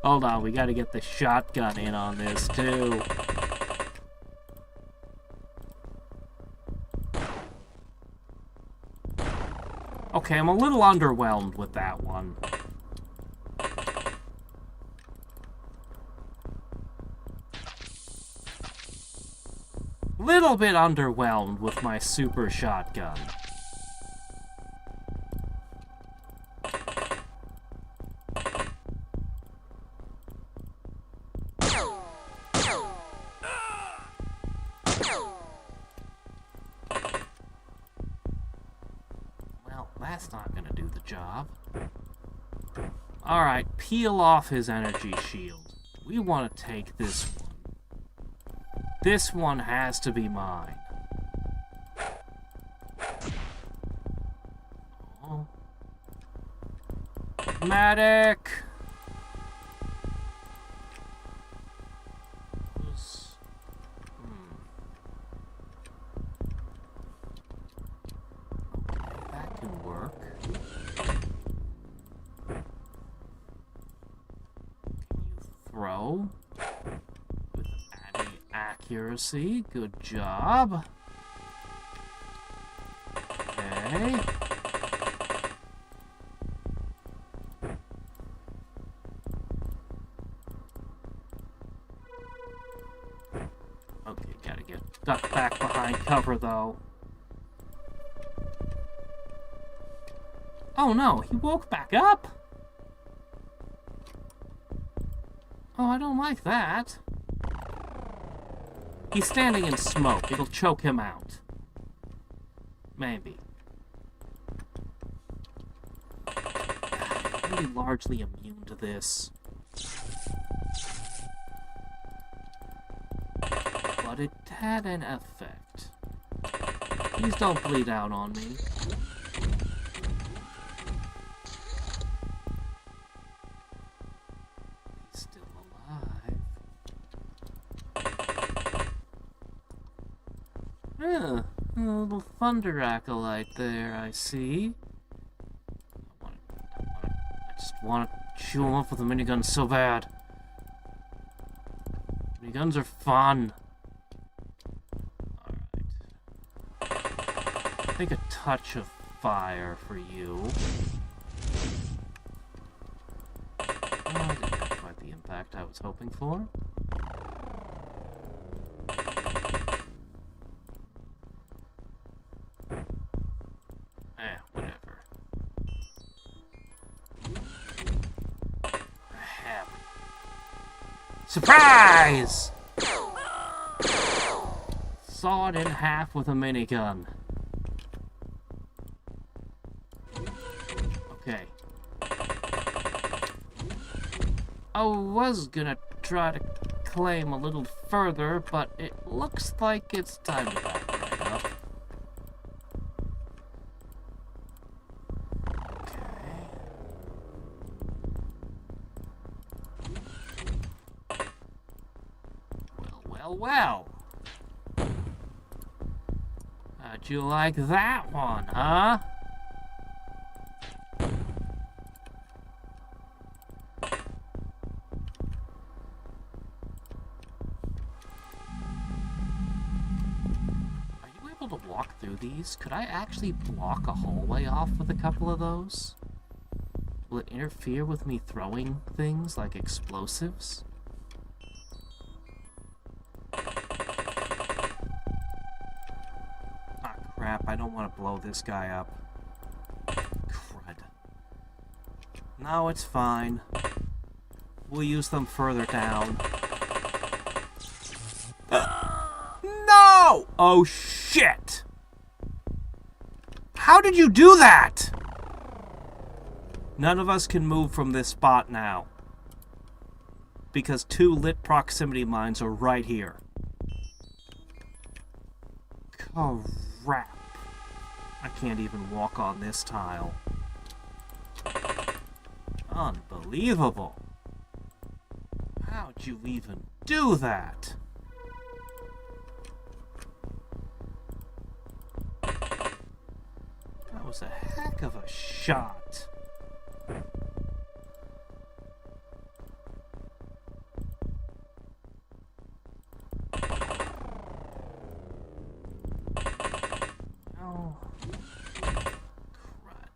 Hold on, we gotta get the shotgun in on this, too. Okay, I'm a little underwhelmed with that one. Little bit underwhelmed with my super shotgun. Well, that's not gonna do the job. Alright, peel off his energy shield. We want to take this one. This one has to be mine. Oh. Medic! Okay, that can work. Can you throw? Accuracy, good job. Okay. Okay, gotta get ducked back behind cover though. Oh no, he woke back up? Oh, I don't like that. He's standing in smoke. It'll choke him out. Maybe. I'm really largely immune to this. But it had an effect. Please don't bleed out on me. He's still alive. Yeah, a little thunder acolyte there, I see. I just want to chew him up with a minigun so bad. Miniguns are fun. Alright. I think a touch of fire for you. Oh, I didn't have quite the impact I was hoping for. Whatever. Surprise! Saw it in half with a minigun. Okay. I was gonna try to claim a little further, but it looks like it's time to back. Well, well. How'd you like that one, huh? Are you able to walk through these? Could I actually block a hallway off with a couple of those? Will it interfere with me throwing things like explosives? Ah, crap, I don't want to blow this guy up. Crud. No, it's fine. We'll use them further down. No! Oh, shit! How did you do that? None of us can move from this spot now. Because 2 lit proximity mines are right here. Crap. I can't even walk on this tile. Unbelievable. How'd you even do that? That was a heck of a shot. Oh, crud.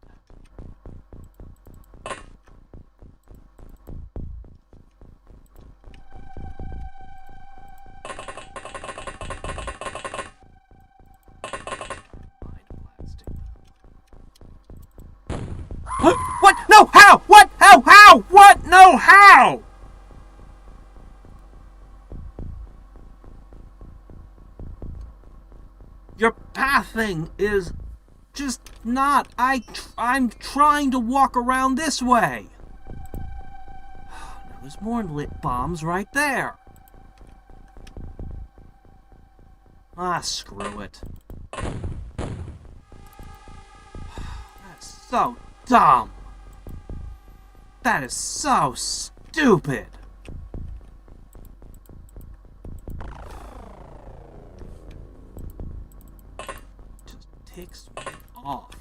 What? No, how? What? How? What? No, how? Your pathing is just not. I'm trying to walk around this way. Now there's more lit bombs right there. Ah, screw it. That's so dumb. That is so stupid. Just ticks me off.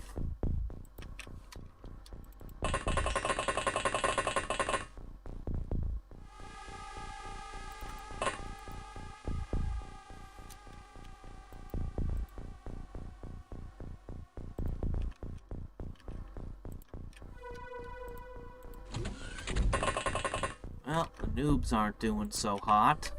Well, the noobs aren't doing so hot.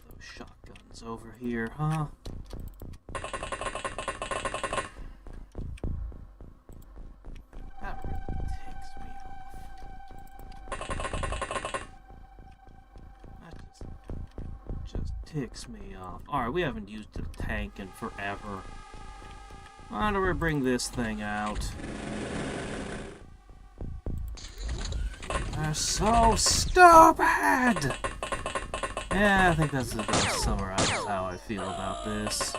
Those shotguns over here, huh? That really ticks me off. Just ticks me off. Alright, we haven't used a tank in forever. Why don't we bring this thing out? They're so stupid! Yeah, I think that's the best summarize how I feel about this.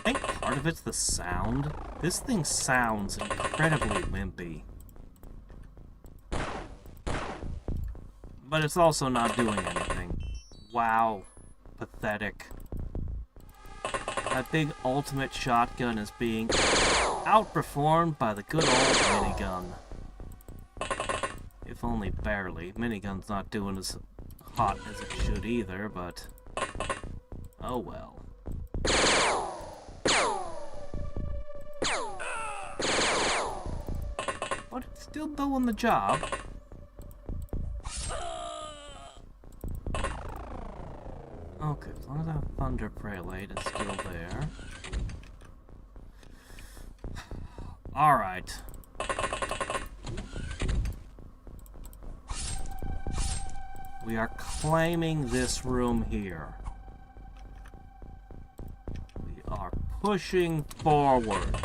I think part of it's the sound. This thing sounds incredibly wimpy. But it's also not doing anything. Wow. Pathetic. That big ultimate shotgun is being outperformed by the good old minigun. If only barely. Minigun's not doing as hot as it should either, but... oh well. But it's still doing the job. Okay, as long as that thunder prelate is still there. Alright. We are claiming this room here. We are pushing forward.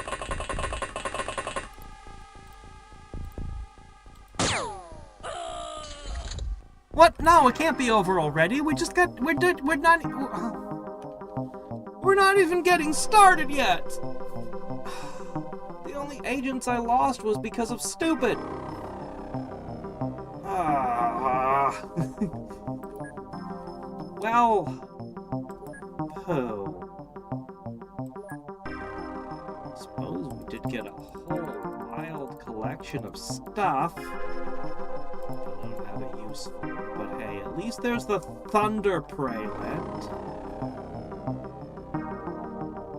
What? No, it can't be over already. We just got... We're not even getting started yet. The only agents I lost was because of stupid. Well... Pooh. I suppose we did get a whole wild collection of stuff. I don't have a use for it, but hey, at least there's the Thunder Prelate.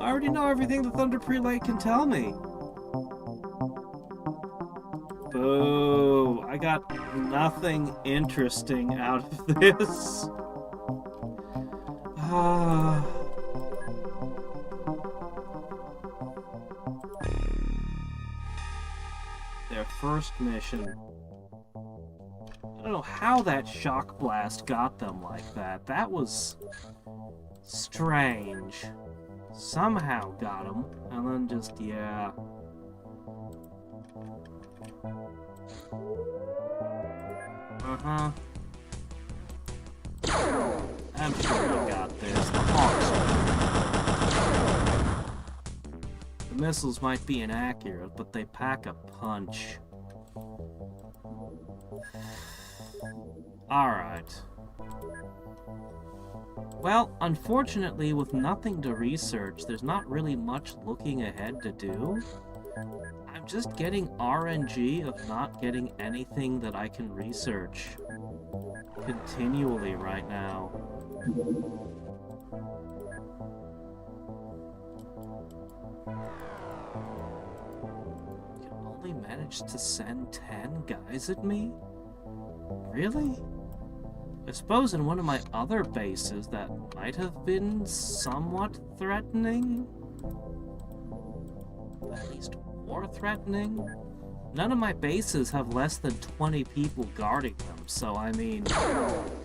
I already know everything the Thunder Prelate can tell me. Boo! I got nothing interesting out of this. Their first mission. I don't know how that shock blast got them like that. That was strange. Somehow got them, and then just, yeah. I'm sure we got this. The missiles might be inaccurate, but they pack a punch. Alright. Well, unfortunately, with nothing to research, there's not really much looking ahead to do. I'm just getting RNG of not getting anything that I can research continually right now. You can only manage to send 10 guys at me? Really? I suppose in one of my other bases that might have been somewhat threatening? At least more threatening? None of my bases have less than 20 people guarding them, so I mean...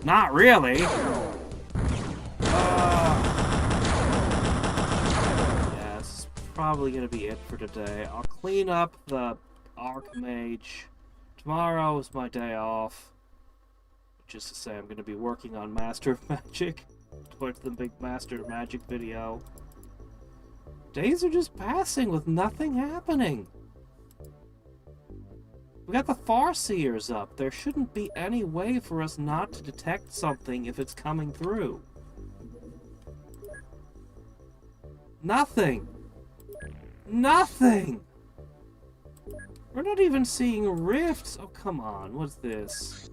Not really! Yeah, this is probably gonna be it for today. I'll clean up the Archmage. Tomorrow is my day off. Just to say, I'm gonna be working on Master of Magic towards the big Master of Magic video. Days are just passing with nothing happening. We got the Farseers up. There shouldn't be any way for us not to detect something if it's coming through. Nothing! Nothing! We're not even seeing rifts! Oh, come on. What's this?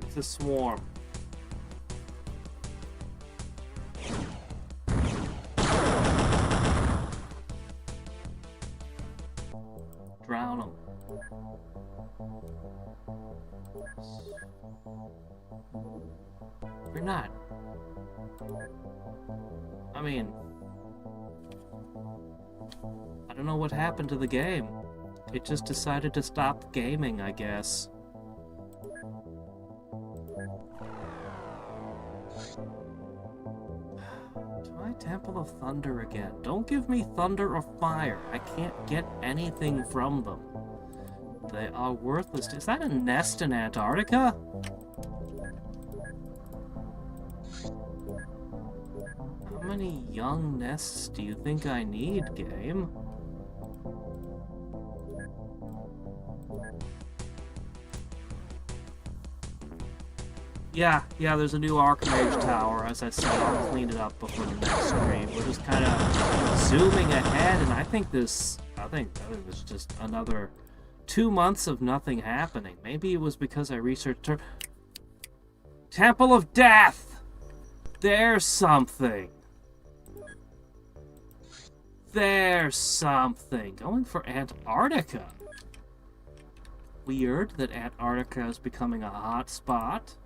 It's a swarm. Drown them. You're not. I mean... I don't know what happened to the game. It just decided to stop gaming, I guess. Temple of Thunder again. Don't give me thunder or fire. I can't get anything from them. They are worthless. Is that a nest in Antarctica? How many young nests do you think I need, game? Yeah, there's a new Archmage tower. As I said, I'll clean it up before the next stream. We're just kind of zooming ahead, and I think this was just another 2 months of nothing happening. Maybe it was because I researched Temple of Death! There's something. There's something. Going for Antarctica. Weird that Antarctica is becoming a hot spot.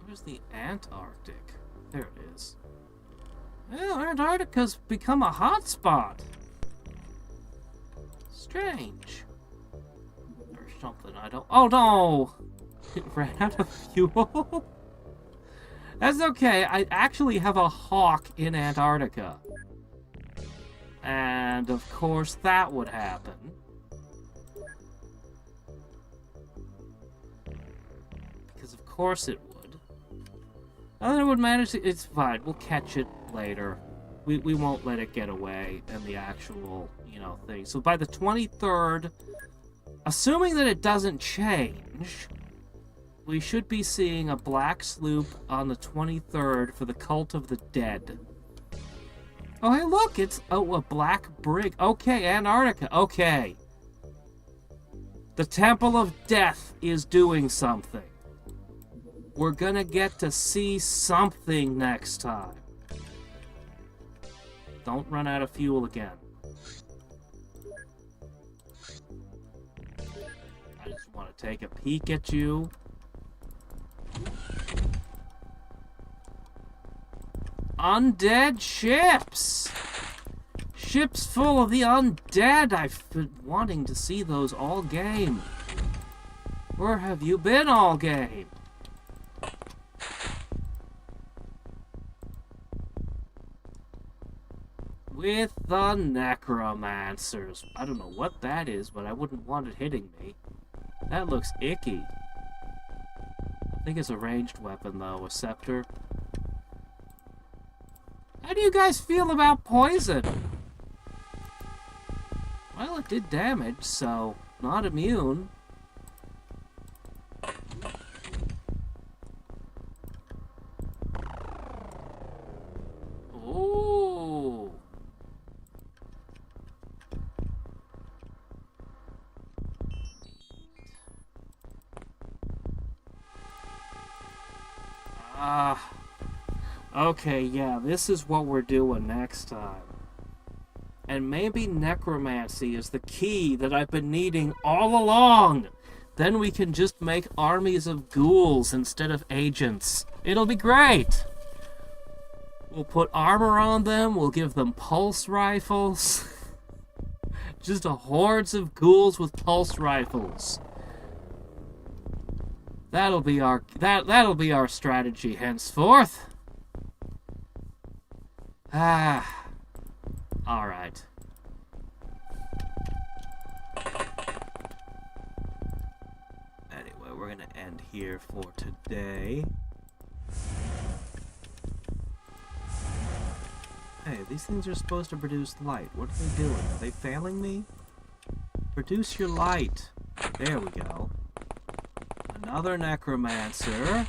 Where's the Antarctic? There it is. Well, Antarctica's become a hotspot. Strange. Or something I don't... Oh, no! It ran out of fuel? That's okay. I actually have a hawk in Antarctica. And, of course, that would happen. Because, of course, it would. And then it would manage to... It's fine. We'll catch it later. We won't let it get away in the actual, you know, thing. So by the 23rd, assuming that it doesn't change, we should be seeing a black sloop on the 23rd for the Cult of the Dead. Oh, hey, look! It's, oh, a black brig. Okay, Antarctica. Okay. The Temple of Death is doing something. We're gonna get to see something next time. Don't run out of fuel again. I just want to take a peek at you. Undead ships! Ships full of the undead! I've been wanting to see those all game. Where have you been all game? With the necromancers. I don't know what that is, but I wouldn't want it hitting me. That looks icky. I think it's a ranged weapon, though. A scepter. How do you guys feel about poison? Well, it did damage, so not immune. Ooh. Okay, yeah, this is what we're doing next time. And maybe necromancy is the key that I've been needing all along. Then we can just make armies of ghouls instead of agents. It'll be great! We'll put armor on them, we'll give them pulse rifles. Just a hordes of ghouls with pulse rifles. That'll be our strategy henceforth. Alright. Anyway, we're gonna end here for today. Hey, these things are supposed to produce light. What are they doing? Are they failing me? Produce your light. There we go. Another necromancer.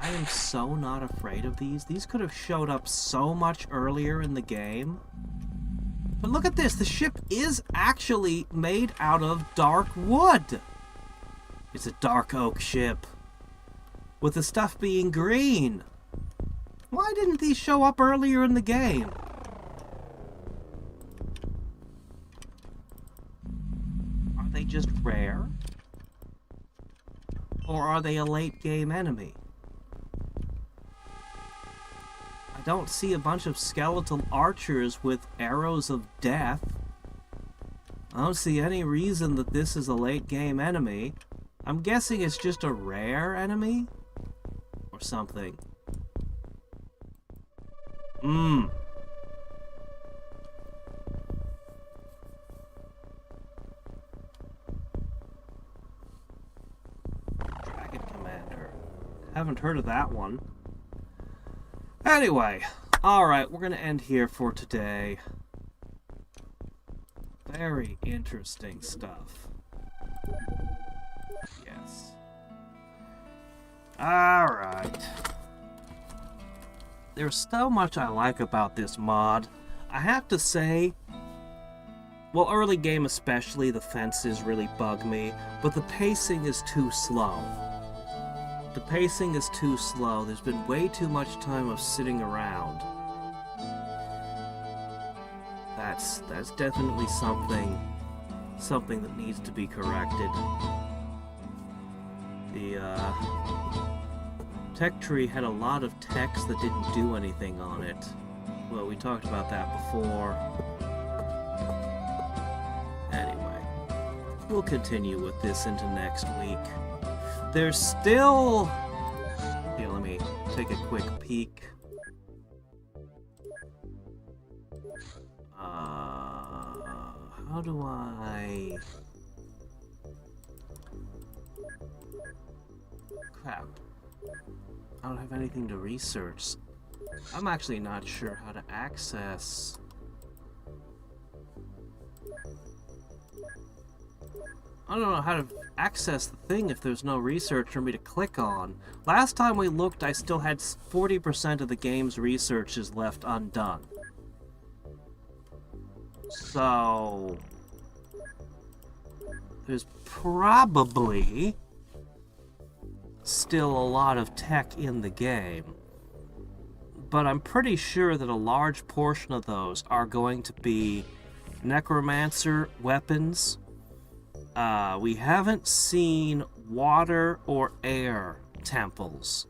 I am so not afraid of these. These could have showed up so much earlier in the game. But look at this. The ship is actually made out of dark wood. It's a dark oak ship. With the stuff being green. Why didn't these show up earlier in the game? Are they just rare? Or are they a late game enemy? I don't see a bunch of skeletal archers with arrows of death. I don't see any reason that this is a late game enemy. I'm guessing it's just a rare enemy? Or something. Dragon Commander. Haven't heard of that one. Anyway, alright, we're gonna end here for today. Very interesting stuff. Yes. Alright. There's so much I like about this mod. I have to say, well, early game especially, the fences really bug me, but the pacing is too slow. The pacing is too slow. There's been way too much time of sitting around. That's definitely something something that needs to be corrected. The tech tree had a lot of text that didn't do anything on it. Well, we talked about that before. Anyway, we'll continue with this into next week. There's still... Here, let me take a quick peek. How do I... Crap. I don't have anything to research. I'm actually not sure how to access... I don't know how to access the thing if there's no research for me to click on. Last time we looked, I still had 40% of the game's researches left undone. So... there's probably still a lot of tech in the game. But I'm pretty sure that a large portion of those are going to be necromancer weapons. We haven't seen water or air temples.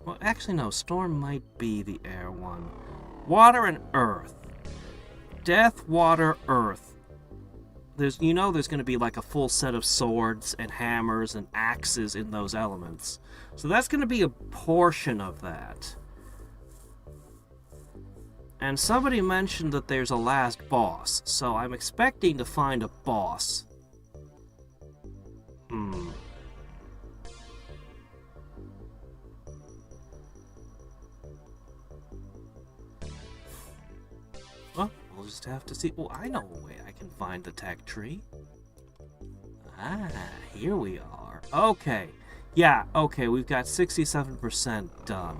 Well, actually no, storm might be the air one. Water and earth. Death, water, earth. There's going to be like a full set of swords and hammers and axes in those elements. So that's going to be a portion of that. And somebody mentioned that there's a last boss, so I'm expecting to find a boss. Well, we'll just have to see. Oh, I know a way I can find the tech tree. Ah, here we are. Okay. Yeah, okay, we've got 67% done.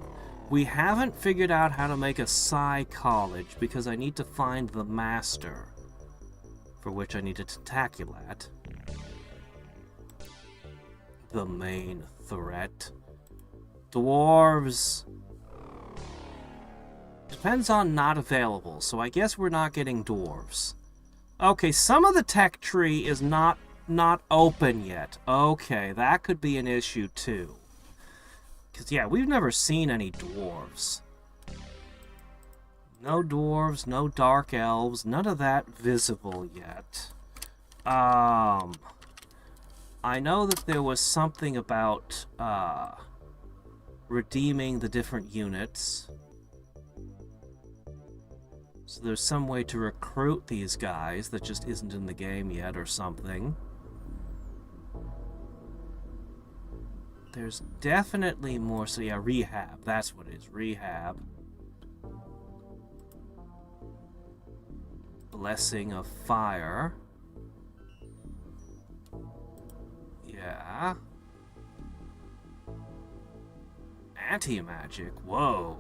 We haven't figured out how to make a Psi College because I need to find the master, for which I need a Tentaculat. The main threat. Dwarves. Depends on not available, so I guess we're not getting dwarves. Okay, some of the tech tree is not open yet. Okay, that could be an issue too. Because, yeah, we've never seen any dwarves. No dwarves, no dark elves, none of that visible yet. I know that there was something about redeeming the different units. So there's some way to recruit these guys that just isn't in the game yet or something. There's definitely more, so yeah, rehab, that's what it is, rehab. Blessing of Fire. Yeah. Anti-magic, whoa.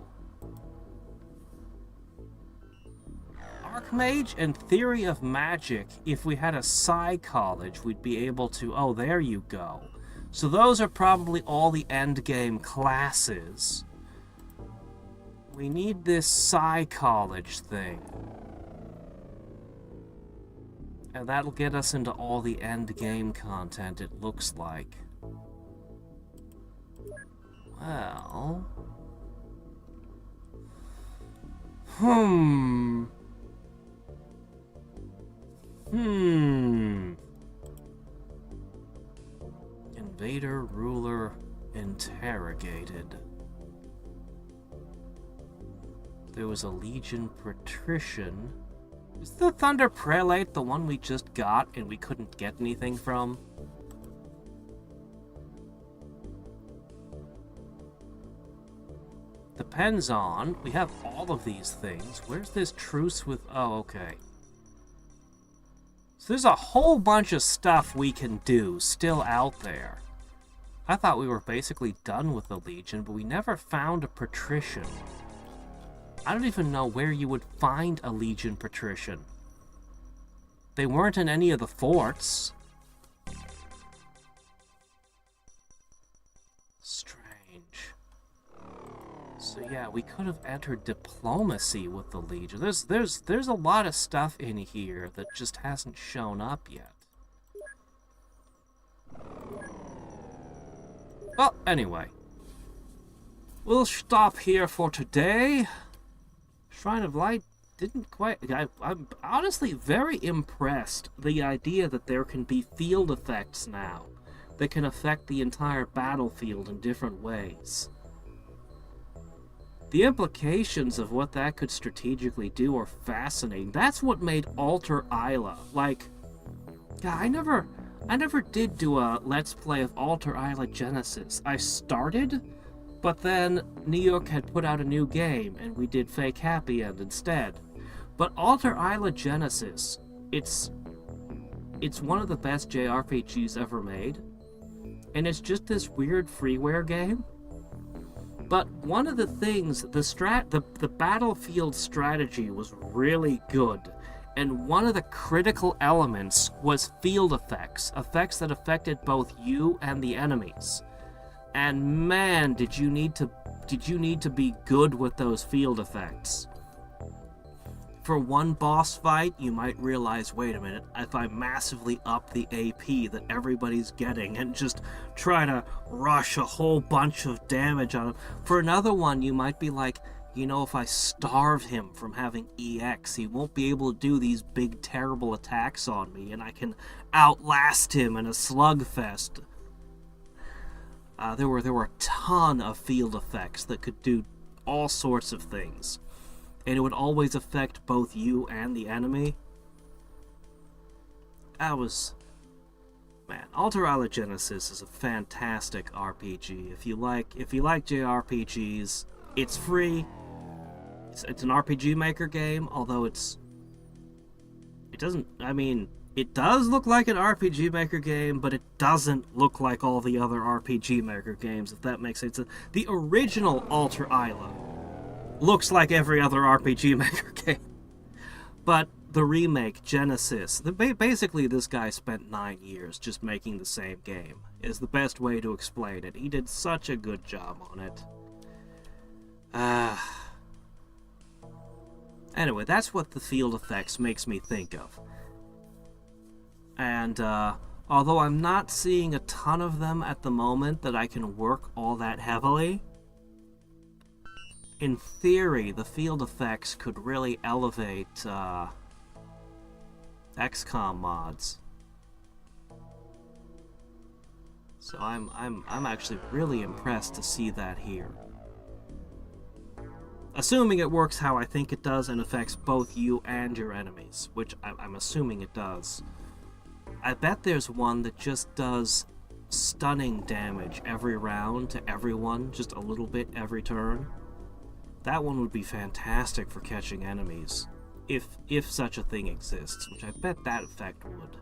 Archmage and Theory of Magic, if we had a Psi College, we'd be able to... Oh, there you go. So those are probably all the endgame classes. We need this Psi College thing. And that'll get us into all the endgame content, it looks like. Well... Invader ruler interrogated. There was a Legion patrician. Is the Thunder Prelate the one we just got and we couldn't get anything from? Depends on. We have all of these things. Where's this truce with... Oh, okay. So there's a whole bunch of stuff we can do still out there. I thought we were basically done with the Legion, but we never found a patrician. I don't even know where you would find a Legion patrician. They weren't in any of the forts. Strange. So yeah, we could have entered diplomacy with the Legion. There's a lot of stuff in here that just hasn't shown up yet. Well, anyway. We'll stop here for today. Shrine of Light didn't quite... I'm honestly very impressed. The idea that there can be field effects now that can affect the entire battlefield in different ways. The implications of what that could strategically do are fascinating. That's what made Alter Isla. Like, yeah, I never did do a Let's Play of Alter Isla Genesis. I started, but then New York had put out a new game, and we did Fake Happy End instead. But Alter Isla Genesis, it's one of the best JRPGs ever made, and it's just this weird freeware game. But one of the things, the battlefield strategy was really good, and one of the critical elements was field effects that affected both you and the enemies. And man, did you need to be good with those field effects. For one boss fight, you might realize, wait a minute, if I massively up the AP that everybody's getting and just try to rush a whole bunch of damage on him. For another one, you might be like, you know, if I starve him from having EX, he won't be able to do these big, terrible attacks on me, and I can outlast him in a slugfest. There were a ton of field effects that could do all sorts of things. And it would always affect both you and the enemy. Man, Alter Isla Genesis is a fantastic RPG. If you like JRPGs, it's free. It's an RPG Maker game, although it does look like an RPG Maker game, but it doesn't look like all the other RPG Maker games, if that makes sense. The original Alter Isla looks like every other RPG Maker game. But the remake, Genesis, basically this guy spent 9 years just making the same game, is the best way to explain it. He did such a good job on it. Anyway, that's what the field effects makes me think of. And, although I'm not seeing a ton of them at the moment that I can work all that heavily, in theory, the field effects could really elevate XCOM mods. So I'm actually really impressed to see that here. Assuming it works how I think it does and affects both you and your enemies, which I'm assuming it does. I bet there's one that just does stunning damage every round to everyone, just a little bit every turn. That one would be fantastic for catching enemies, if such a thing exists, which I bet that effect would.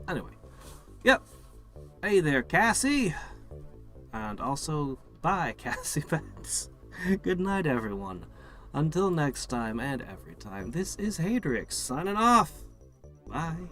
Anyway, yep. Hey there, Cassie! And also, bye, Cassie Pets. Good night, everyone. Until next time and every time, this is Hadriex signing off. Bye.